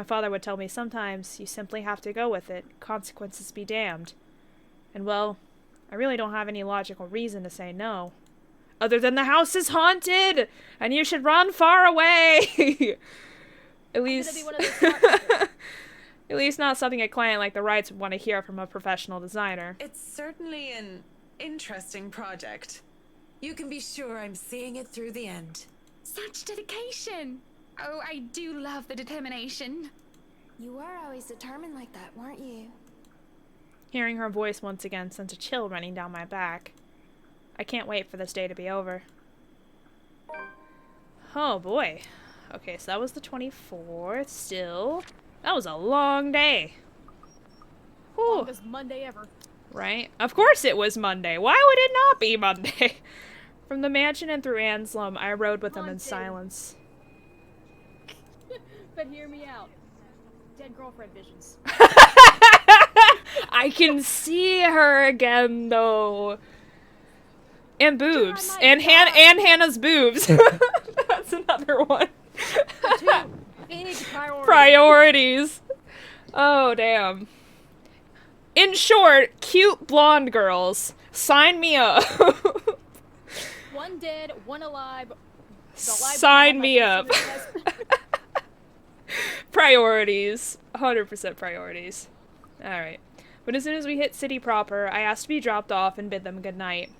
father would tell me sometimes you simply have to go with it, consequences be damned. And well, I really don't have any logical reason to say no. Other than the house is haunted, and you should run far away! At least not something a client like the Wrights would want to hear from a professional designer. It's certainly an interesting project. You can be sure I'm seeing it through the end. Such dedication! Oh, I do love the determination. You were always determined like that, weren't you? Hearing her voice once again sent a chill running down my back. I can't wait for this day to be over. Oh boy. Okay, so that was the 24th still. That was a long day. Whew. Longest Monday ever. Right? Of course it was Monday. Why would it not be Monday? From the mansion and through Anslem, I rode with them in silence. But hear me out. Dead girlfriend visions. I can see her again, though. And boobs. And Hannah's boobs. That's another one. Big priorities. Priorities. Oh, damn. In short, cute blonde girls. Sign me up. One dead, one alive. Sign me up. Priorities. 100% priorities. Alright. But as soon as we hit city proper, I asked to be dropped off and bid them good night.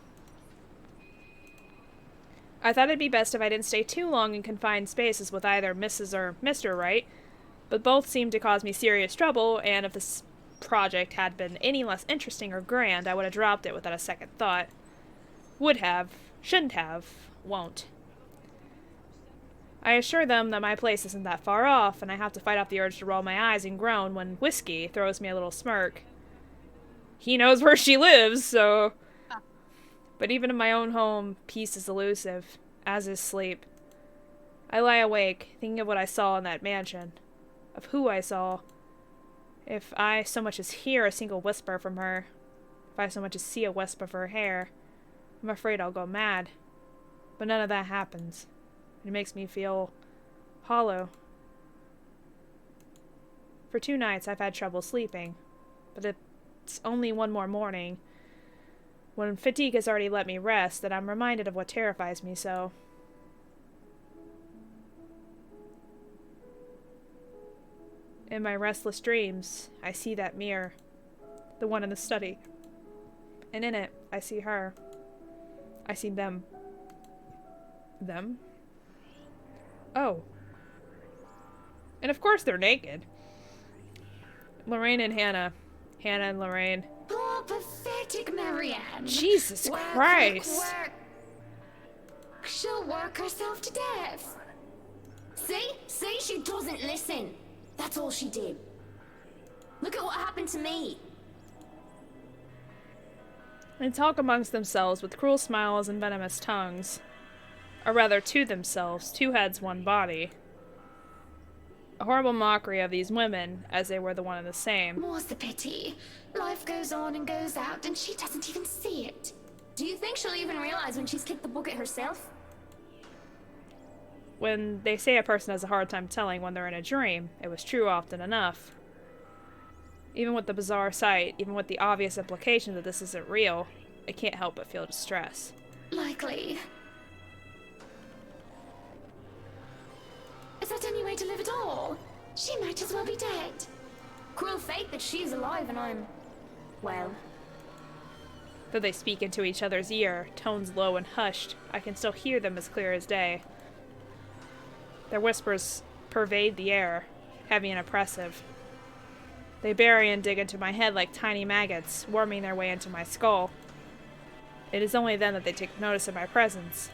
I thought it'd be best if I didn't stay too long in confined spaces with either Mrs. or Mr. Wright, but both seemed to cause me serious trouble, and if this project had been any less interesting or grand, I would have dropped it without a second thought. Would have, shouldn't have, won't. I assure them that my place isn't that far off, and I have to fight off the urge to roll my eyes and groan when Whiskey throws me a little smirk. He knows where she lives, so... But even in my own home, peace is elusive, as is sleep. I lie awake, thinking of what I saw in that mansion, of who I saw. If I so much as hear a single whisper from her, if I so much as see a wisp of her hair, I'm afraid I'll go mad. But none of that happens. It makes me feel Hollow. For 2 nights I've had trouble sleeping, but it's only one more morning, when fatigue has already let me rest, that I'm reminded of what terrifies me so. In my restless dreams, I see that mirror, the one in the study, and in it, I see her. I see them. Them? Oh. And of course they're naked. Lorraine and Hannah. Hannah and Lorraine. Poor pathetic Marianne. Jesus Work, Christ. work, work. She'll work herself to death. See, she doesn't listen. That's all she did. Look at what happened to me. They talk amongst themselves with cruel smiles and venomous tongues. Or rather, to themselves, 2 heads, 1 body. A horrible mockery of these women, as they were the one and the same. More's the pity. Life goes on and goes out, and she doesn't even see it. Do you think she'll even realize when she's kicked the bucket herself? When they say a person has a hard time telling when they're in a dream, it was true often enough. Even with the bizarre sight, even with the obvious implication that this isn't real, I can't help but feel distress. Likely. Is that any way to live at all? She might as well be dead. Cruel fate that she's alive and I'm... well... Though they speak into each other's ear, tones low and hushed, I can still hear them as clear as day. Their whispers pervade the air, heavy and oppressive. They bury and dig into my head like tiny maggots, worming their way into my skull. It is only then that they take notice of my presence.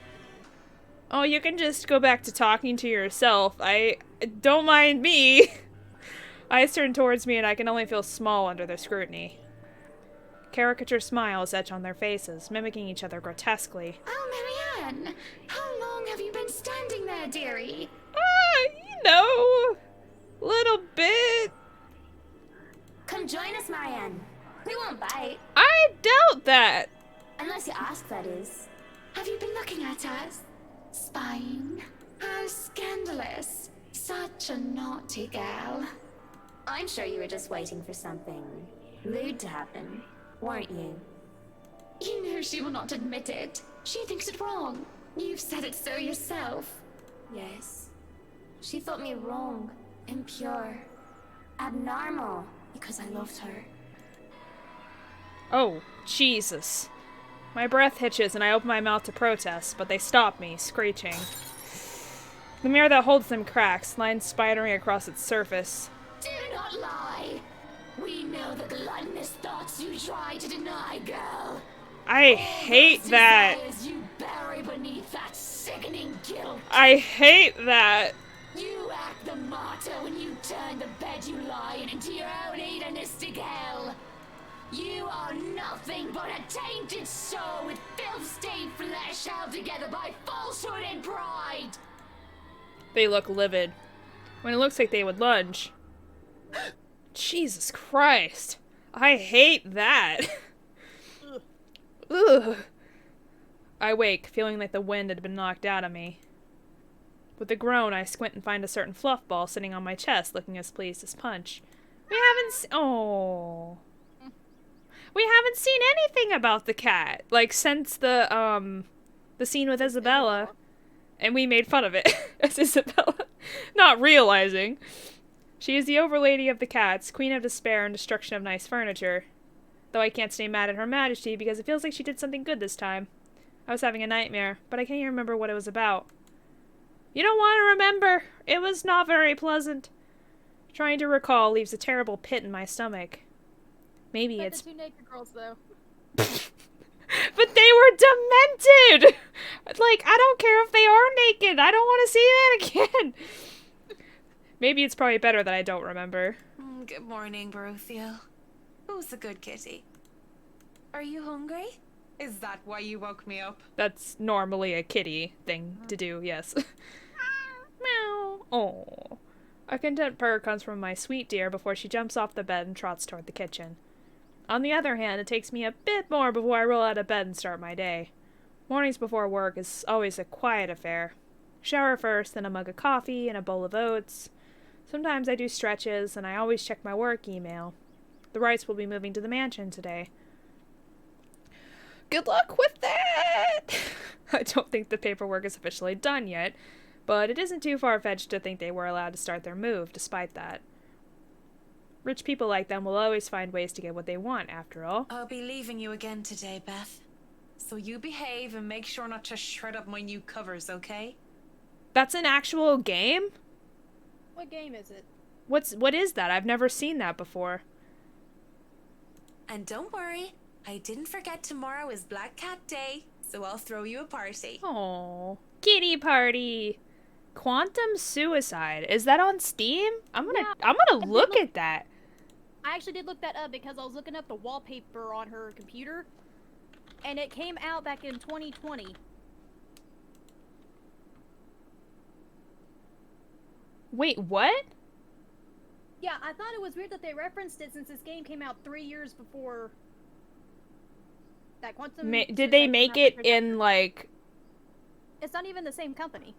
Oh, you can just go back to talking to yourself. Don't mind me. Eyes turn towards me and I can only feel small under their scrutiny. Caricature smiles etch on their faces, mimicking each other grotesquely. Oh, Marianne! How long have you been standing there, dearie? Little bit. Come join us, Marianne. We won't bite. I doubt that. Unless you ask, that is. Have you been looking at us? Spying? How scandalous. Such a naughty girl. I'm sure you were just waiting for something lewd to happen, weren't you? You know she will not admit it. She thinks it wrong. You've said it so yourself. Yes. She thought me wrong, impure, abnormal, because I loved her. Oh, Jesus. My breath hitches and I open my mouth to protest, but they stop me, screeching. The mirror that holds them cracks, lines spidering across its surface. Do not lie. We know the gluttonous thoughts you try to deny, girl. I hate that. You bury beneath that sickening guilt. I hate that. You act the martyr when you turn the bed you lie in into your own hedonistic hell. You are nothing but a tainted soul with filth-stained flesh held together by falsehood and pride. They look livid. When it looks like they would lunge. Jesus Christ. I hate that. Ugh. I wake, feeling like the wind had been knocked out of me. With a groan, I squint and find a certain fluff ball sitting on my chest, looking as pleased as Punch. We haven't seen anything about the cat, like, since the scene with Isabella, and we made fun of it as Isabella, not realizing. She is the overlady of the cats, queen of despair and destruction of nice furniture. Though I can't stay mad at Her Majesty because it feels like she did something good this time. I was having a nightmare, but I can't even remember what it was about. You don't want to remember. It was not very pleasant. Trying to recall leaves a terrible pit in my stomach. Maybe But it's... the 2 naked girls, though. But they were demented! Like, I don't care if they are naked. I don't want to see that again. Maybe it's probably better that I don't remember. Good morning, Baruthio. Who's a good kitty? Are you hungry? Is that why you woke me up? That's normally a kitty thing to do, yes. Meow. Oh. A content purr comes from my sweet dear before she jumps off the bed and trots toward the kitchen. On the other hand, it takes me a bit more before I roll out of bed and start my day. Mornings before work is always a quiet affair. Shower first, then a mug of coffee and a bowl of oats. Sometimes I do stretches, and I always check my work email. The Wrights will be moving to the mansion today. Good luck with that! I don't think the paperwork is officially done yet, but it isn't too far-fetched to think they were allowed to start their move despite that. Rich people like them will always find ways to get what they want, after all. I'll be leaving you again today, Beth. So you behave and make sure not to shred up my new covers, okay? That's an actual game? What game is it? What is that? I've never seen that before. And don't worry, I didn't forget tomorrow is Black Cat Day, so I'll throw you a party. Oh, kitty party. Quantum Suicide. Is that on Steam? I'm gonna look at that. I actually did look that up because I was looking up the wallpaper on her computer, and it came out back in 2020. Wait, what? Yeah, I thought it was weird that they referenced it since this game came out 3 years before that Quantum. Did they make it in, like... It's not even the same company.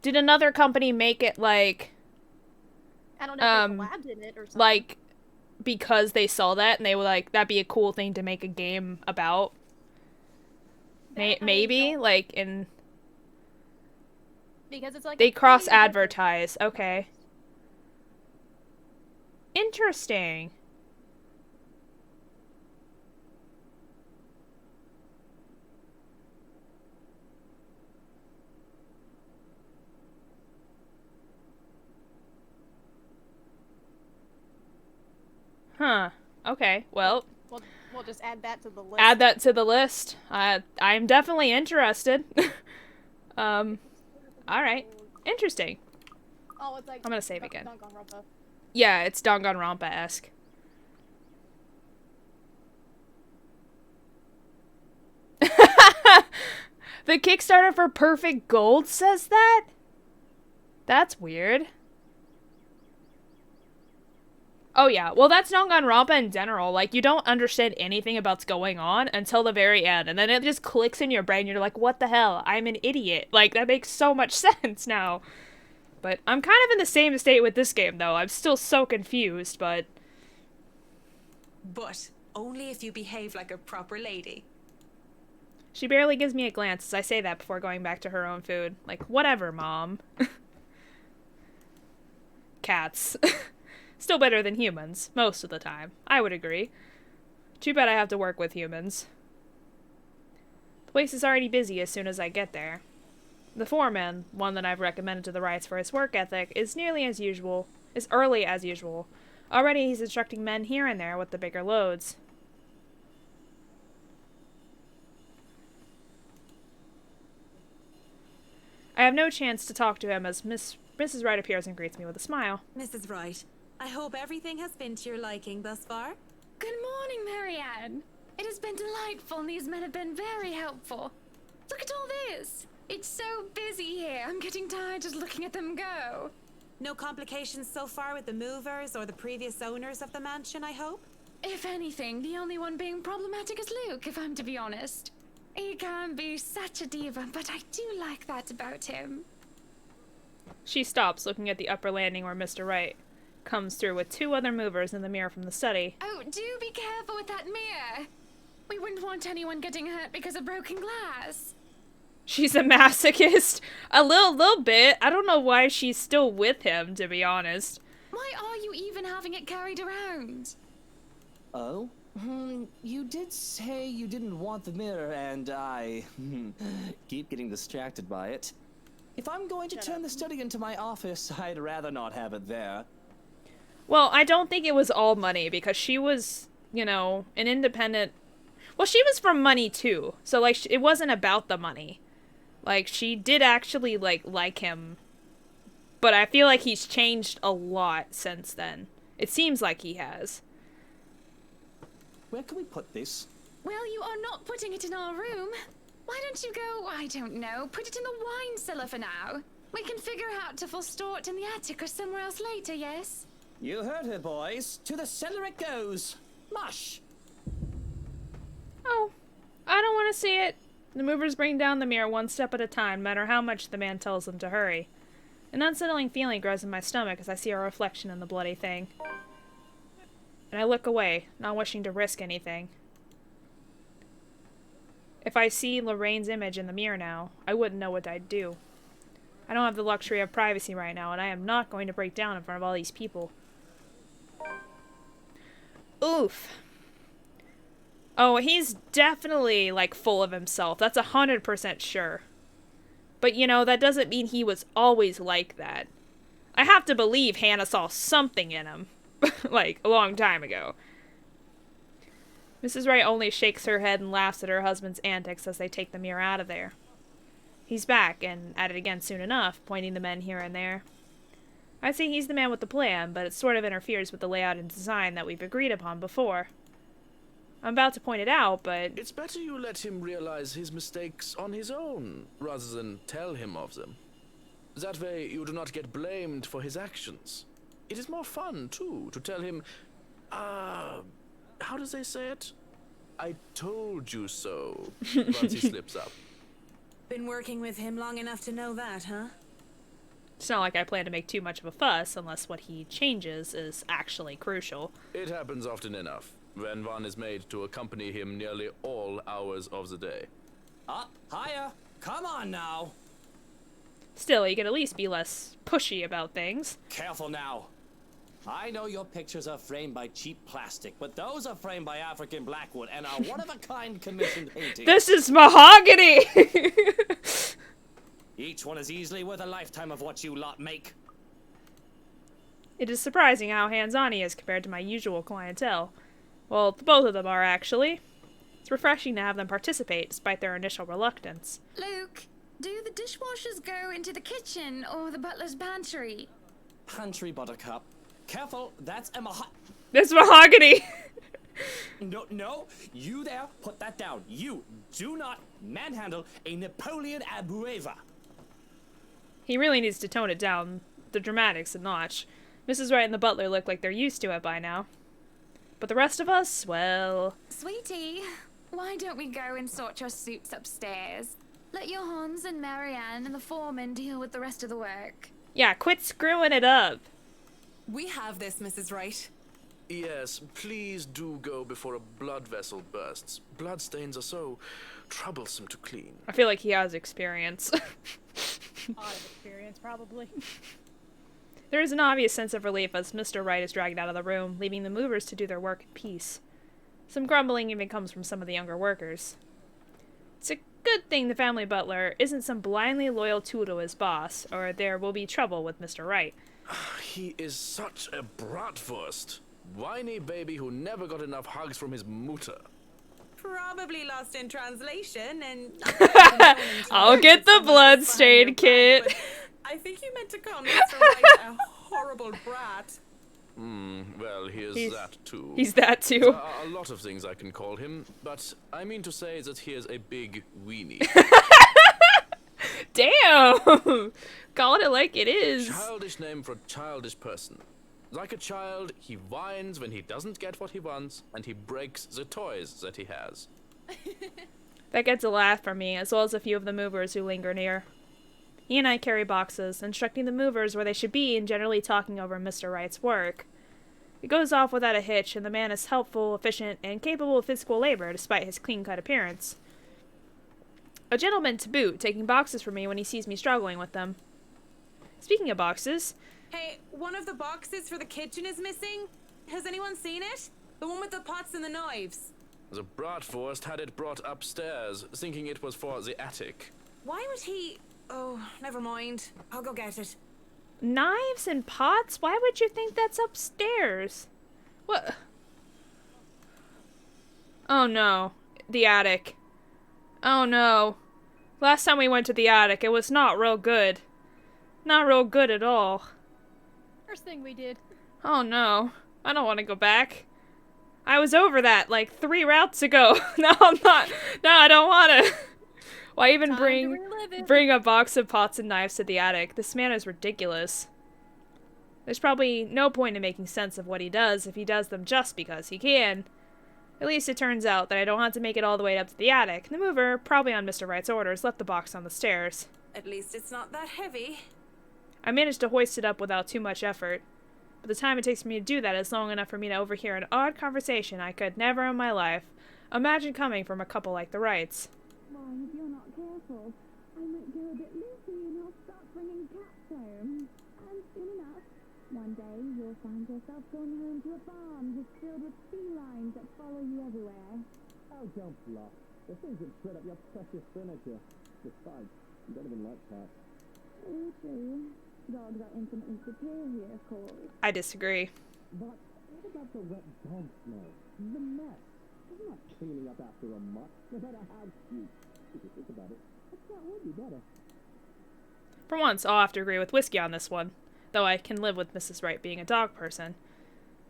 Did another company make it, like... I don't know if they collabed in it or something. Like, because they saw that and they were like, that'd be a cool thing to make a game about? Maybe? Like, in... Because it's like they cross-advertise. Okay. Interesting. Huh. Okay, well... We'll just add that to the list. Add that to the list. I'm definitely interested. Alright. Interesting. Oh, it's like I'm gonna save again. Danganronpa. Yeah, it's Danganronpa-esque. The Kickstarter for Perfect Gold says that? That's weird. Oh yeah, well that's Danganronpa in general. Like, you don't understand anything about what's going on until the very end, and then it just clicks in your brain, you're like, what the hell? I'm an idiot. Like, that makes so much sense now. But I'm kind of in the same state with this game, though. I'm still so confused, but... But only if you behave like a proper lady. She barely gives me a glance as I say that before going back to her own food. Like, whatever, Mom. Cats. Still better than humans, most of the time. I would agree. Too bad I have to work with humans. The place is already busy as soon as I get there. The foreman, one that I've recommended to the Wrights for his work ethic, is early as usual. Already he's instructing men here and there with the bigger loads. I have no chance to talk to him as Mrs. Wright appears and greets me with a smile. Mrs. Wright, I hope everything has been to your liking thus far. Good morning, Marianne. It has been delightful and these men have been very helpful. Look at all this. It's so busy here. I'm getting tired just looking at them go. No complications so far with the movers or the previous owners of the mansion, I hope? If anything, the only one being problematic is Luke, if I'm to be honest. He can be such a diva, but I do like that about him. She stops, looking at the upper landing where Mr. Wright comes through with two other movers in the mirror from the study. Oh, do be careful with that mirror. We wouldn't want anyone getting hurt because of broken glass. She's a masochist. A little bit. I don't know why she's still with him, to be honest. Why are you even having it carried around? Oh? You did say you didn't want the mirror, and I keep getting distracted by it. If I'm going to turn the study into my office, I'd rather not have it there. Well, I don't think it was all money, because she was, you know, an independent... Well, she was from money, too. So, like, it wasn't about the money. Like, she did actually, like him. But I feel like he's changed a lot since then. It seems like he has. Where can we put this? Well, you are not putting it in our room. Why don't you go, I don't know, put it in the wine cellar for now? We can figure out if we'll store it in the attic or somewhere else later, yes? You heard her, boys. To the cellar it goes. Mush! Oh, I don't want to see it. The movers bring down the mirror one step at a time, no matter how much the man tells them to hurry. An unsettling feeling grows in my stomach as I see our reflection in the bloody thing. And I look away, not wishing to risk anything. If I see Lorraine's image in the mirror now, I wouldn't know what I'd do. I don't have the luxury of privacy right now, and I am not going to break down in front of all these people. Oof. Oh, he's definitely, like, full of himself. That's 100% sure. But, you know, that doesn't mean he was always like that. I have to believe Hannah saw something in him. Like, a long time ago. Mrs. Wright only shakes her head and laughs at her husband's antics as they take the mirror out of there. He's back, and at it again soon enough, pointing the men here and there. I'd say he's the man with the plan, but it sort of interferes with the layout and design that we've agreed upon before. I'm about to point it out, but... It's better you let him realize his mistakes on his own, rather than tell him of them. That way you do not get blamed for his actions. It is more fun, too, to tell him, how does they say it? I told you so, once he slips up. Been working with him long enough to know that, huh? It's not like I plan to make too much of a fuss, unless what he changes is actually crucial. It happens often enough, when one is made to accompany him nearly all hours of the day. Up, higher, come on now. Still, you can at least be less pushy about things. Careful now. I know your pictures are framed by cheap plastic, but those are framed by African blackwood and are one-of-a-kind commissioned paintings. This is mahogany! Each one is easily worth a lifetime of what you lot make. It is surprising how hands-on he is compared to my usual clientele. Well, both of them are, actually. It's refreshing to have them participate, despite their initial reluctance. Luke, do the dishwashers go into the kitchen or the butler's pantry? Pantry, Buttercup. Careful, that's a That's mahogany! No, you there, put that down. You do not manhandle a Napoleon Abueva. He really needs to tone it down, the dramatics a notch. Mrs. Wright and the butler look like they're used to it by now. But the rest of us, well... Sweetie, why don't we go and sort your suits upstairs? Let your Hans and Marianne and the foreman deal with the rest of the work. Yeah, quit screwing it up. We have this, Mrs. Wright. Yes, please do go before a blood vessel bursts. Bloodstains are so troublesome to clean. I feel like he has experience. Out of experience, probably. There is an obvious sense of relief as Mr. Wright is dragged out of the room, leaving the movers to do their work in peace. Some grumbling even comes from some of the younger workers. It's a good thing the family butler isn't some blindly loyal tool to his boss, or there will be trouble with Mr. Wright. He is such a bratwurst. Whiny baby who never got enough hugs from his mutter. Probably lost in translation, and... I'll get the bloodstained kit. I think you meant to call Mr. Wright a horrible brat. Well, he's that too. He's that too. There are a lot of things I can call him, but I mean to say that he is a big weenie. Damn! Call it like it is. Childish name for a childish person. Like a child, he whines when he doesn't get what he wants, and he breaks the toys that he has. That gets a laugh from me, as well as a few of the movers who linger near. He and I carry boxes, instructing the movers where they should be and generally talking over Mr. Wright's work. It goes off without a hitch, and the man is helpful, efficient, and capable of physical labor despite his clean-cut appearance. A gentleman to boot, taking boxes for me when he sees me struggling with them. Speaking of boxes... Hey, one of the boxes for the kitchen is missing. Has anyone seen it? The one with the pots and the knives. The bratwurst had it brought upstairs, thinking it was for the attic. Why would he... Oh, never mind. I'll go get it. Knives and pots? Why would you think that's upstairs? What? Oh no. The attic. Oh no. Last time we went to the attic, it was not real good. Not real good at all. First thing we did. Oh no. I don't want to go back. I was over that like 3 routes ago. No, I'm not. No, I don't want to. Why even bring a box of pots and knives to the attic? This man is ridiculous. There's probably no point in making sense of what he does if he does them just because he can. At least it turns out that I don't have to make it all the way up to the attic. The mover, probably on Mr. Wright's orders, left the box on the stairs. At least it's not that heavy. I managed to hoist it up without too much effort. But the time it takes me to do that is long enough for me to overhear an odd conversation I could never in my life imagine coming from a couple like the Wrights. Why, if you're not careful, I might go a bit loopy and I'll start bringing cats home. And soon enough, one day you'll find yourself going home to a farm just filled with felines that follow you everywhere. Oh, don't bluff. The things that shred up your precious furniture. Besides, you don't even like cats. True, true. Dogs are infinitely superior, of course. I disagree. But what about the wet dog smell? The mess. I'm not cleaning up after a mutt, no matter how cute. If you think about it, a cat would be better. For once, I'll have to agree with Whiskey on this one, though I can live with Mrs. Wright being a dog person.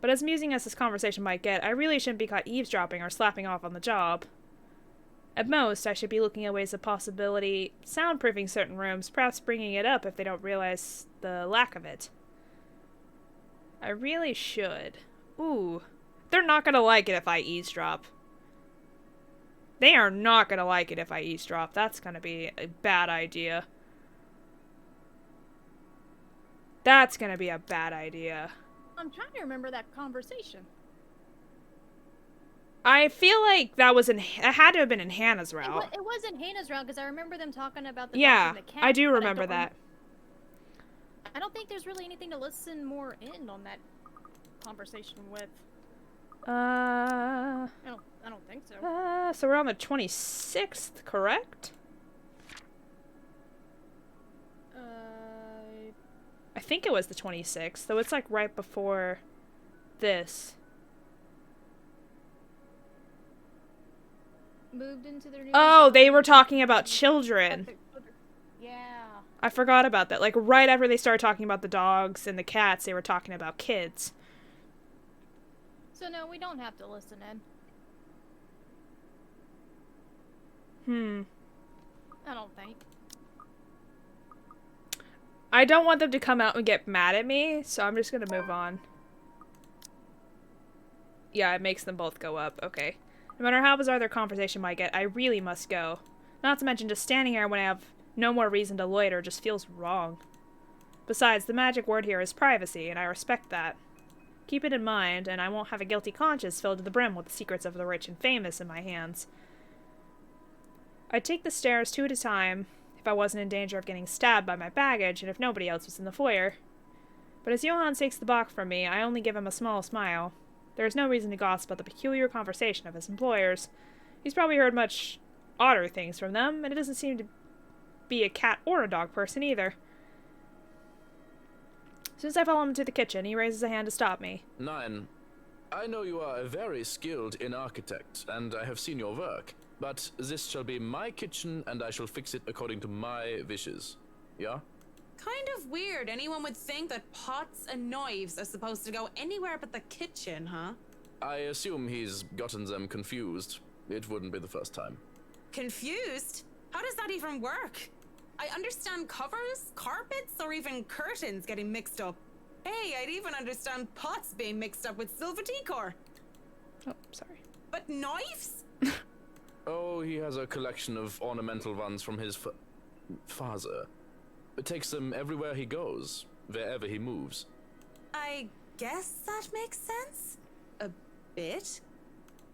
But as amusing as this conversation might get, I really shouldn't be caught eavesdropping or slapping off on the job. At most, I should be looking at ways of possibility soundproofing certain rooms, perhaps bringing it up if they don't realize the lack of it. I really should. Ooh. They're not gonna like it if I eavesdrop. They are not gonna like it if I eavesdrop. That's gonna be a bad idea. That's gonna be a bad idea. I'm trying to remember that conversation. I feel like that was it had to have been in Hannah's route. It was in Hannah's route because I remember them talking about the yeah, dogs and the cats, I do but remember that. I don't think there's really anything to listen more in on that conversation with. I don't think so. So we're on the 26th, correct? I think it was the 26th, though it's like right before this. Moved into their new Oh, they were talking about children. Yeah. I forgot about that. Like right after they started talking about the dogs and the cats, they were talking about kids. So no, we don't have to listen in. I don't think. I don't want them to come out and get mad at me, so I'm just gonna move on. Yeah, it makes them both go up. Okay. No matter how bizarre their conversation might get, I really must go. Not to mention just standing here when I have no more reason to loiter just feels wrong. Besides, the magic word here is privacy, and I respect that. Keep it in mind, and I won't have a guilty conscience filled to the brim with the secrets of the rich and famous in my hands. I'd take the stairs 2 at a time if I wasn't in danger of getting stabbed by my baggage and if nobody else was in the foyer. But as Johann takes the box from me, I only give him a small smile. There is no reason to gossip about the peculiar conversation of his employers. He's probably heard much odder things from them, and it doesn't seem to be a cat or a dog person either. As soon as I follow him to the kitchen, he raises a hand to stop me. 9. I know you are a very skilled in architect, and I have seen your work. But this shall be my kitchen, and I shall fix it according to my wishes. Yeah? Kind of weird. Anyone would think that pots and knives are supposed to go anywhere but the kitchen, huh? I assume he's gotten them confused. It wouldn't be the first time. Confused? How does that even work? I understand covers, carpets, or even curtains getting mixed up. Hey, I'd even understand pots being mixed up with silver decor. Oh, sorry. But knives? Oh, he has a collection of ornamental ones from his father. It takes them everywhere he goes, wherever he moves. I guess that makes sense. A bit.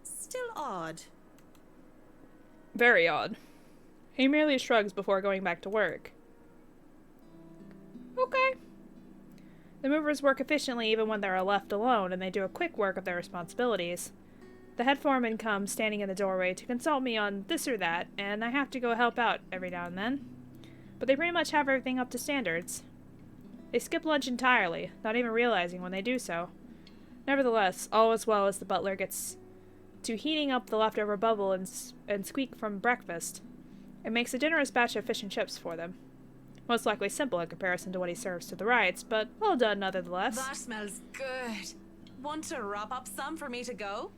Still odd. Very odd. He merely shrugs before going back to work. Okay. The movers work efficiently even when they are left alone, and they do a quick work of their responsibilities. The head foreman comes standing in the doorway to consult me on this or that, and I have to go help out every now and then. But they pretty much have everything up to standards. They skip lunch entirely, not even realizing when they do so. Nevertheless, all is well as the butler gets to heating up the leftover bubble and squeak from breakfast. It makes a generous batch of fish and chips for them. Most likely simple in comparison to what he serves to the Wrights, but well done nonetheless. That smells good. Want to wrap up some for me to go?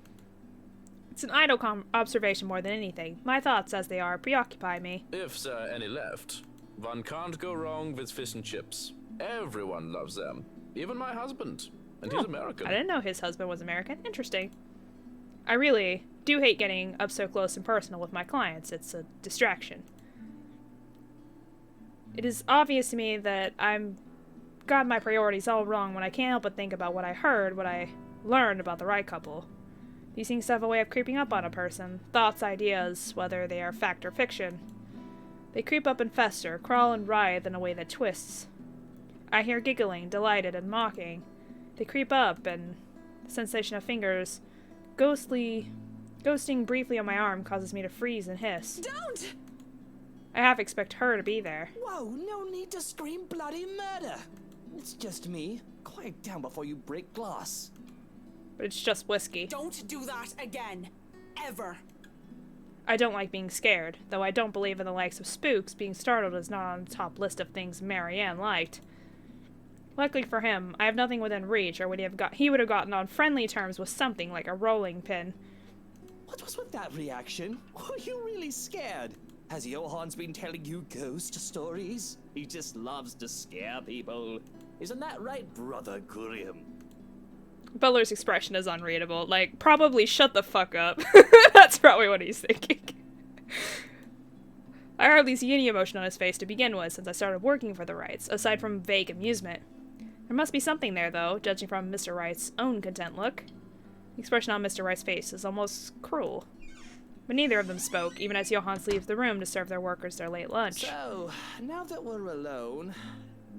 It's an idle observation more than anything. My thoughts, as they are, preoccupy me. If there are any left, one can't go wrong with fish and chips. Everyone loves them. Even my husband. And he's American. I didn't know his husband was American. Interesting. I really do hate getting up so close and personal with my clients. It's a distraction. It is obvious to me that I'm got my priorities all wrong when I can't help but think about what I heard, what I learned about the right couple. These things have a way of creeping up on a person. Thoughts, ideas, whether they are fact or fiction. They creep up and fester, crawl and writhe in a way that twists. I hear giggling, delighted, and mocking. They creep up, and the sensation of fingers ghosting briefly on my arm causes me to freeze and hiss. Don't! I half expect her to be there. Whoa, no need to scream bloody murder. It's just me. Quiet down before you break glass. But it's just whiskey. Don't do that again. Ever. I don't like being scared, though I don't believe in the likes of spooks. Being startled is not on the top list of things Marianne liked. Luckily for him, I have nothing within reach, or he would have gotten on friendly terms with something like a rolling pin. What was with that reaction? Were you really scared? Has Johann's been telling you ghost stories? He just loves to scare people. Isn't that right, Brother Gurium? Butler's expression is unreadable. Like, probably shut the fuck up. That's probably what he's thinking. I hardly see any emotion on his face to begin with since I started working for the Wrights, aside from vague amusement. There must be something there, though, judging from Mr. Wright's own content look. The expression on Mr. Wright's face is almost cruel. But neither of them spoke, even as Johann leaves the room to serve their workers their late lunch. So, now that we're alone,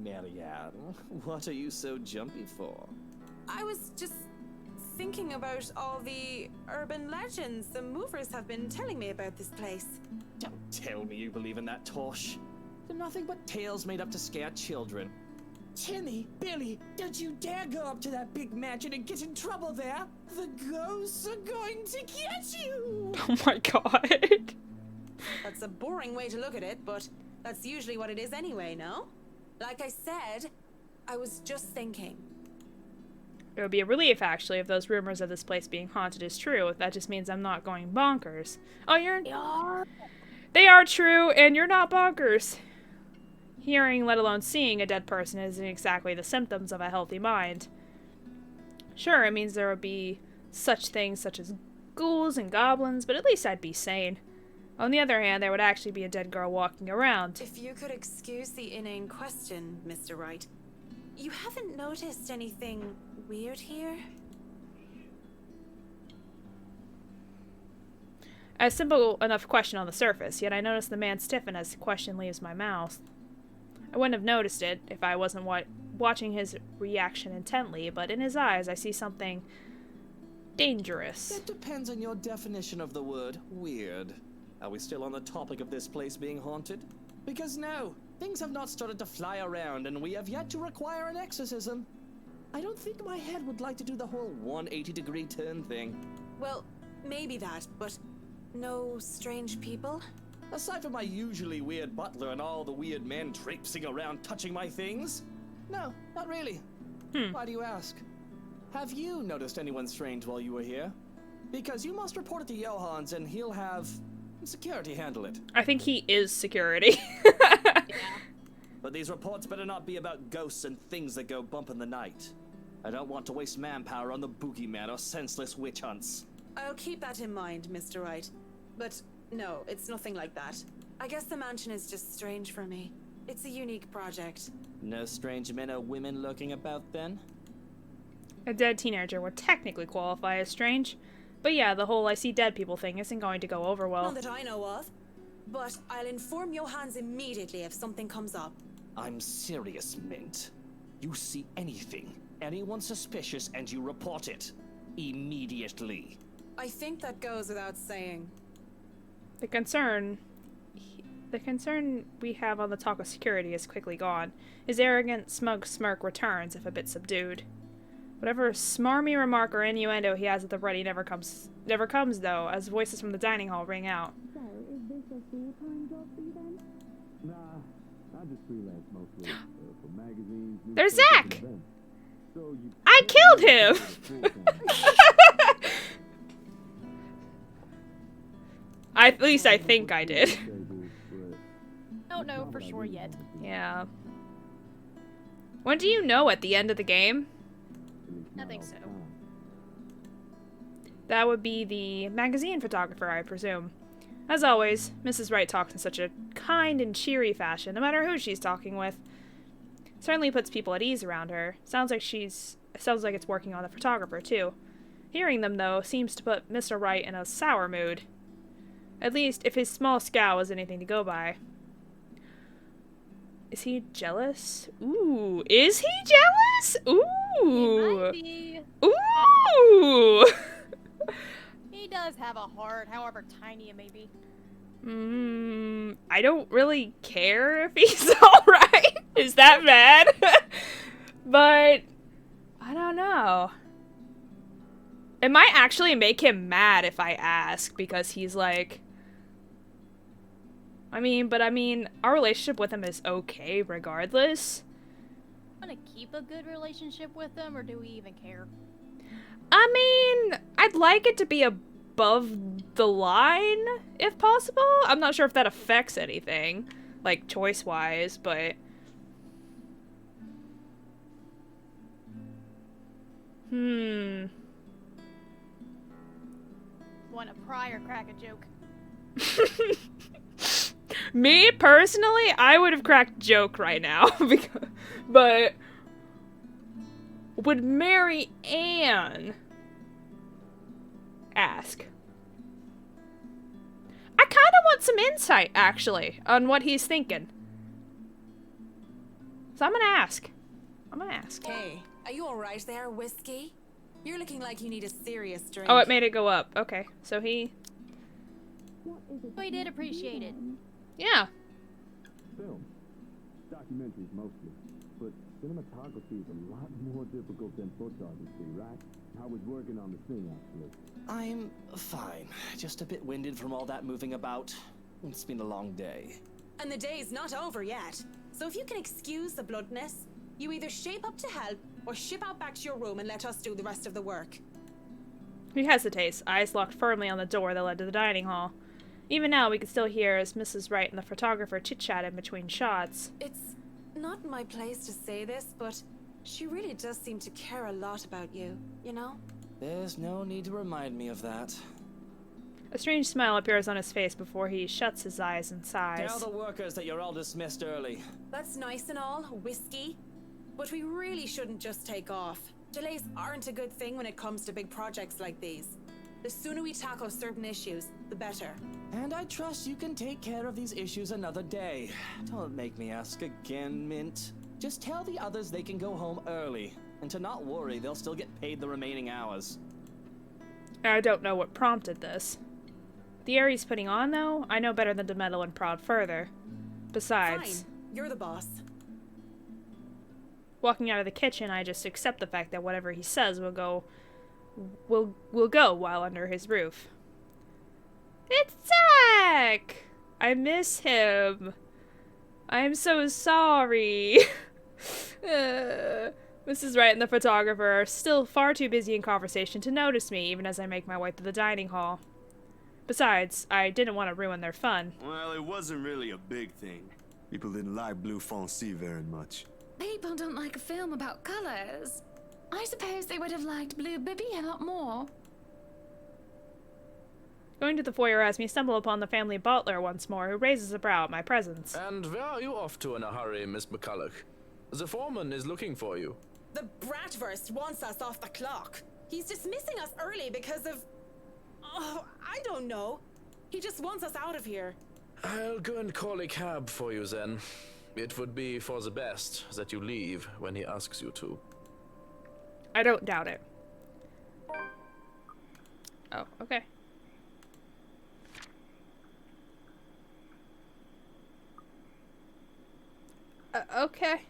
Marianne, what are you so jumpy for? I was just thinking about all the urban legends the movers have been telling me about this place. Don't tell me you believe in that tosh. They're nothing but tales made up to scare children. Timmy, Billy, don't you dare go up to that big mansion and get in trouble there. The ghosts are going to get you. Oh my god. That's a boring way to look at it, but that's usually what it is anyway, no? Like I said, I was just thinking. It would be a relief, actually, if those rumors of this place being haunted is true. That just means I'm not going bonkers. Oh, They are true, and you're not bonkers. Hearing, let alone seeing, a dead person isn't exactly the symptoms of a healthy mind. Sure, it means there would be such things such as ghouls and goblins, but at least I'd be sane. On the other hand, there would actually be a dead girl walking around. If you could excuse the inane question, Mr. Wright, you haven't noticed anything weird here? A simple enough question on the surface, yet I notice the man stiffen as the question leaves my mouth. I wouldn't have noticed it if I wasn't watching his reaction intently, but in his eyes I see something dangerous. That depends on your definition of the word weird. Are we still on the topic of this place being haunted? Because no, things have not started to fly around and we have yet to require an exorcism. I don't think my head would like to do the whole 180-degree turn thing. Well, maybe that, but no strange people? Aside from my usually weird butler and all the weird men traipsing around touching my things? No, not really. Why do you ask? Have you noticed anyone strange while you were here? Because you must report it to Johann's and he'll have security handle it. I think he is security. But these reports better not be about ghosts and things that go bump in the night. I don't want to waste manpower on the boogeyman or senseless witch hunts. I'll keep that in mind, Mr. Wright. But no, it's nothing like that. I guess the mansion is just strange for me. It's a unique project. No strange men or women lurking about then? A dead teenager would technically qualify as strange. But yeah, the whole I see dead people thing isn't going to go over well. Not that I know of. But I'll inform Johann's immediately if something comes up. I'm serious, Mint. You see anything, anyone suspicious, and you report it. Immediately. I think that goes without saying. The concern we have on the talk of security is quickly gone. His arrogant, smug smirk returns, if a bit subdued. Whatever smarmy remark or innuendo he has at the ready never comes though, as voices from the dining hall ring out. So, is this a full-time job for you then? Nah, I just freelance mostly for magazines. There's newspapers, Zach! and events. So you I killed him! At least I think I did. Don't know for sure yet. Yeah. When do you know at the end of the game? I think so. That would be the magazine photographer, I presume. As always, Mrs. Wright talks in such a kind and cheery fashion, no matter who she's talking with. Certainly puts people at ease around her. Sounds like it's working on the photographer, too. Hearing them, though, seems to put Mr. Wright in a sour mood. At least, if his small scowl is anything to go by. Is he jealous? Ooh. Is he jealous? Ooh. He might be. Ooh. He does have a heart, however tiny it may be. I don't really care if he's alright. Is that bad? But I don't know. It might actually make him mad if I ask, because he's like... I mean, our relationship with him is okay regardless. Want to keep a good relationship with him, or do we even care? I mean, I'd like it to be above the line, if possible. I'm not sure if that affects anything, like, choice-wise, but... Want to pry or crack a joke? Me, personally, I would have cracked joke right now, but would Marianne ask? I kind of want some insight, actually, on what he's thinking. So I'm gonna ask. Hey, are you alright there, Whiskey? You're looking like you need a serious drink. Oh, it made it go up. Okay, so he... We did appreciate it. Yeah. Film. Documentaries mostly. But cinematography is a lot more difficult than photography, right? I was working on the thing, actually. I'm fine. Just a bit winded from all that moving about. It's been a long day. And the day's not over yet. So if you can excuse the bluntness, you either shape up to help or ship out back to your room and let us do the rest of the work. He hesitates, eyes locked firmly on the door that led to the dining hall. Even now, we could still hear as Mrs. Wright and the photographer chit-chatted between shots. It's not my place to say this, but she really does seem to care a lot about you, you know? There's no need to remind me of that. A strange smile appears on his face before he shuts his eyes and sighs. Tell the workers that you're all dismissed early. That's nice and all, Whiskey. But we really shouldn't just take off. Delays aren't a good thing when it comes to big projects like these. The sooner we tackle certain issues, the better. And I trust you can take care of these issues another day. Don't make me ask again, Mint. Just tell the others they can go home early. And to not worry, they'll still get paid the remaining hours. I don't know what prompted this. The air he's putting on, though, I know better than to meddle and prod further. Besides... Fine. You're the boss. Walking out of the kitchen, I just accept the fact that whatever he says will go while under his roof. It's Zach! I miss him. I'm so sorry. Mrs. Wright and the photographer are still far too busy in conversation to notice me, even as I make my way to the dining hall. Besides, I didn't want to ruin their fun. Well, it wasn't really a big thing. People didn't like Blue Fonzie very much. People don't like a film about colors. I suppose they would have liked Blue Bibby a lot more. Going to the foyer as me stumble upon the family butler once more, who raises a brow at my presence. And where are you off to in a hurry, Miss McCulloch? The foreman is looking for you. The Bratwurst wants us off the clock. He's dismissing us early because of... Oh, I don't know. He just wants us out of here. I'll go and call a cab for you then. It would be for the best that you leave when he asks you to. I don't doubt it. Oh, okay. Okay.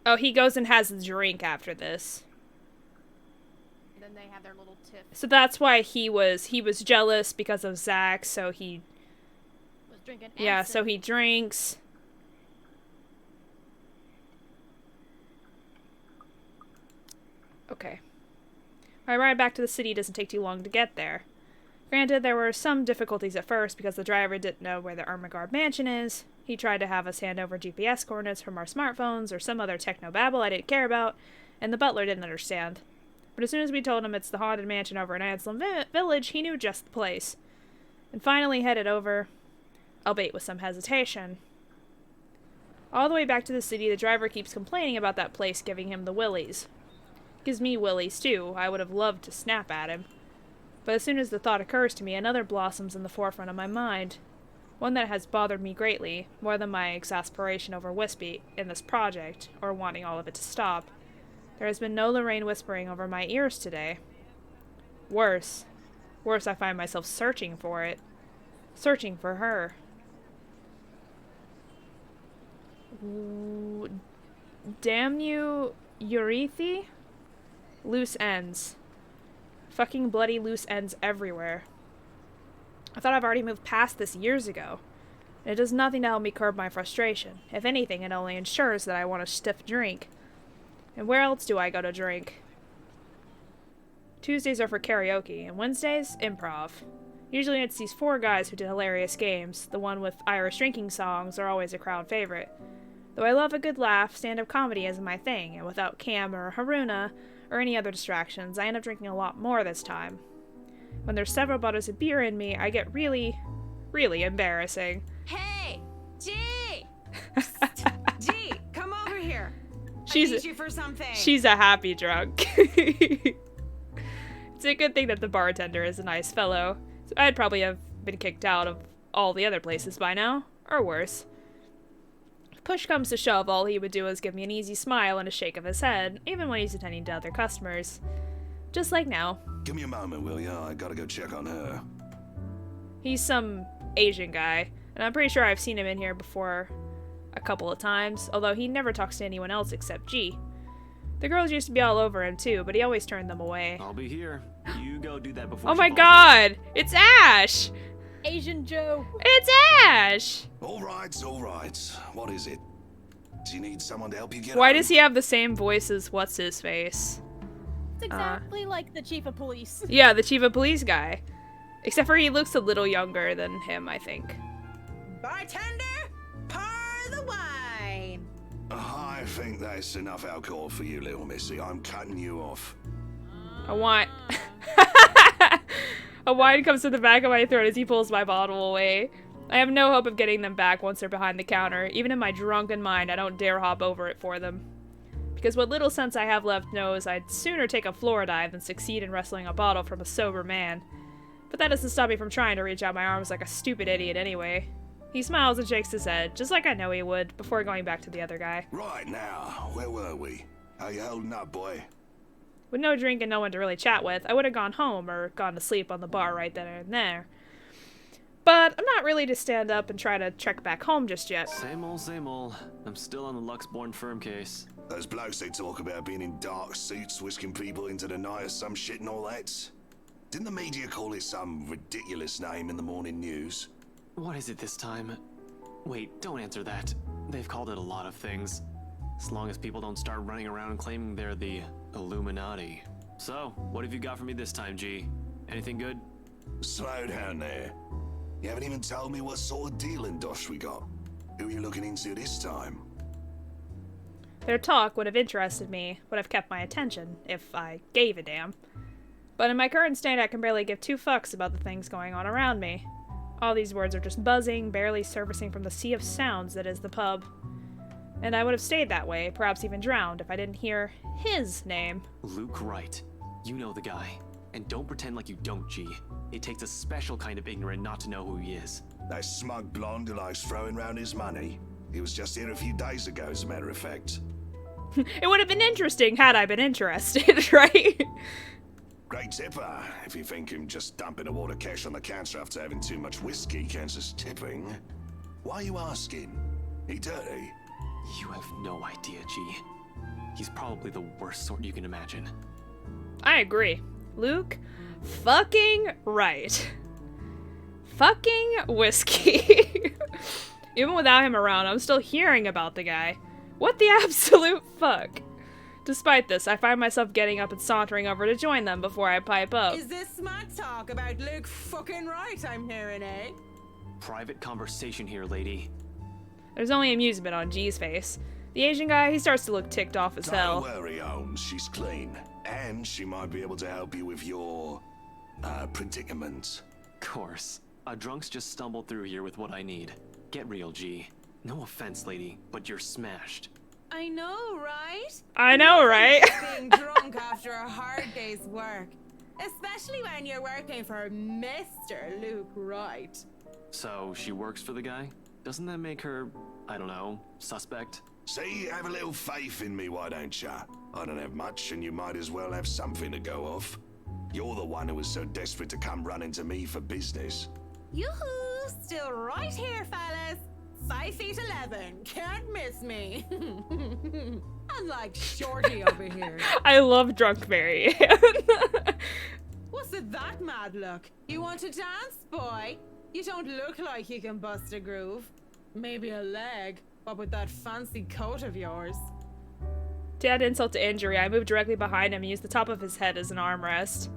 Oh, he goes and has a drink after this. And then they have their little tiff. So that's why he was jealous because of Zach, so he... Was drinking yeah, acid. so he drinks. Okay. My ride back to the city doesn't take too long to get there. Granted, there were some difficulties at first because the driver didn't know where the Ermengarde mansion is. He tried to have us hand over GPS coordinates from our smartphones or some other technobabble I didn't care about, and the butler didn't understand. But as soon as we told him it's the haunted mansion over in Anselm Village, he knew just the place. And finally headed over, albeit with some hesitation. All the way back to the city, the driver keeps complaining about that place giving him the willies. Gives me willies, too. I would have loved to snap at him. But as soon as the thought occurs to me, another blossoms in the forefront of my mind. One that has bothered me greatly, more than my exasperation over Wispy in this project, or wanting all of it to stop. There has been no Lorraine whispering over my ears today. Worse, I find myself searching for it. Searching for her. Ooh, damn you, Eurythe? Loose ends. Fucking bloody loose ends everywhere. I thought I've already moved past this years ago. And it does nothing to help me curb my frustration. If anything, it only ensures that I want a stiff drink. And where else do I go to drink? Tuesdays are for karaoke, and Wednesdays, improv. Usually it's these 4 guys who do hilarious games. The one with Irish drinking songs are always a crowd favorite. Though I love a good laugh, stand-up comedy isn't my thing, and without Cam or Haruna or any other distractions, I end up drinking a lot more this time. When there's several bottles of beer in me, I get really, really embarrassing. Hey! G! G, come over here. I need you for something. She's a happy drunk. It's a good thing that the bartender is a nice fellow. So I'd probably have been kicked out of all the other places by now, or worse. If push comes to shove, all he would do is give me an easy smile and a shake of his head, even when he's attending to other customers. Just like now. Give me a moment, will ya? I gotta go check on her. He's some Asian guy, and I'm pretty sure I've seen him in here before a couple of times, although he never talks to anyone else except G. The girls used to be all over him too, but he always turned them away. I'll be here. You go do that before. Oh my god! It's Ash! Asian Joe. It's Ash! All right. What is it? Do you need someone to help you get Why home? does he have the same voice as what's-his-face? It's exactly like the chief of police. Yeah, the chief of police guy. Except for he looks a little younger than him, I think. Bartender, pour the wine. I think that's enough alcohol for you, little missy. I'm cutting you off. A wine... A wine comes to the back of my throat as he pulls my bottle away. I have no hope of getting them back once they're behind the counter. Even in my drunken mind, I don't dare hop over it for them. Because what little sense I have left knows I'd sooner take a floor dive than succeed in wresting a bottle from a sober man. But that doesn't stop me from trying to reach out my arms like a stupid idiot anyway. He smiles and shakes his head, just like I know he would, before going back to the other guy. Right now, where were we? How you holding up, boy? With no drink and no one to really chat with, I would have gone home or gone to sleep on the bar right then and there. But I'm not really to stand up and try to trek back home just yet. Same old. I'm still on the Luxborn firm case. Those blokes they talk about being in dark suits, whisking people into the night or some shit and all that. Didn't the media call it some ridiculous name in the morning news? What is it this time? Wait, don't answer that. They've called it a lot of things. As long as people don't start running around claiming they're the Illuminati. So, what have you got for me this time, G? Anything good? Slow down there. You haven't even told me what sort of dealing dosh we got. Who are you looking into this time? Their talk would have interested me, would have kept my attention, if I gave a damn. But in my current state, I can barely give 2 fucks about the things going on around me. All these words are just buzzing, barely surfacing from the sea of sounds that is the pub. And I would have stayed that way, perhaps even drowned, if I didn't hear his name. Luke Wright. You know the guy. And don't pretend like you don't, G. It takes a special kind of ignorant not to know who he is. That smug blonde who likes throwing around his money. He was just here a few days ago, as a matter of fact. It would have been interesting had I been interested, right? Great tipper. If you think him just dumping a wad of cash on the counter after having too much whiskey counts as tipping. Why are you asking? He dirty? You have no idea, G. He's probably the worst sort you can imagine. I agree. Luke, fucking right. Fucking whiskey. Even without him around, I'm still hearing about the guy. What the absolute fuck? Despite this, I find myself getting up and sauntering over to join them before I pipe up. Is this smart talk about Luke fucking Wright I'm hearing, eh? Private conversation here, lady. There's only amusement on G's face. The Asian guy, he starts to look ticked off as hell. Don't worry, Holmes. She's clean. And she might be able to help you with your, predicament. Course. Drunks just stumbled through here with what I need. Get real, G. No offense, lady, but you're smashed. I know, right? I know, right? Being drunk after a hard day's work. Especially when you're working for Mr. Luke Wright. So, she works for the guy? Doesn't that make her, I don't know, suspect? See, have a little faith in me, why don't ya? I don't have much, and you might as well have something to go off. You're the one who was so desperate to come running to me for business. Yoo-hoo! Still right here, fellas. 5'11". Can't miss me. Unlike Shorty over here. I love drunk Marianne. What's with that mad look? You want to dance, boy? You don't look like you can bust a groove. Maybe a leg. What with that fancy coat of yours? To add insult to injury, I move directly behind him and use the top of his head as an armrest.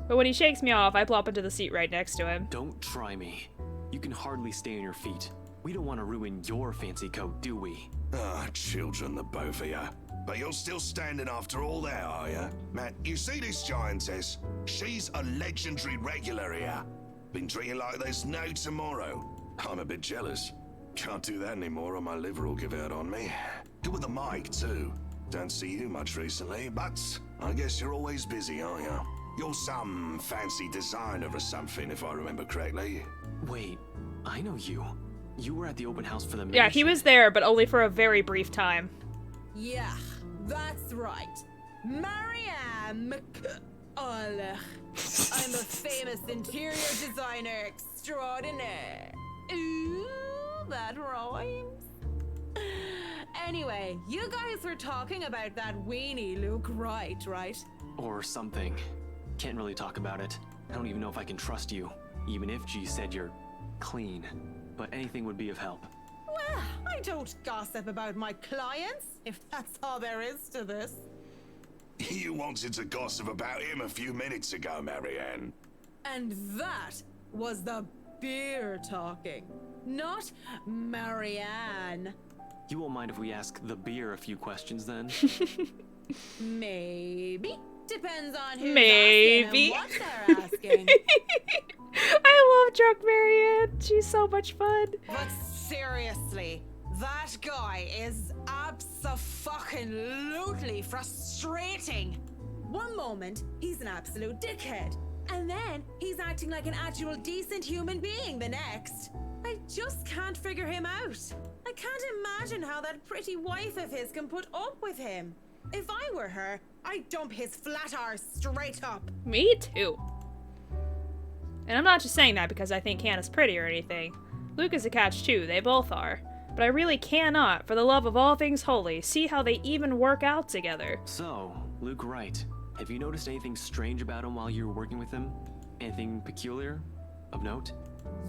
But when he shakes me off, I plop into the seat right next to him. Don't try me. You can hardly stay on your feet. We don't want to ruin your fancy coat, do we? Ah, children, the both of ya. But you're still standing after all that, are ya? Matt, you see this giantess? She's a legendary regular here. Been drinking like there's no tomorrow. I'm a bit jealous. Can't do that anymore or my liver will give out on me. Good with the mic, too. Don't see you much recently, but I guess you're always busy, aren't you? You're some fancy designer or something, if I remember correctly. Wait, I know you. You were at the open house for the mansion. Yeah, he was there, but only for a very brief time. Yeah, that's right. Marianne I'm a famous interior designer extraordinaire. Ooh, that rhymes. Anyway, you guys were talking about that weenie Luke Wright, right? Or something. Can't really talk about it. I don't even know if I can trust you, even if G said you're clean. But anything would be of help. Well, I don't gossip about my clients, if that's all there is to this. You wanted to gossip about him a few minutes ago, Marianne. And that was the beer talking, not Marianne. You won't mind if we ask the beer a few questions then? Maybe. Depends on who's Maybe. asking and what they're asking. I love drunk Marianne. She's so much fun. But seriously, that guy is abso-fucking-lutely frustrating. One moment, he's an absolute dickhead. And then he's acting like an actual decent human being the next. I just can't figure him out. I can't imagine how that pretty wife of his can put up with him. If I were her, I'd dump his flat arse straight up. Me too. And I'm not just saying that because I think Hannah's pretty or anything. Luke is a catch too, they both are. But I really cannot, for the love of all things holy, see how they even work out together. So, Luke Wright, have you noticed anything strange about him while you were working with him? Anything peculiar? Of note?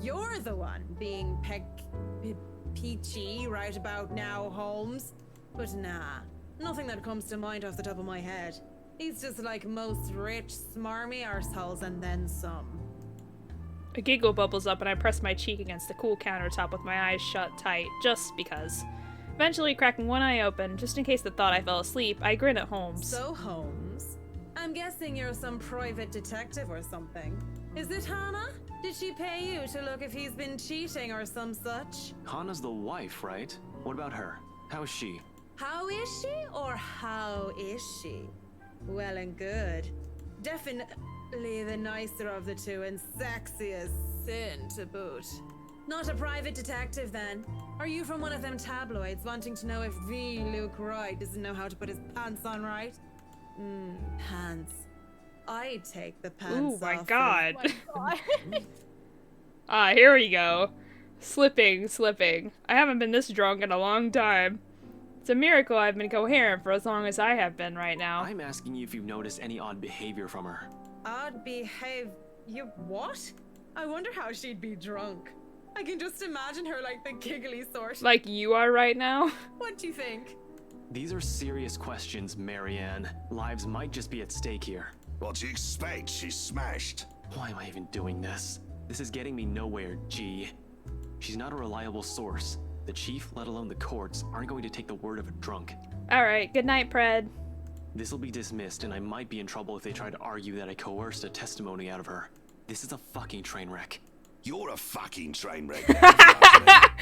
You're the one being peachy right about now, Holmes. But nah, nothing that comes to mind off the top of my head. He's just like most rich, smarmy arseholes and then some. A giggle bubbles up and I press my cheek against the cool countertop with my eyes shut tight, just because. Eventually cracking one eye open, just in case the thought I fell asleep, I grin at Holmes. So, Holmes, I'm guessing you're some private detective or something. Is it Hannah? Did she pay you to look if he's been cheating or some such? Hannah's the wife, right? What about her? How is she? How is she or how is she? Well and good. Definitely the nicer of the two and sexiest sin to boot. Not a private detective then. Are you from one of them tabloids wanting to know if the Luke Wright doesn't know how to put his pants on right? Pants. I'd take the pants off. Ooh, my god. Oh my God. Here we go. Slipping. I haven't been this drunk in a long time. It's a miracle I've been coherent for as long as I have been right now. I'm asking you if you've noticed any odd behavior from her. Odd behave... You what? I wonder how she'd be drunk. I can just imagine her like the giggly sort. Like you are right now? What do you think? These are serious questions, Marianne. Lives might just be at stake here. What do you expect? She's smashed. Why am I even doing this? This is getting me nowhere, G. She's not a reliable source. The chief, let alone the courts, aren't going to take the word of a drunk. Alright, good night, Pred. This'll be dismissed, and I might be in trouble if they try to argue that I coerced a testimony out of her. This is a fucking train wreck. You're a fucking train wreck. That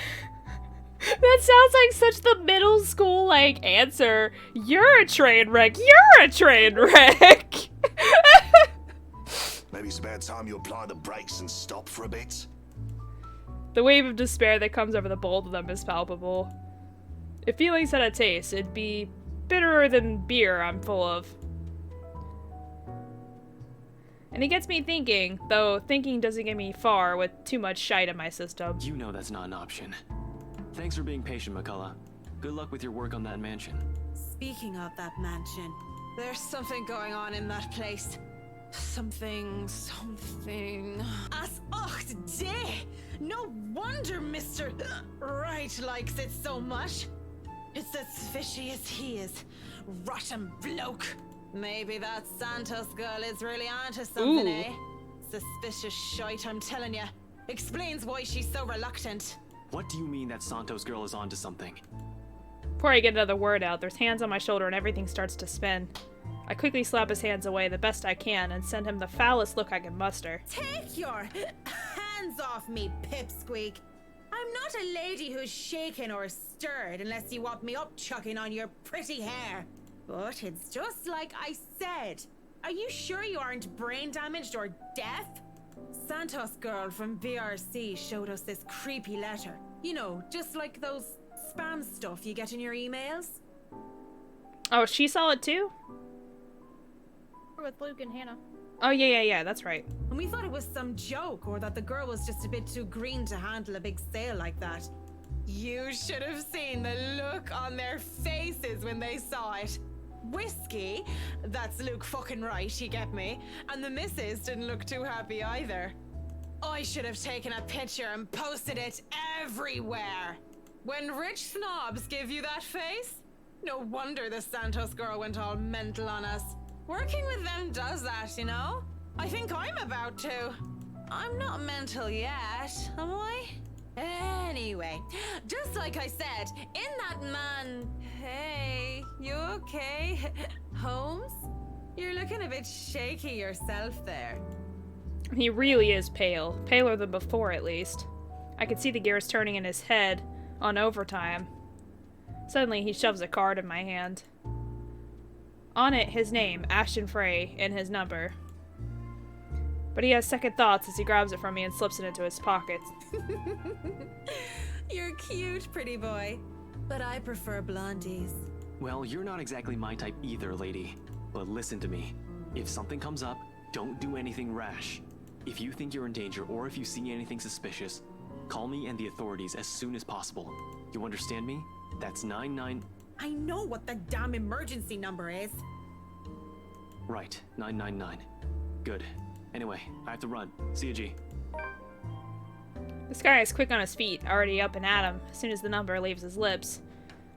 sounds like such the middle school, like, answer. You're a train wreck. You're a train wreck. Maybe it's about time you apply the brakes and stop for a bit. The wave of despair that comes over the both of them is palpable. If feelings had a taste, it'd be bitterer than beer I'm full of. And it gets me thinking, though thinking doesn't get me far with too much shite in my system. You know that's not an option. Thanks for being patient, McCullough. Good luck with your work on that mansion. Speaking of that mansion, there's something going on in that place. Something. As och day! No wonder Mr. Right likes it so much. It's as fishy as he is. Rotten bloke. Maybe that Santos girl is really onto something, eh? Suspicious shite, I'm telling ya. Explains why she's so reluctant. What do you mean that Santos girl is onto something? Before I get another word out, there's hands on my shoulder and everything starts to spin. I quickly slap his hands away the best I can and send him the foulest look I can muster. Take your hands off me, pipsqueak. I'm not a lady who's shaken or stirred unless you want me up chucking on your pretty hair. But it's just like I said. Are you sure you aren't brain damaged or deaf? Santos girl from BRC showed us this creepy letter. You know, just like those spam stuff you get in your emails. Oh, she saw it too? With Luke and Hannah. Oh, yeah, that's right. And we thought it was some joke or that the girl was just a bit too green to handle a big sale like that. You should have seen the look on their faces when they saw it. Whiskey, that's Luke fucking right, you get me? And the missus didn't look too happy either. I should have taken a picture and posted it everywhere. When rich snobs give you that face, no wonder the Santos girl went all mental on us. Working with them does that, you know? I think I'm about to. I'm not mental yet, am I? Anyway, just like I said, in that man... Hey, you okay? Holmes? You're looking a bit shaky yourself there. He really is pale. Paler than before, at least. I could see the gears turning in his head on overtime. Suddenly, he shoves a card in my hand. On it, his name, Ashton Frey, and his number. But he has second thoughts as he grabs it from me and slips it into his pocket. You're cute, pretty boy. But I prefer blondies. Well, you're not exactly my type either, lady. But listen to me. If something comes up, don't do anything rash. If you think you're in danger or if you see anything suspicious, call me and the authorities as soon as possible. You understand me? That's 99... I know what the damn emergency number is. Right, 999. Good. Anyway, I have to run. See you, G. This guy is quick on his feet, already up and at him, as soon as the number leaves his lips.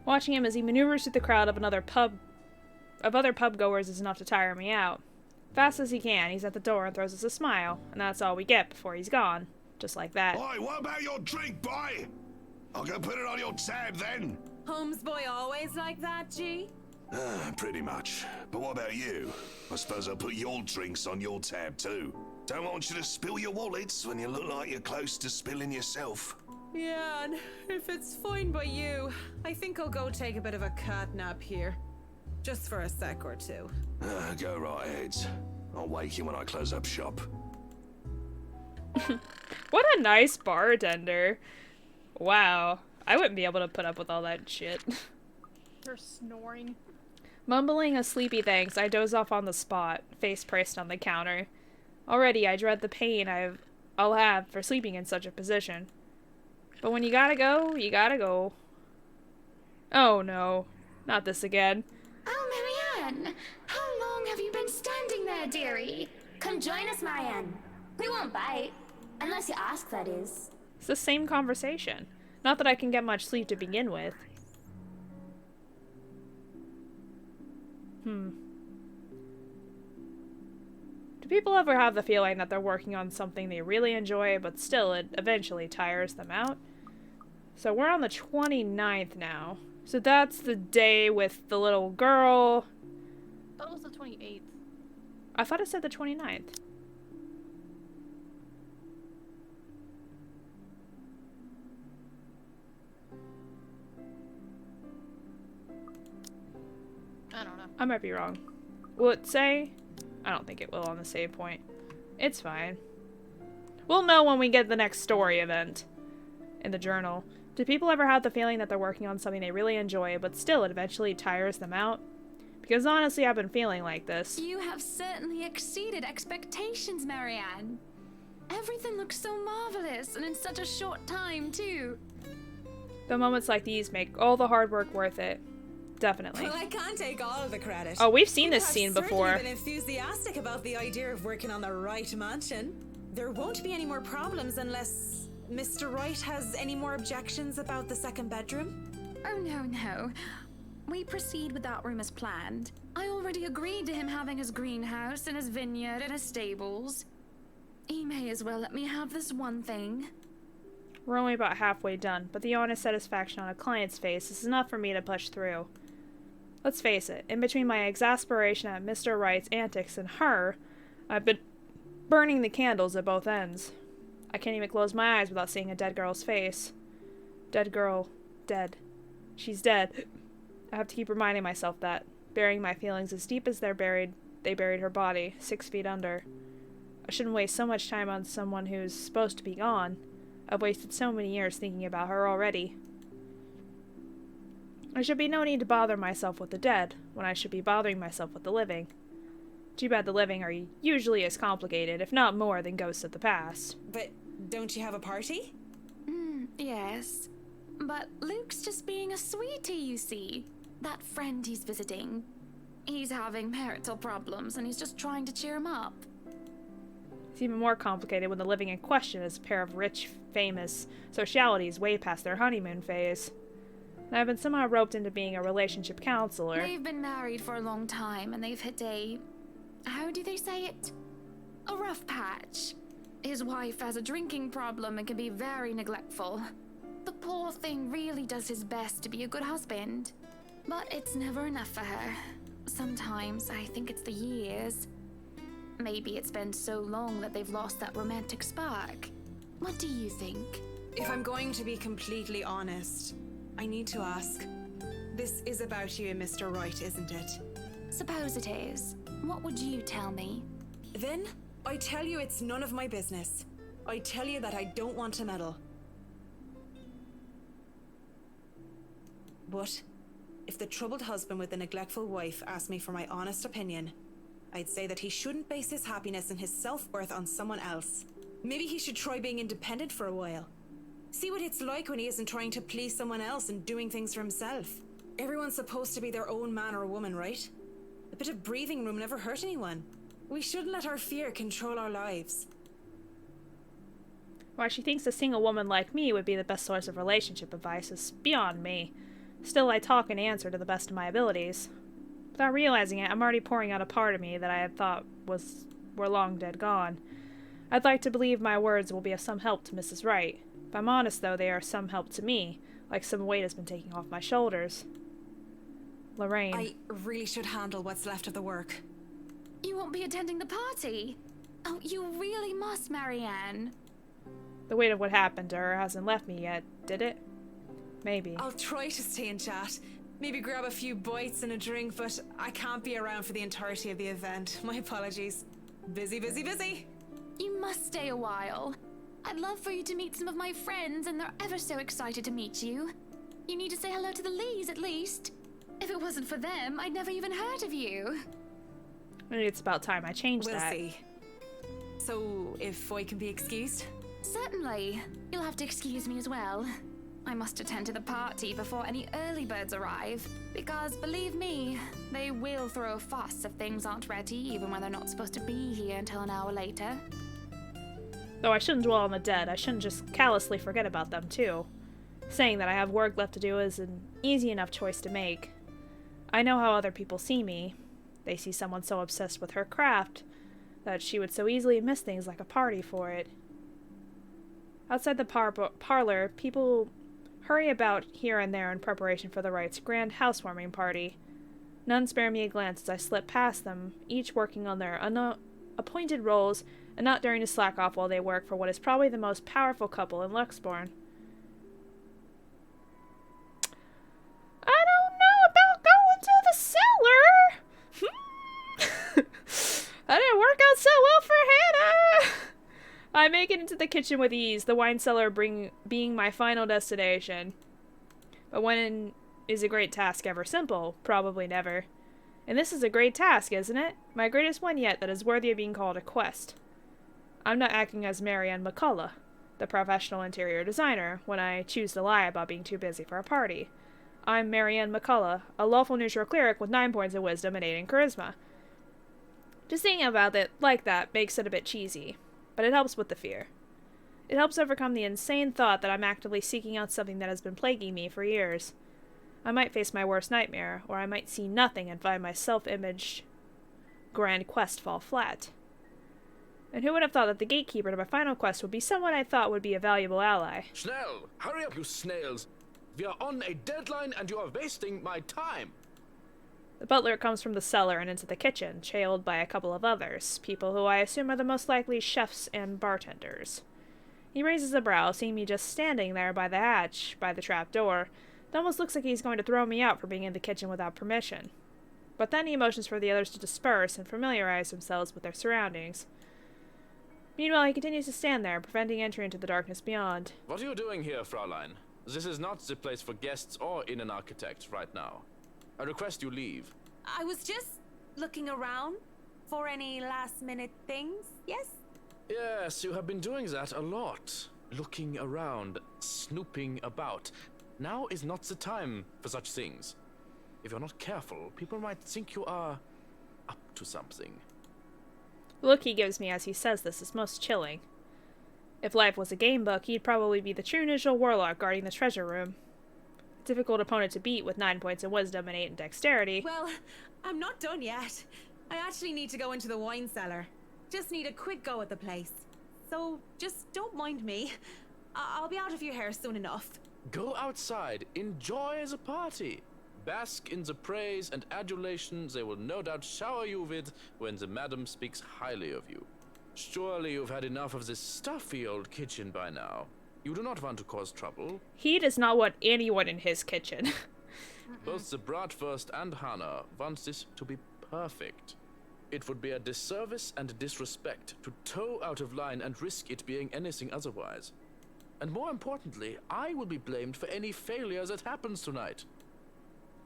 Watching him as he maneuvers through the crowd of other pub goers is enough to tire me out. Fast as he can, he's at the door and throws us a smile, and that's all we get before he's gone. Just like that. Oi, what about your drink, boy? I'll go put it on your tab then. Holmes boy always like that, G? Pretty much. But what about you? I suppose I'll put your drinks on your tab too. Don't want you to spill your wallets when you look like you're close to spilling yourself. Yeah, and if it's fine by you, I think I'll go take a bit of a cat nap here. Just for a sec or two. Go right ahead. I'll wake you when I close up shop. What a nice bartender. Wow. I wouldn't be able to put up with all that shit. Her snoring. Mumbling a sleepy thanks, I doze off on the spot, face pressed on the counter. Already, I dread the pain I'll have for sleeping in such a position. But when you gotta go, you gotta go. Oh no, not this again. Oh, Marianne! How long have you been standing there, dearie? Come join us, Marianne. We won't bite. Unless you ask, that is. It's the same conversation. Not that I can get much sleep to begin with. Do people ever have the feeling that they're working on something they really enjoy, but still it eventually tires them out? So we're on the 29th now. So that's the day with the little girl. That was the 28th. I thought it said the 29th. I don't know. I might be wrong. Will it say? I don't think it will on the save point. It's fine. We'll know when we get the next story event in the journal. Do people ever have the feeling that they're working on something they really enjoy, but still it eventually tires them out? Because honestly, I've been feeling like this. You have certainly exceeded expectations, Marianne. Everything looks so marvelous, and in such a short time, too. The moments like these make all the hard work worth it. Definitely. Well, I can't take all of the credit. Oh, we've seen You this have scene certainly before. been enthusiastic about the idea of working on the right mansion. There won't be any more problems unless Mr. Wright has any more objections about the second bedroom. Oh, no. We proceed with that room as planned. I already agreed to him having his greenhouse and his vineyard and his stables. He may as well let me have this one thing. We're only about halfway done, but the honest satisfaction on a client's face is enough for me to push through. Let's face it, in between my exasperation at Mr. Wright's antics and her, I've been burning the candles at both ends. I can't even close my eyes without seeing a dead girl's face. Dead girl. Dead. She's dead. I have to keep reminding myself that, burying my feelings as deep as they buried her body, 6 feet under. I shouldn't waste so much time on someone who's supposed to be gone. I've wasted so many years thinking about her already. There should be no need to bother myself with the dead, when I should be bothering myself with the living. Too bad the living are usually as complicated, if not more, than ghosts of the past. But don't you have a party? Yes. But Luke's just being a sweetie, you see. That friend he's visiting. He's having marital problems, and he's just trying to cheer him up. It's even more complicated when the living in question is a pair of rich, famous socialities way past their honeymoon phase. And I've been somehow roped into being a relationship counselor. They've been married for a long time, and they've hit a... how do they say it? A rough patch. His wife has a drinking problem and can be very neglectful. The poor thing really does his best to be a good husband. But it's never enough for her. Sometimes I think it's the years. Maybe it's been so long that they've lost that romantic spark. What do you think? If I'm going to be completely honest, I need to ask. This is about you and Mr. Wright, isn't it? Suppose it is. What would you tell me? Then, I tell you it's none of my business. I tell you that I don't want to meddle. But, if the troubled husband with the neglectful wife asked me for my honest opinion, I'd say that he shouldn't base his happiness and his self-worth on someone else. Maybe he should try being independent for a while. See what it's like when he isn't trying to please someone else and doing things for himself. Everyone's supposed to be their own man or woman, right? A bit of breathing room never hurt anyone. We shouldn't let our fear control our lives. Why she thinks a single woman like me would be the best source of relationship advice is beyond me. Still, I talk and answer to the best of my abilities. Without realizing it, I'm already pouring out a part of me that I had thought were long dead gone. I'd like to believe my words will be of some help to Mrs. Wright. If I'm honest, though, they are some help to me, like some weight has been taken off my shoulders. Lorraine. I really should handle what's left of the work. You won't be attending the party? Oh, you really must, Marianne. The weight of what happened to her hasn't left me yet, did it? Maybe. I'll try to stay in chat. Maybe grab a few bites and a drink, but I can't be around for the entirety of the event. My apologies. Busy, busy, busy. You must stay a while. I'd love for you to meet some of my friends, and they're ever so excited to meet you. You need to say hello to the Lees, at least. If it wasn't for them, I'd never even heard of you. Maybe it's about time I changed that. We'll see. So, if I can be excused? Certainly. You'll have to excuse me as well. I must attend to the party before any early birds arrive, because believe me, they will throw a fuss if things aren't ready, even when they're not supposed to be here until an hour later. Though I shouldn't dwell on the dead, I shouldn't just callously forget about them too. Saying that I have work left to do is an easy enough choice to make. I know how other people see me. They see someone so obsessed with her craft that she would so easily miss things like a party for it. Outside the parlor, people hurry about here and there in preparation for the Wrights' grand housewarming party. None spare me a glance as I slip past them, each working on their appointed roles and not daring to slack off while they work for what is probably the most powerful couple in Luxborn. I don't know about going to the cellar! That didn't work out so well for Hannah! I make it into the kitchen with ease, the wine cellar being my final destination. But when is a great task ever simple? Probably never. And this is a great task, isn't it? My greatest one yet that is worthy of being called a quest. I'm not acting as Marianne McCullough, the professional interior designer, when I choose to lie about being too busy for a party. I'm Marianne McCullough, a lawful neutral cleric with 9 points of wisdom and 8 in charisma. Just thinking about it like that makes it a bit cheesy, but it helps with the fear. It helps overcome the insane thought that I'm actively seeking out something that has been plaguing me for years. I might face my worst nightmare, or I might see nothing and find my self-imaged grand quest fall flat. And who would have thought that the gatekeeper to my final quest would be someone I thought would be a valuable ally? Schnell! Hurry up, you snails! We are on a deadline and you are wasting my time! The butler comes from the cellar and into the kitchen, trailed by a couple of others, people who I assume are the most likely chefs and bartenders. He raises a brow, seeing me just standing there by the hatch, by the trap door. It almost looks like he's going to throw me out for being in the kitchen without permission. But then he motions for the others to disperse and familiarize themselves with their surroundings. Meanwhile, he continues to stand there, preventing entry into the darkness beyond. What are you doing here, Fraulein? This is not the place for guests or in an architect right now. I request you leave. I was just looking around for any last-minute things, yes? Yes, you have been doing that a lot. Looking around, snooping about. Now is not the time for such things. If you're not careful, people might think you are up to something. The look he gives me as he says this is most chilling. If life was a game book, he'd probably be the true neutral warlock guarding the treasure room. A difficult opponent to beat with 9 points in wisdom and 8 in dexterity. Well, I'm not done yet. I actually need to go into the wine cellar. Just need a quick go at the place. So, just don't mind me. I'll be out of your hair soon enough. Go outside, enjoy the party. Bask in the praise and adulation they will no doubt shower you with when the madam speaks highly of you. Surely you've had enough of this stuffy old kitchen by now. You do not want to cause trouble. He does not want anyone in his kitchen. Both the Bratwurst and Hannah want this to be perfect. It would be a disservice and a disrespect to toe out of line and risk it being anything otherwise. And more importantly, I will be blamed for any failure that happens tonight.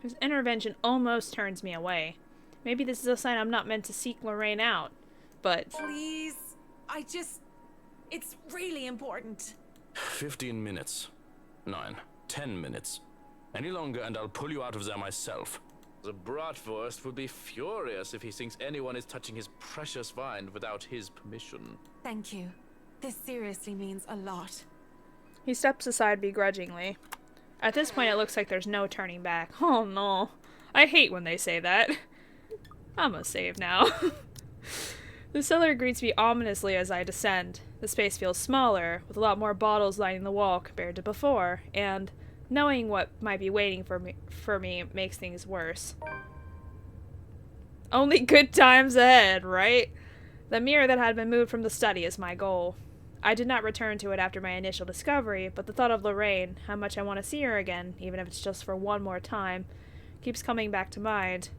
His intervention almost turns me away. Maybe this is a sign I'm not meant to seek Lorraine out, but... Please, it's really important. 15 minutes. 9, 10 minutes. Any longer and I'll pull you out of there myself. The Bratwurst will be furious if he thinks anyone is touching his precious wine without his permission. Thank you. This seriously means a lot. He steps aside begrudgingly. At this point, it looks like there's no turning back. Oh no. I hate when they say that. I'm a save now. The cellar greets me ominously as I descend. The space feels smaller, with a lot more bottles lining the wall compared to before, and knowing what might be waiting for me makes things worse. Only good times ahead, right? The mirror that had been moved from the study is my goal. I did not return to it after my initial discovery, but the thought of Lorraine, how much I want to see her again, even if it's just for one more time, keeps coming back to mind.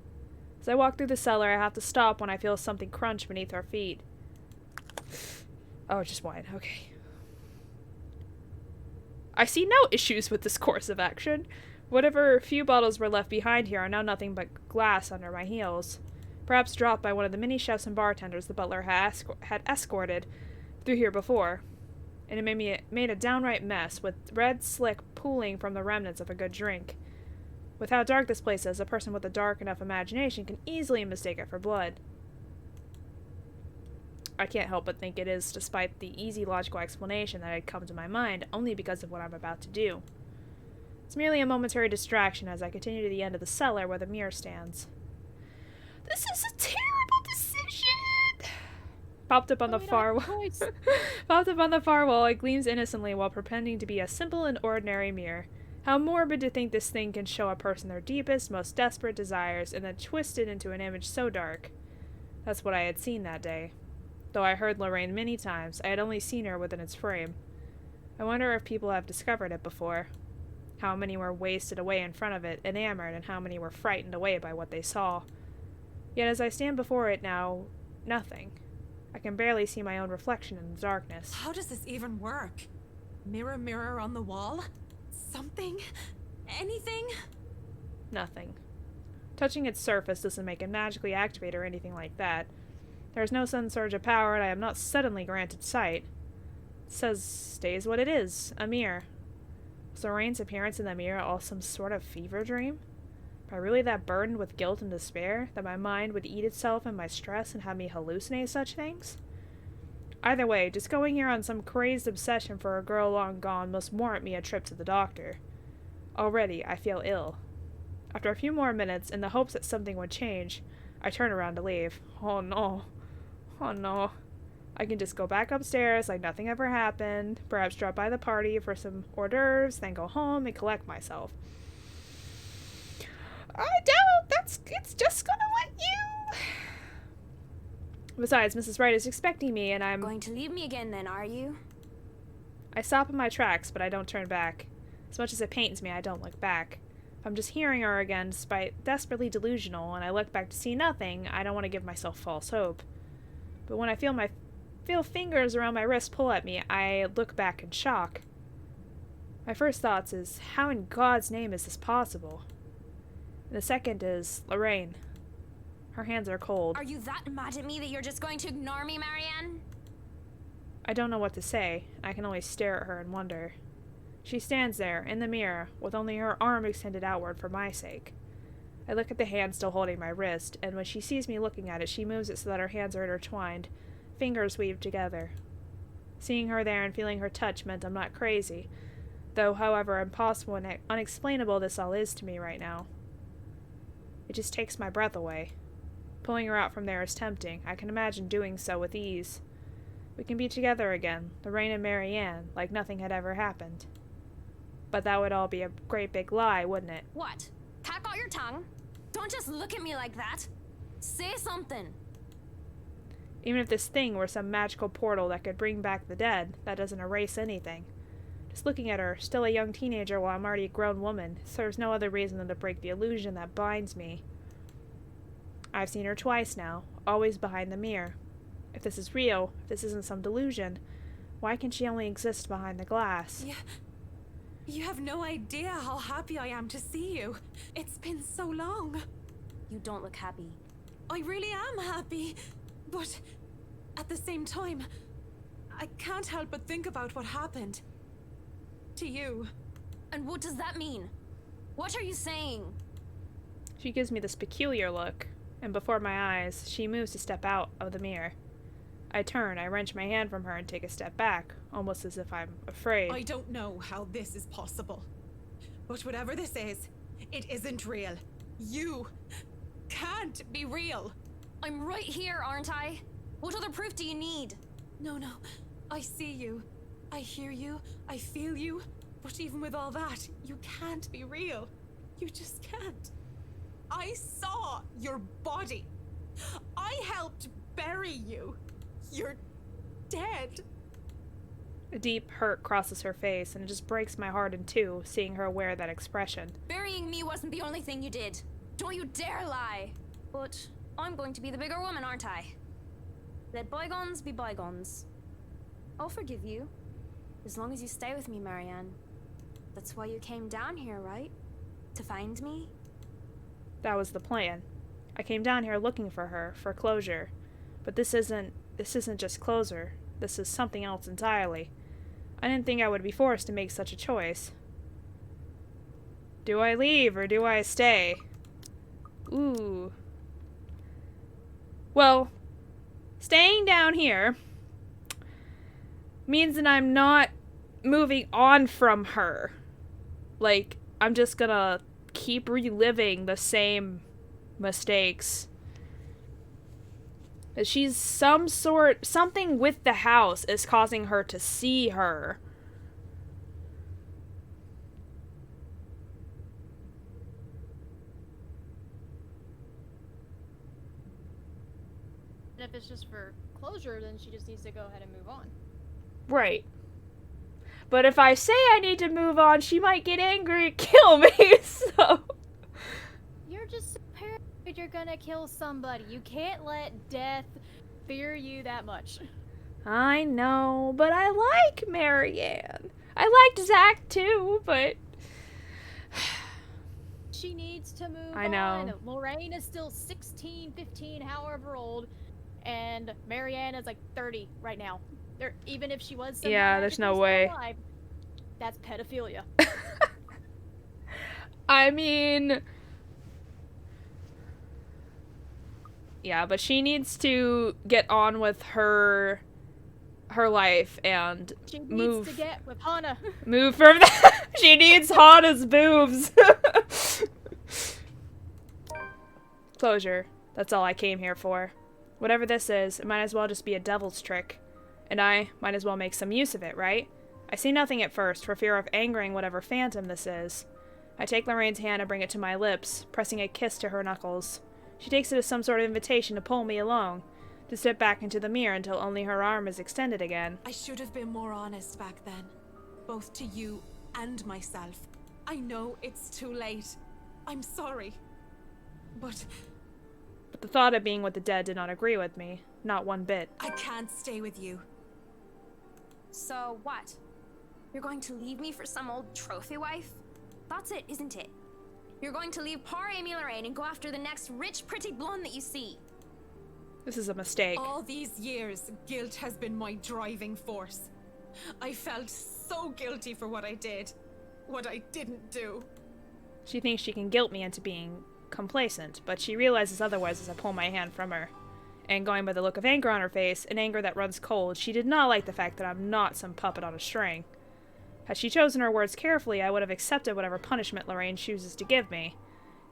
As I walk through the cellar, I have to stop when I feel something crunch beneath our feet. Oh, just wine. Okay. I see no issues with this course of action. Whatever few bottles were left behind here are now nothing but glass under my heels. Perhaps dropped by one of the many chefs and bartenders the butler had escorted through here before. And it made a downright mess, with red slick pooling from the remnants of a good drink. With how dark this place is, a person with a dark enough imagination can easily mistake it for blood. I can't help but think it is, despite the easy logical explanation that had come to my mind only because of what I'm about to do. It's merely a momentary distraction as I continue to the end of the cellar where the mirror stands. This is a terrible decision! Popped up on the far wall. Popped up on the far wall, it gleams innocently while pretending to be a simple and ordinary mirror. How morbid to think this thing can show a person their deepest, most desperate desires and then twist it into an image so dark. That's what I had seen that day. Though I heard Lorraine many times, I had only seen her within its frame. I wonder if people have discovered it before. How many were wasted away in front of it, enamored, and how many were frightened away by what they saw. Yet as I stand before it now, nothing. I can barely see my own reflection in the darkness. How does this even work? Mirror, mirror on the wall? Something? Anything? Nothing. Touching its surface doesn't make it magically activate or anything like that. There is no sudden surge of power, and I am not suddenly granted sight. It says, stays what it is, a mirror. Was Lorraine's appearance in the mirror all some sort of fever dream? Am I really that burdened with guilt and despair that my mind would eat itself in my stress and have me hallucinate such things? Either way, just going here on some crazed obsession for a girl long gone must warrant me a trip to the doctor. Already, I feel ill. After a few more minutes, in the hopes that something would change, I turn around to leave. Oh no. Oh no. I can just go back upstairs like nothing ever happened, perhaps drop by the party for some hors d'oeuvres, then go home and collect myself. I doubt it's just gonna let you. Besides, Mrs. Wright is expecting me, and I'm going to leave me again then, are you? I stop in my tracks, but I don't turn back. As much as it pains me, I don't look back. If I'm just hearing her again, despite desperately delusional, and I look back to see nothing, I don't want to give myself false hope. But when I feel fingers around my wrist pull at me, I look back in shock. My first thoughts is, how in God's name is this possible? And the second is, Lorraine. Her hands are cold. Are you that mad at me that you're just going to ignore me, Marianne? I don't know what to say. I can only stare at her and wonder. She stands there, in the mirror, with only her arm extended outward for my sake. I look at the hand still holding my wrist, and when she sees me looking at it, she moves it so that our hands are intertwined, fingers weaved together. Seeing her there and feeling her touch meant I'm not crazy, though however impossible and unexplainable this all is to me right now. It just takes my breath away. Pulling her out from there is tempting. I can imagine doing so with ease. We can be together again, Lorraine and Marianne, like nothing had ever happened. But that would all be a great big lie, wouldn't it? What? Tack out your tongue? Don't just look at me like that. Say something. Even if this thing were some magical portal that could bring back the dead, that doesn't erase anything. Just looking at her, still a young teenager while I'm already a grown woman, serves no other reason than to break the illusion that binds me. I've seen her twice now, always behind the mirror. If this is real, if this isn't some delusion, why can she only exist behind the glass? Yeah. You have no idea how happy I am to see you. It's been so long. You don't look happy. I really am happy, but at the same time, I can't help but think about what happened to you. And what does that mean? What are you saying? She gives me this peculiar look, and before my eyes, she moves to step out of the mirror. I turn, I wrench my hand from her and take a step back, almost as if I'm afraid. I don't know how this is possible, but whatever this is, it isn't real. You can't be real. I'm right here, aren't I? What other proof do you need? No, I see you. I hear you. I feel you. But even with all that, you can't be real. You just can't. I saw your body. I helped bury you. You're dead. A deep hurt crosses her face, and it just breaks my heart in two, seeing her wear that expression. Burying me wasn't the only thing you did. Don't you dare lie. But I'm going to be the bigger woman, aren't I? Let bygones be bygones. I'll forgive you, as long as you stay with me, Marianne. That's why you came down here, right? To find me? That was the plan. I came down here looking for her, for closure. But this isn't just closure. This is something else entirely. I didn't think I would be forced to make such a choice. Do I leave or do I stay? Ooh. Well, staying down here means that I'm not moving on from her. Like, I'm just gonna keep reliving the same mistakes. She's something with the house is causing her to see her. just for closure, then she just needs to go ahead and move on. Right. But if I say I need to move on, she might get angry and kill me, so... You're just so paranoid you're gonna kill somebody. You can't let death fear you that much. I know, but I like Marianne. I liked Zach too, but... She needs to move I know. on. Lorraine is still 16, 15, however old, and Marianne is like 30 right now. Even if she was somehow Yeah, there's no way. alive, that's pedophilia. I mean... Yeah, but she needs to get on with her life and She move. needs to get with Hana. Move from that. She needs Hana's boobs. Closure. That's all I came here for. Whatever this is, it might as well just be a devil's trick. And I might as well make some use of it, right? I see nothing at first, for fear of angering whatever phantom this is. I take Lorraine's hand and bring it to my lips, pressing a kiss to her knuckles. She takes it as some sort of invitation to pull me along, to step back into the mirror until only her arm is extended again. I should have been more honest back then, both to you and myself. I know it's too late. I'm sorry. But the thought of being with the dead did not agree with me. Not one bit. I can't stay with you. So what? You're going to leave me for some old trophy wife? That's it, isn't it? You're going to leave poor Amy Lorraine and go after the next rich, pretty blonde that you see. This is a mistake. All these years, guilt has been my driving force. I felt so guilty for what I did, what I didn't do. She thinks she can guilt me into being complacent, but she realizes otherwise as I pull my hand from her. And going by the look of anger on her face, an anger that runs cold, she did not like the fact that I'm not some puppet on a string. Had she chosen her words carefully, I would have accepted whatever punishment Lorraine chooses to give me.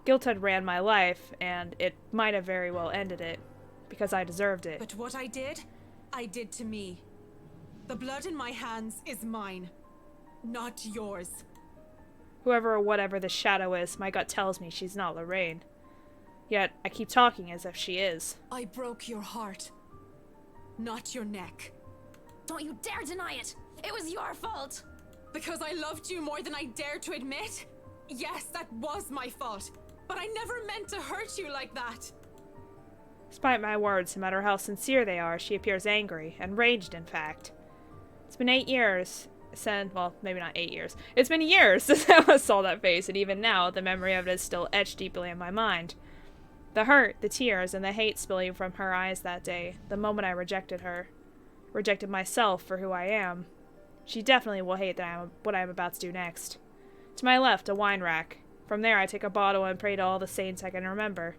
Guilt had ran my life, and it might have very well ended it, because I deserved it. But what I did to me. The blood in my hands is mine, not yours. Whoever or whatever this shadow is, my gut tells me she's not Lorraine. Yet, I keep talking as if she is. I broke your heart, not your neck. Don't you dare deny it! It was your fault! Because I loved you more than I dared to admit? Yes, that was my fault. But I never meant to hurt you like that. Despite my words, no matter how sincere they are, she appears angry, enraged in fact. It's been 8 years since, well, maybe not 8 years. It's been years since I last saw that face, and even now, the memory of it is still etched deeply in my mind. The hurt, the tears, and the hate spilling from her eyes that day, the moment I rejected her. Rejected myself for who I am. She definitely will hate what I am about to do next. To my left, a wine rack. From there, I take a bottle and pray to all the saints I can remember.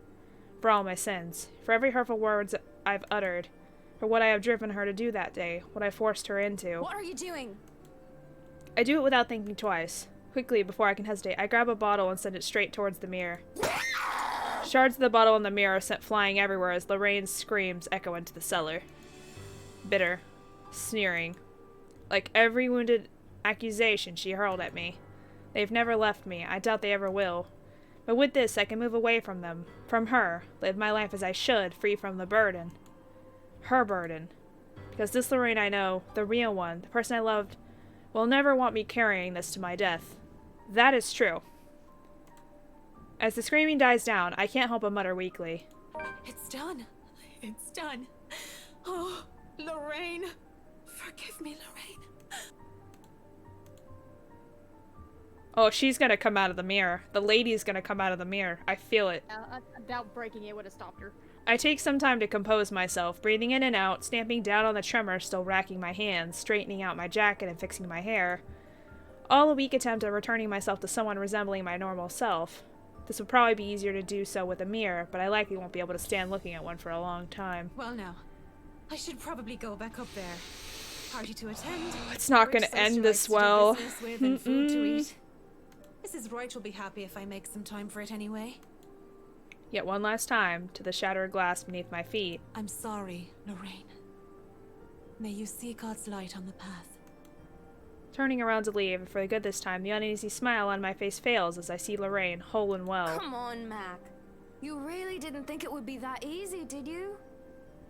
For all my sins. For every hurtful words I've uttered. For what I have driven her to do that day. What I forced her into. What are you doing? I do it without thinking twice. Quickly, before I can hesitate, I grab a bottle and send it straight towards the mirror. Shards of the bottle in the mirror are sent flying everywhere as Lorraine's screams echo into the cellar. Bitter. Sneering. Like every wounded accusation she hurled at me. They've never left me. I doubt they ever will. But with this, I can move away from them. From her. Live my life as I should, free from the burden. Her burden. Because this Lorraine I know, the real one, the person I loved, will never want me carrying this to my death. That is true. As the screaming dies down, I can't help but mutter weakly. It's done. It's done. Oh, Lorraine. Forgive me, Lorraine. Oh, she's gonna come out of the mirror. The lady's gonna come out of the mirror. I feel it. I doubt breaking it would have stopped her. I take some time to compose myself, breathing in and out, stamping down on the tremor still racking my hands, straightening out my jacket and fixing my hair. All a weak attempt at returning myself to someone resembling my normal self. This would probably be easier to do so with a mirror, but I likely won't be able to stand looking at one for a long time. Well now, I should probably go back up there. Party to attend. It's not gonna end this well. With and food to eat. Mrs. Wright will be happy if I make some time for it anyway. Yet one last time, to the shattered glass beneath my feet. I'm sorry, Lorraine. May you see God's light on the path. Turning around to leave, and for good this time, the uneasy smile on my face fails as I see Lorraine, whole and well. Come on, Mac. You really didn't think it would be that easy, did you?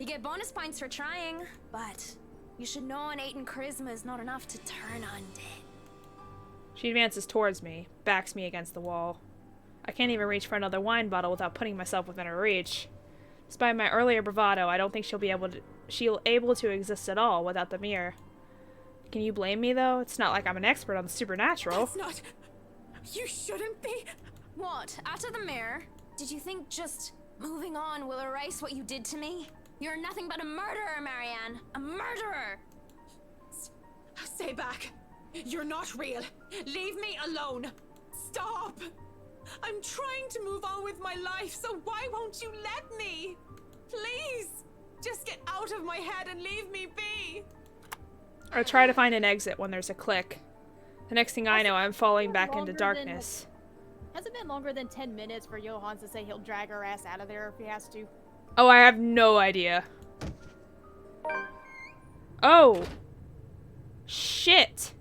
You get bonus points for trying, but you should know innate charisma is not enough to turn undead. She advances towards me, backs me against the wall. I can't even reach for another wine bottle without putting myself within her reach. Despite my earlier bravado, I don't think she'll be able to exist at all without the mirror. Can you blame me, though? It's not like I'm an expert on the supernatural. That's not... You shouldn't be... What? After the mirror? Did you think just moving on will erase what you did to me? You're nothing but a murderer, Marianne. A murderer! Stay back. You're not real. Leave me alone. Stop. I'm trying to move on with my life, so why won't you let me? Please. Just get out of my head and leave me be. I try to find an exit when there's a click. The next thing I know, I'm falling back into darkness. Has it been longer than 10 minutes for Johannes to say he'll drag her ass out of there if he has to? Oh, I have no idea. Oh. Shit.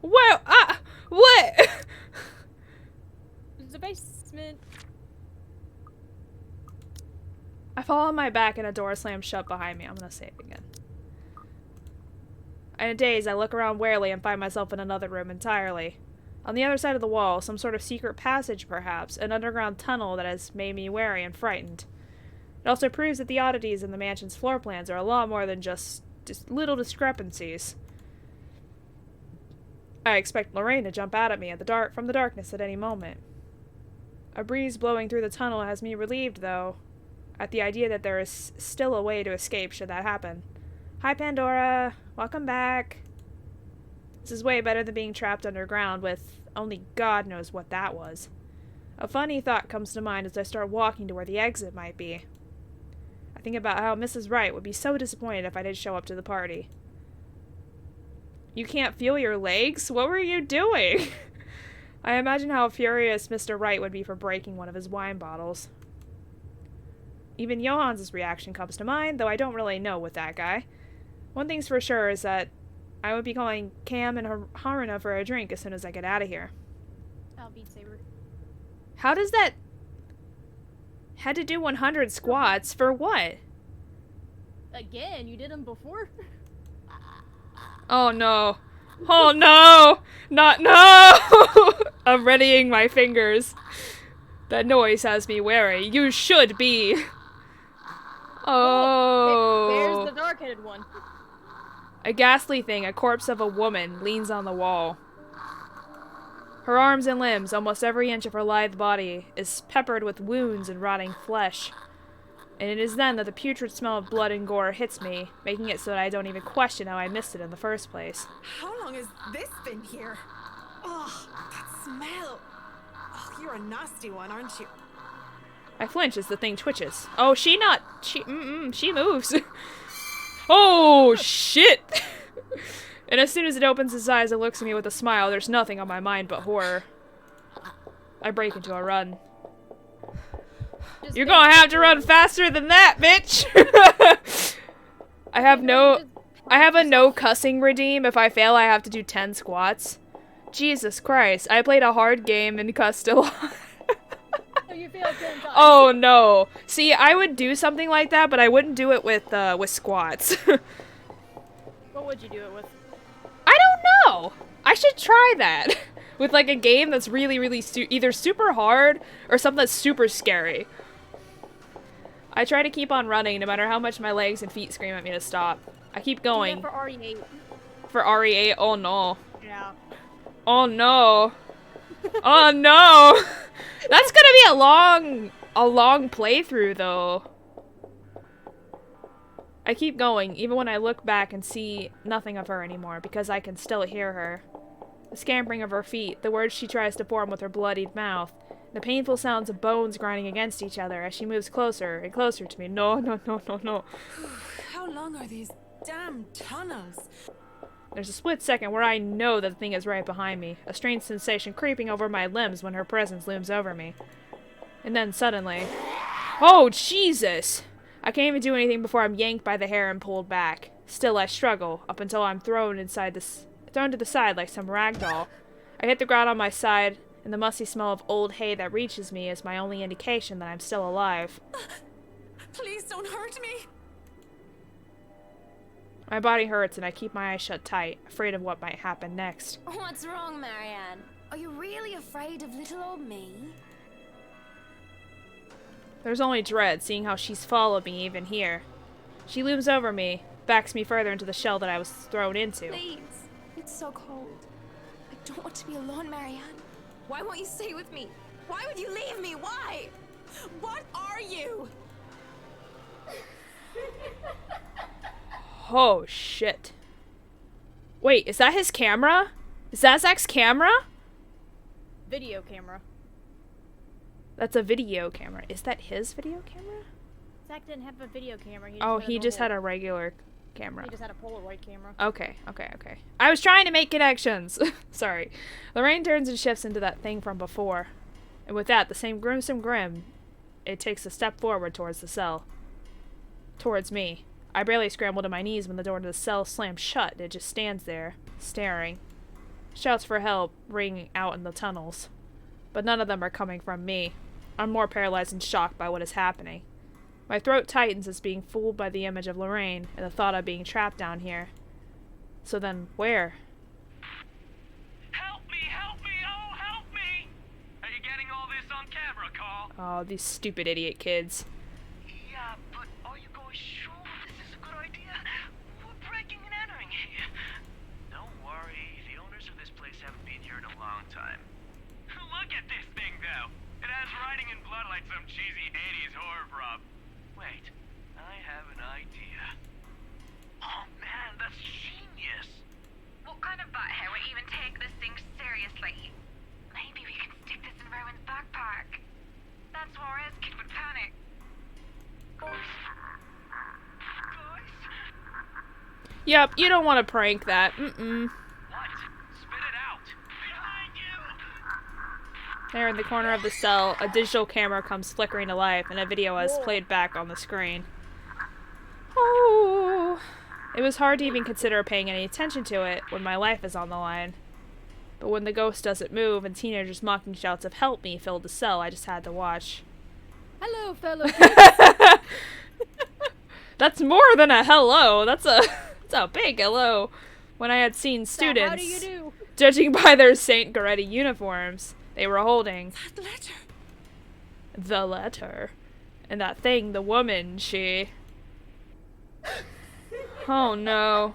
Whoa, what? There's a basement. I fall on my back and a door slams shut behind me. I'm gonna save again. In a daze, I look around warily and find myself in another room entirely. On the other side of the wall, some sort of secret passage perhaps, an underground tunnel that has made me wary and frightened. It also proves that the oddities in the mansion's floor plans are a lot more than just little discrepancies. I expect Lorraine to jump out at me from the darkness at any moment. A breeze blowing through the tunnel has me relieved, though, at the idea that there is still a way to escape should that happen. Hi, Pandora. Welcome back. This is way better than being trapped underground with only God knows what that was. A funny thought comes to mind as I start walking to where the exit might be. I think about how Mrs. Wright would be so disappointed if I didn't show up to the party. You can't feel your legs? What were you doing? I imagine how furious Mr. Wright would be for breaking one of his wine bottles. Even Johannes' reaction comes to mind, though I don't really know with that guy. One thing's for sure is that I would be calling Cam and Haruna for a drink as soon as I get out of here. Oh, Beat Saber. How does that... Had to do 100 squats for what? Again, you did them before? Oh no. Oh no! Not no! I'm readying my fingers. That noise has me wary. You should be. Oh. There's the dark-headed one. A ghastly thing, a corpse of a woman, leans on the wall. Her arms and limbs, almost every inch of her lithe body, is peppered with wounds and rotting flesh. And it is then that the putrid smell of blood and gore hits me, making it so that I don't even question how I missed it in the first place. How long has this been here? Oh, that smell. Oh, you're a nasty one, aren't you? I flinch as the thing twitches. Oh, she moves. Oh, shit! And as soon as it opens its eyes and looks at me with a smile, there's nothing on my mind but horror. I break into a run. You're gonna have to run faster than that, bitch! I have a no cussing redeem. If I fail, I have to do 10 squats. Jesus Christ, I played a hard game and cussed a lot. So you failed 10 times. Oh no. See, I would do something like that, but I wouldn't do it with squats. What would you do it with? I don't know. I should try that. With like a game that's really, really either super hard or something that's super scary. I try to keep on running no matter how much my legs and feet scream at me to stop. I keep going. Do that for RE8. For RE8? Oh no. Yeah. Oh no. Oh no. That's gonna be a long playthrough though. I keep going, even when I look back and see nothing of her anymore, because I can still hear her. The scampering of her feet, the words she tries to form with her bloodied mouth, the painful sounds of bones grinding against each other as she moves closer and closer to me. No, no, no, no, no. How long are these damn tunnels? There's a split second where I know that the thing is right behind me, a strange sensation creeping over my limbs when her presence looms over me. And then suddenly... Oh, Jesus! I can't even do anything before I'm yanked by the hair and pulled back. Still, I struggle, up until I'm thrown to the side like some rag doll. I hit the ground on my side, and the musty smell of old hay that reaches me is my only indication that I'm still alive. Please don't hurt me. My body hurts and I keep my eyes shut tight, afraid of what might happen next. What's wrong, Marianne? Are you really afraid of little old me? There's only dread, seeing how she's followed me even here. She looms over me, backs me further into the shell that I was thrown into. Please. It's so cold. I don't want to be alone, Marianne. Why won't you stay with me? Why would you leave me? Why? What are you? Oh, shit. Wait, is that his camera? Is that Zach's camera? Video camera. That's a video camera. Is that his video camera? Zach didn't have a video camera. He just had a regular camera. He just had a Polaroid camera. Okay. I was trying to make connections. Sorry. Lorraine turns and shifts into that thing from before. And with that, the same gruesome grin, it takes a step forward towards the cell. Towards me. I barely scramble to my knees when the door to the cell slams shut and it just stands there, staring. Shouts for help ring out in the tunnels. But none of them are coming from me. I'm more paralyzed and shocked by what is happening. My throat tightens as being fooled by the image of Lorraine and the thought of being trapped down here. So then, where? Help me! Oh, help me! Are you getting all this on camera, Carl? Oh, these stupid idiot kids. Yeah, but are you guys sure this is a good idea? We're breaking and entering here. Don't worry, the owners of this place haven't been here in a long time. Look at this thing, though. It has writing in blood like some cheesy 80s horror prop. Wait, I have an idea. Oh man, that's genius! What kind of butthead would even take this thing seriously? Maybe we can stick this in Rowan's backpack. That's Juarez kid would panic. Guys? Yep, you don't want to prank that. Mm-mm. What? Spit it out! Behind you! There in the corner of the cell, a digital camera comes flickering to life and a video is played back on the screen. Oh, it was hard to even consider paying any attention to it when my life is on the line. But when the ghost doesn't move and teenagers' mocking shouts of "help me" filled the cell, I just had to watch. Hello, fellow kids. That's more than a hello. That's a big hello. When I had seen students, How do you do? judging by their Saint Goretti uniforms, they were holding That letter. the letter. And that thing, the woman, she... Oh no.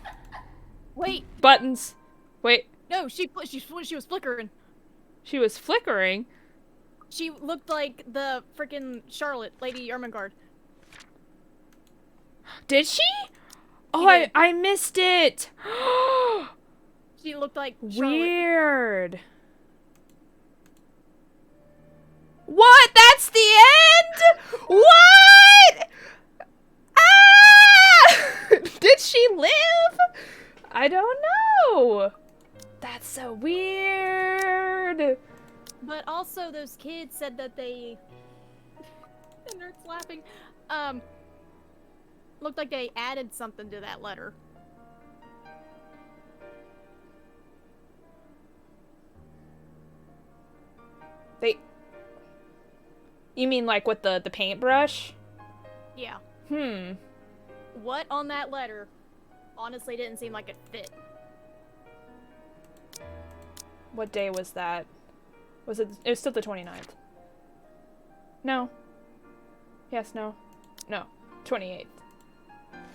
Wait. Buttons. Wait. No, she was flickering. She was flickering? She looked like the freaking Charlotte, Lady Ermengarde. Did she? Oh, did. I missed it. She looked like Charlotte. Weird. What? That's the end? What? Ah! Did she live? I don't know. That's so weird. But also, those kids said that they... and they're laughing. Looked like they added something to that letter. You mean like with the paintbrush? Yeah. What on that letter honestly didn't seem like it fit. What day was that? It was still the 29th. No. Yes, no. No. 28th.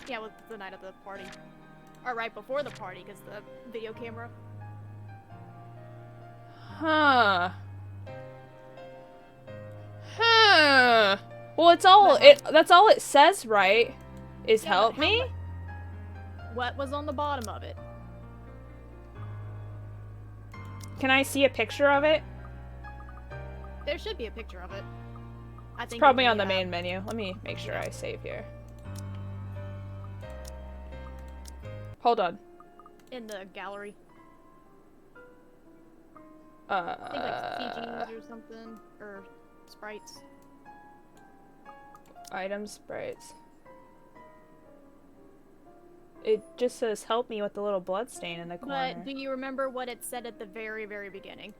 Yeah, it was the night of the party. Or right before the party, because the video camera. Huh. Well, that's all it says, right? Is help me? What was on the bottom of it? Can I see a picture of it? There should be a picture of it. I It's think probably on the main menu. Let me make sure I save here. Hold on. In the gallery. I think like CGs or something, or sprites. Item sprites. It just says help me with the little blood stain in the corner. But do you remember what it said at the very, very beginning?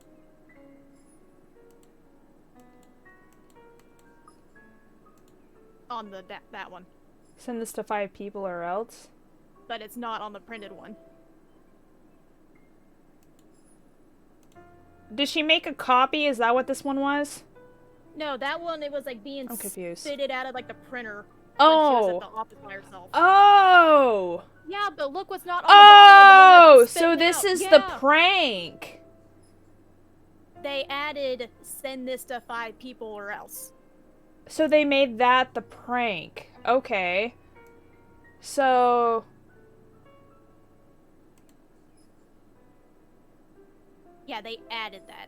on the that one. Send this to 5 people or else. But it's not on the printed one. Did she make a copy? Is that what this one was? No, that one, it was like being I'm confused. spitted out of like the printer. Oh. When she was at the office by herself. Oh. Yeah, but look what's not on the bottom of the one that's so this out. is Yeah. the prank. They added send this to 5 people or else. So they made that the prank. Okay. So... Yeah, they added that.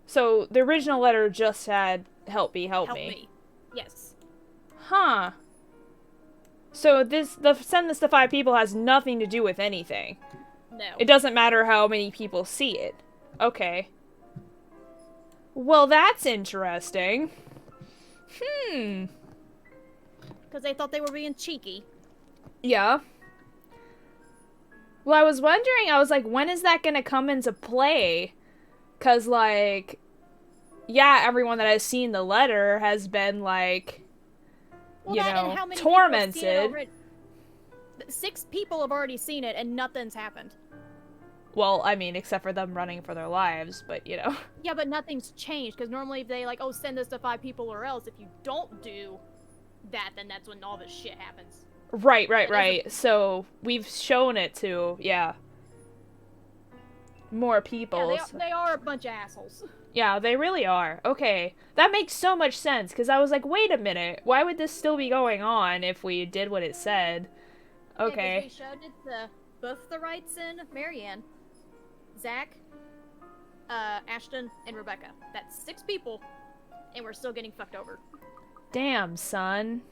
So the original letter just said, help me, help Help me. me. Yes. Huh. So the send this to 5 people has nothing to do with anything. No. It doesn't matter how many people see it. Okay. Well, that's interesting. Because they thought they were being cheeky. Yeah. Well, I was wondering, I was like, when is that gonna come into play? Because, like, yeah, everyone that has seen the letter has been, like, Well, you that know, and how many people have seen it tormented. already? 6 people have already seen it and nothing's happened. Well, I mean, except for them running for their lives, but, you know. Yeah, but nothing's changed, because normally they like, oh, send this to 5 people or else. If you don't do that, then that's when all this shit happens. Right. So, we've shown it to, yeah, more people. Yeah, they are a bunch of assholes. Yeah, they really are. Okay. That makes so much sense, because I was like, wait a minute, why would this still be going on if we did what it said? Okay. Yeah, 'cause we showed it to both the Wrights and Marianne, Zach, Ashton, and Rebecca. That's 6 people, and we're still getting fucked over. Damn, son.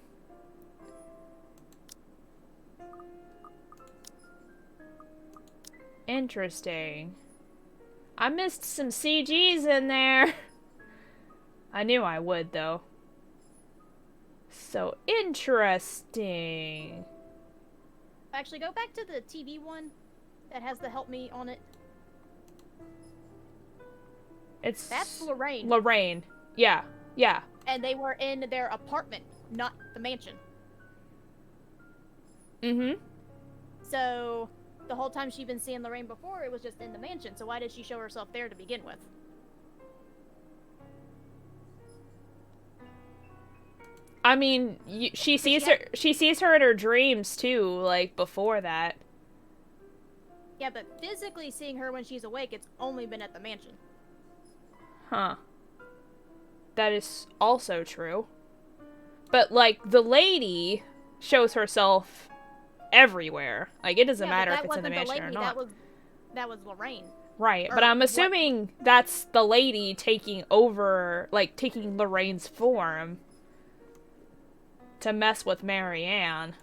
Interesting. I missed some CGs in there. I knew I would, though. So interesting. Actually, go back to the TV one that has the help me on it. That's Lorraine. Lorraine. Yeah. And they were in their apartment, not the mansion. Mm-hmm. So, the whole time she'd been seeing Lorraine before, it was just in the mansion. So why did she show herself there to begin with? I mean, she sees her in her dreams too, like before that. Yeah, but physically seeing her when she's awake, it's only been at the mansion. Huh. That is also true. But like the lady shows herself everywhere. Like it doesn't matter if it's in the mansion or not. That was Lorraine. Right, but I'm assuming that's the lady taking over, like taking Lorraine's form to mess with Marianne.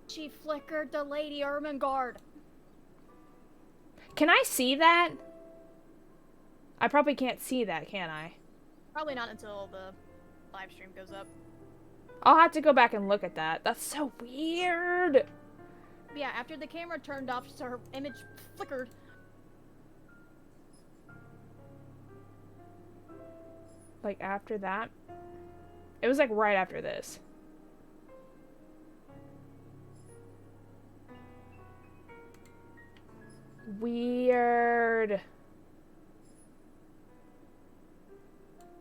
She flickered the Lady Ermengarde. Can I see that? I probably can't see that, can I? Probably not until the live stream goes up. I'll have to go back and look at that. That's so weird. Yeah, after the camera turned off, so her image flickered. Like after that? It was like right after this. Weird.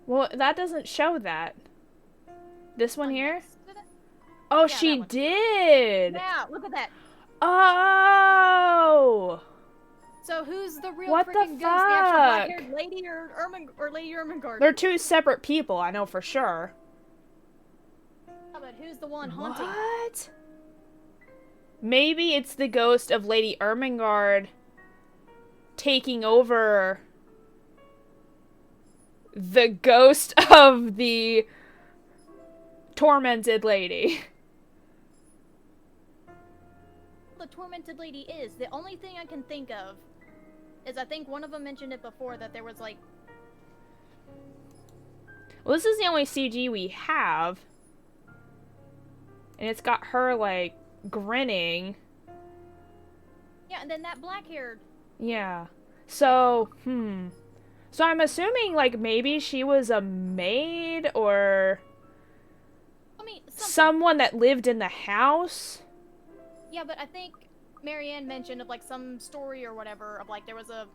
Well, that doesn't show that. This one here? Oh, Yeah, she did! Yeah, look at that. Oh! So who's the real What the freaking ghost? The actual fuck? black-haired lady or Lady Ermengarde? They're 2 separate people, I know for sure. Oh, but who's the one haunting? What? Maybe it's the ghost of Lady Ermengarde taking over the ghost of the tormented lady. The tormented lady is. The only thing I can think of is I think one of them mentioned it before that there was like... Well, this is the only CG we have. And it's got her, like, grinning. Yeah, and then that black-haired... Yeah. So, So I'm assuming, like, maybe she was a maid, or... I mean, someone that lived in the house? Yeah, but I think Marianne mentioned of like some story or whatever of like there was a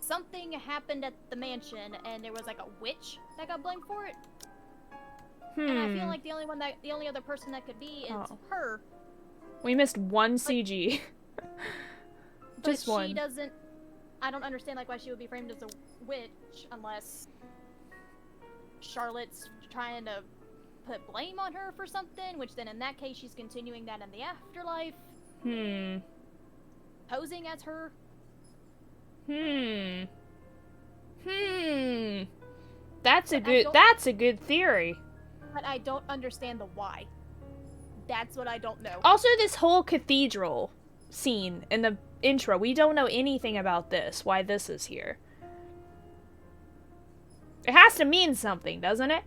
something happened at the mansion and there was like a witch that got blamed for it. And I feel like the only other person that could be is her. We missed one CG. Just one. She doesn't. I don't understand like why she would be framed as a witch unless Charlotte's trying to put blame on her for something, which then in that case she's continuing that in the afterlife. Posing as her. That's a good theory. But I don't understand the why. That's what I don't know. Also, this whole cathedral scene in the intro, we don't know anything about this, why this is here. It has to mean something, doesn't it?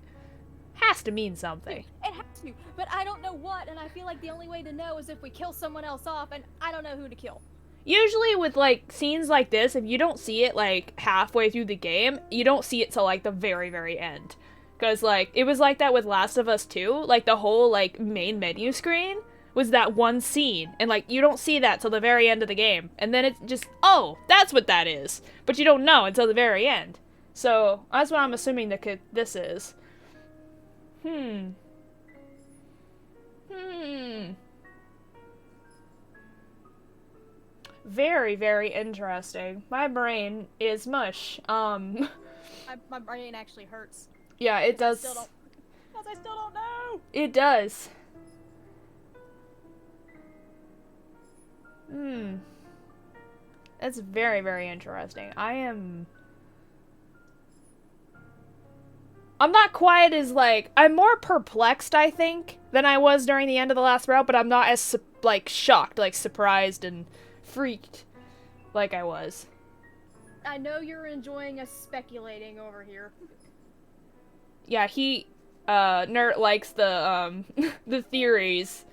Has to mean something. It has to, but I don't know what, and I feel like the only way to know is if we kill someone else off, and I don't know who to kill. Usually with, like, scenes like this, if you don't see it, like, halfway through the game, you don't see it till, like, the very, very end. Because, like, it was like that with Last of Us 2. Like, the whole, like, main menu screen was that one scene. And, like, you don't see that till the very end of the game. And then it's just, oh, that's what that is. But you don't know until the very end. So, that's what I'm assuming that this is. Very, very interesting. My brain is mush. My brain actually hurts. Yeah, it does. Because I still don't know. It does. That's very, very interesting. I'm not quite as, like, I'm more perplexed, I think, than I was during the end of the last route, but I'm not as, like, shocked, like, surprised and freaked like I was. I know you're enjoying us speculating over here. Yeah, Nert likes the, the theories.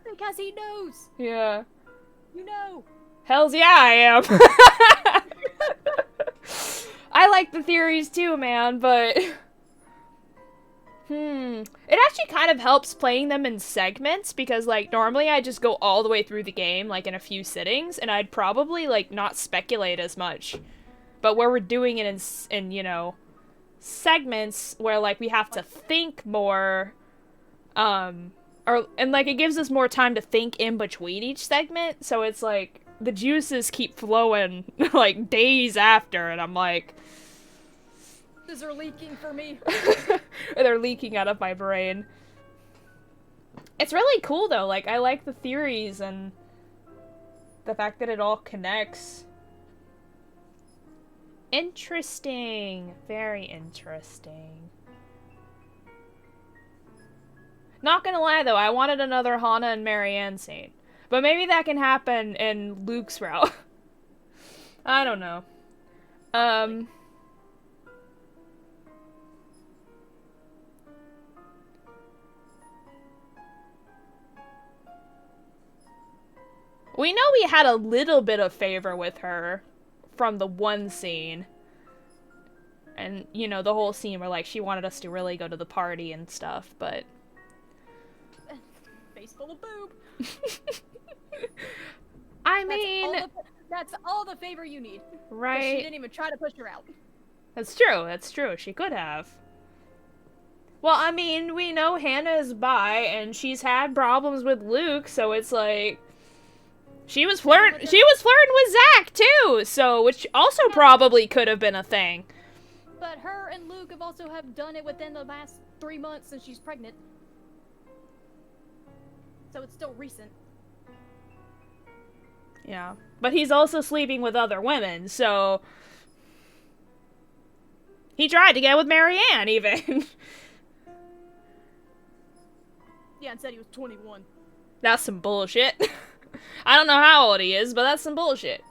Because he knows! Yeah. You know! Hells yeah, I am! I like the theories too, man, but... It actually kind of helps playing them in segments, because, like, normally I just go all the way through the game, like, in a few sittings, and I'd probably, like, not speculate as much. But where we're doing it in you know, segments where, like, we have to think more, and, like, it gives us more time to think in between each segment, so it's, like, the juices keep flowing, like, days after, and I'm like... These are leaking for me. They're leaking out of my brain. It's really cool, though. Like, I like the theories and the fact that it all connects. Interesting. Very interesting. Not gonna lie, though, I wanted another Hana and Marianne scene. But maybe that can happen in Luke's route. I don't know. We know we had a little bit of favor with her from the one scene. And, you know, the whole scene where, like, she wanted us to really go to the party and stuff, but... Face full of boob. I mean... That's all the favor you need. Right. She didn't even try to push her out. That's true, that's true. She could have. Well, I mean, we know Hannah is bi, and she's had problems with Luke, so it's like... She was flirting with Zach, too! So, which also probably could have been a thing. But her and Luke have also done it within the last 3 months since she's pregnant. So it's still recent. Yeah. But he's also sleeping with other women, so... He tried to get with Marianne, even. Yeah, and said he was 21. That's some bullshit. I don't know how old he is, but that's some bullshit.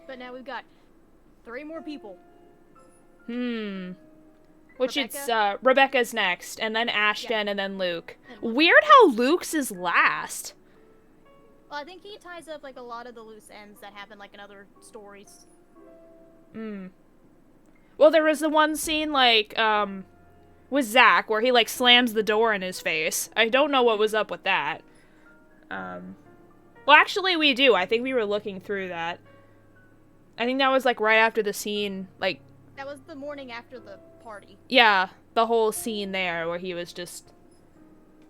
But now we've got 3 more people. Which Rebecca? it's, Rebecca's next, and then Ashton, and then Luke. Weird how Luke's is last. Well, I think he ties up, like, a lot of the loose ends that happen, like, in other stories. Well, there was the one scene, like, with Zach, where he, like, slams the door in his face. I don't know what was up with that. Well, actually, we do. I think we were looking through that. I think that was, like, right after the scene, like... That was the morning after the party. Yeah, the whole scene there where he was just...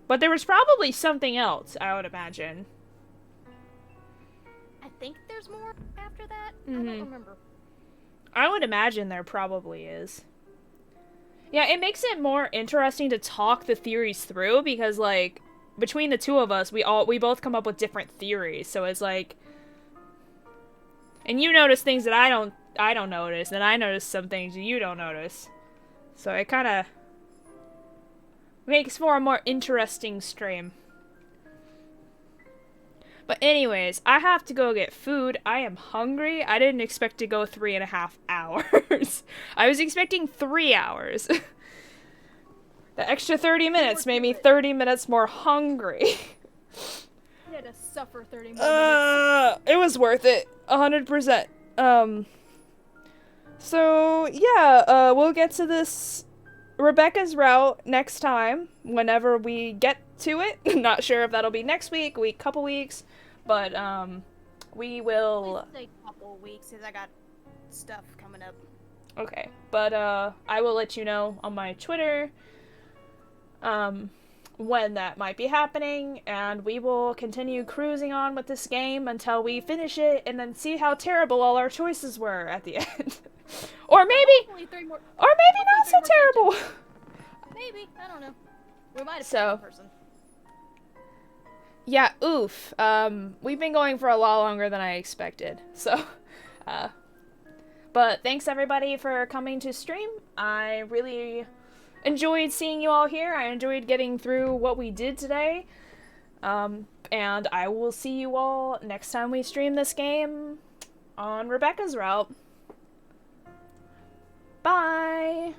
But there was probably something else, I would imagine. I think there's more after that. I Mm-hmm. don't remember. I would imagine there probably is. Yeah, it makes it more interesting to talk the theories through because, like, between the two of us, we both come up with different theories. So it's like, and you notice things that I don't notice, and I notice some things you don't notice. So it kind of makes for a more interesting stream. But anyways, I have to go get food. I am hungry. I didn't expect to go 3.5 hours. I was expecting 3 hours. The extra 30 minutes made me 30 minutes more hungry. You had to suffer 30 more minutes. It was worth it. 100%. So, yeah, we'll get to this Rebecca's route next time, whenever we get to it. Not sure if that'll be next week, couple weeks, but, we will... Please say couple weeks, because I got stuff coming up. Okay, but, I will let you know on my Twitter, when that might be happening, and we will continue cruising on with this game until we finish it, and then see how terrible all our choices were at the end. Or maybe not so terrible. Maybe, I don't know. We might have So, one person. Yeah, oof. We've been going for a lot longer than I expected. So, but thanks everybody for coming to stream. I really enjoyed seeing you all here. I enjoyed getting through what we did today. And I will see you all next time we stream this game on Rebecca's route. Bye!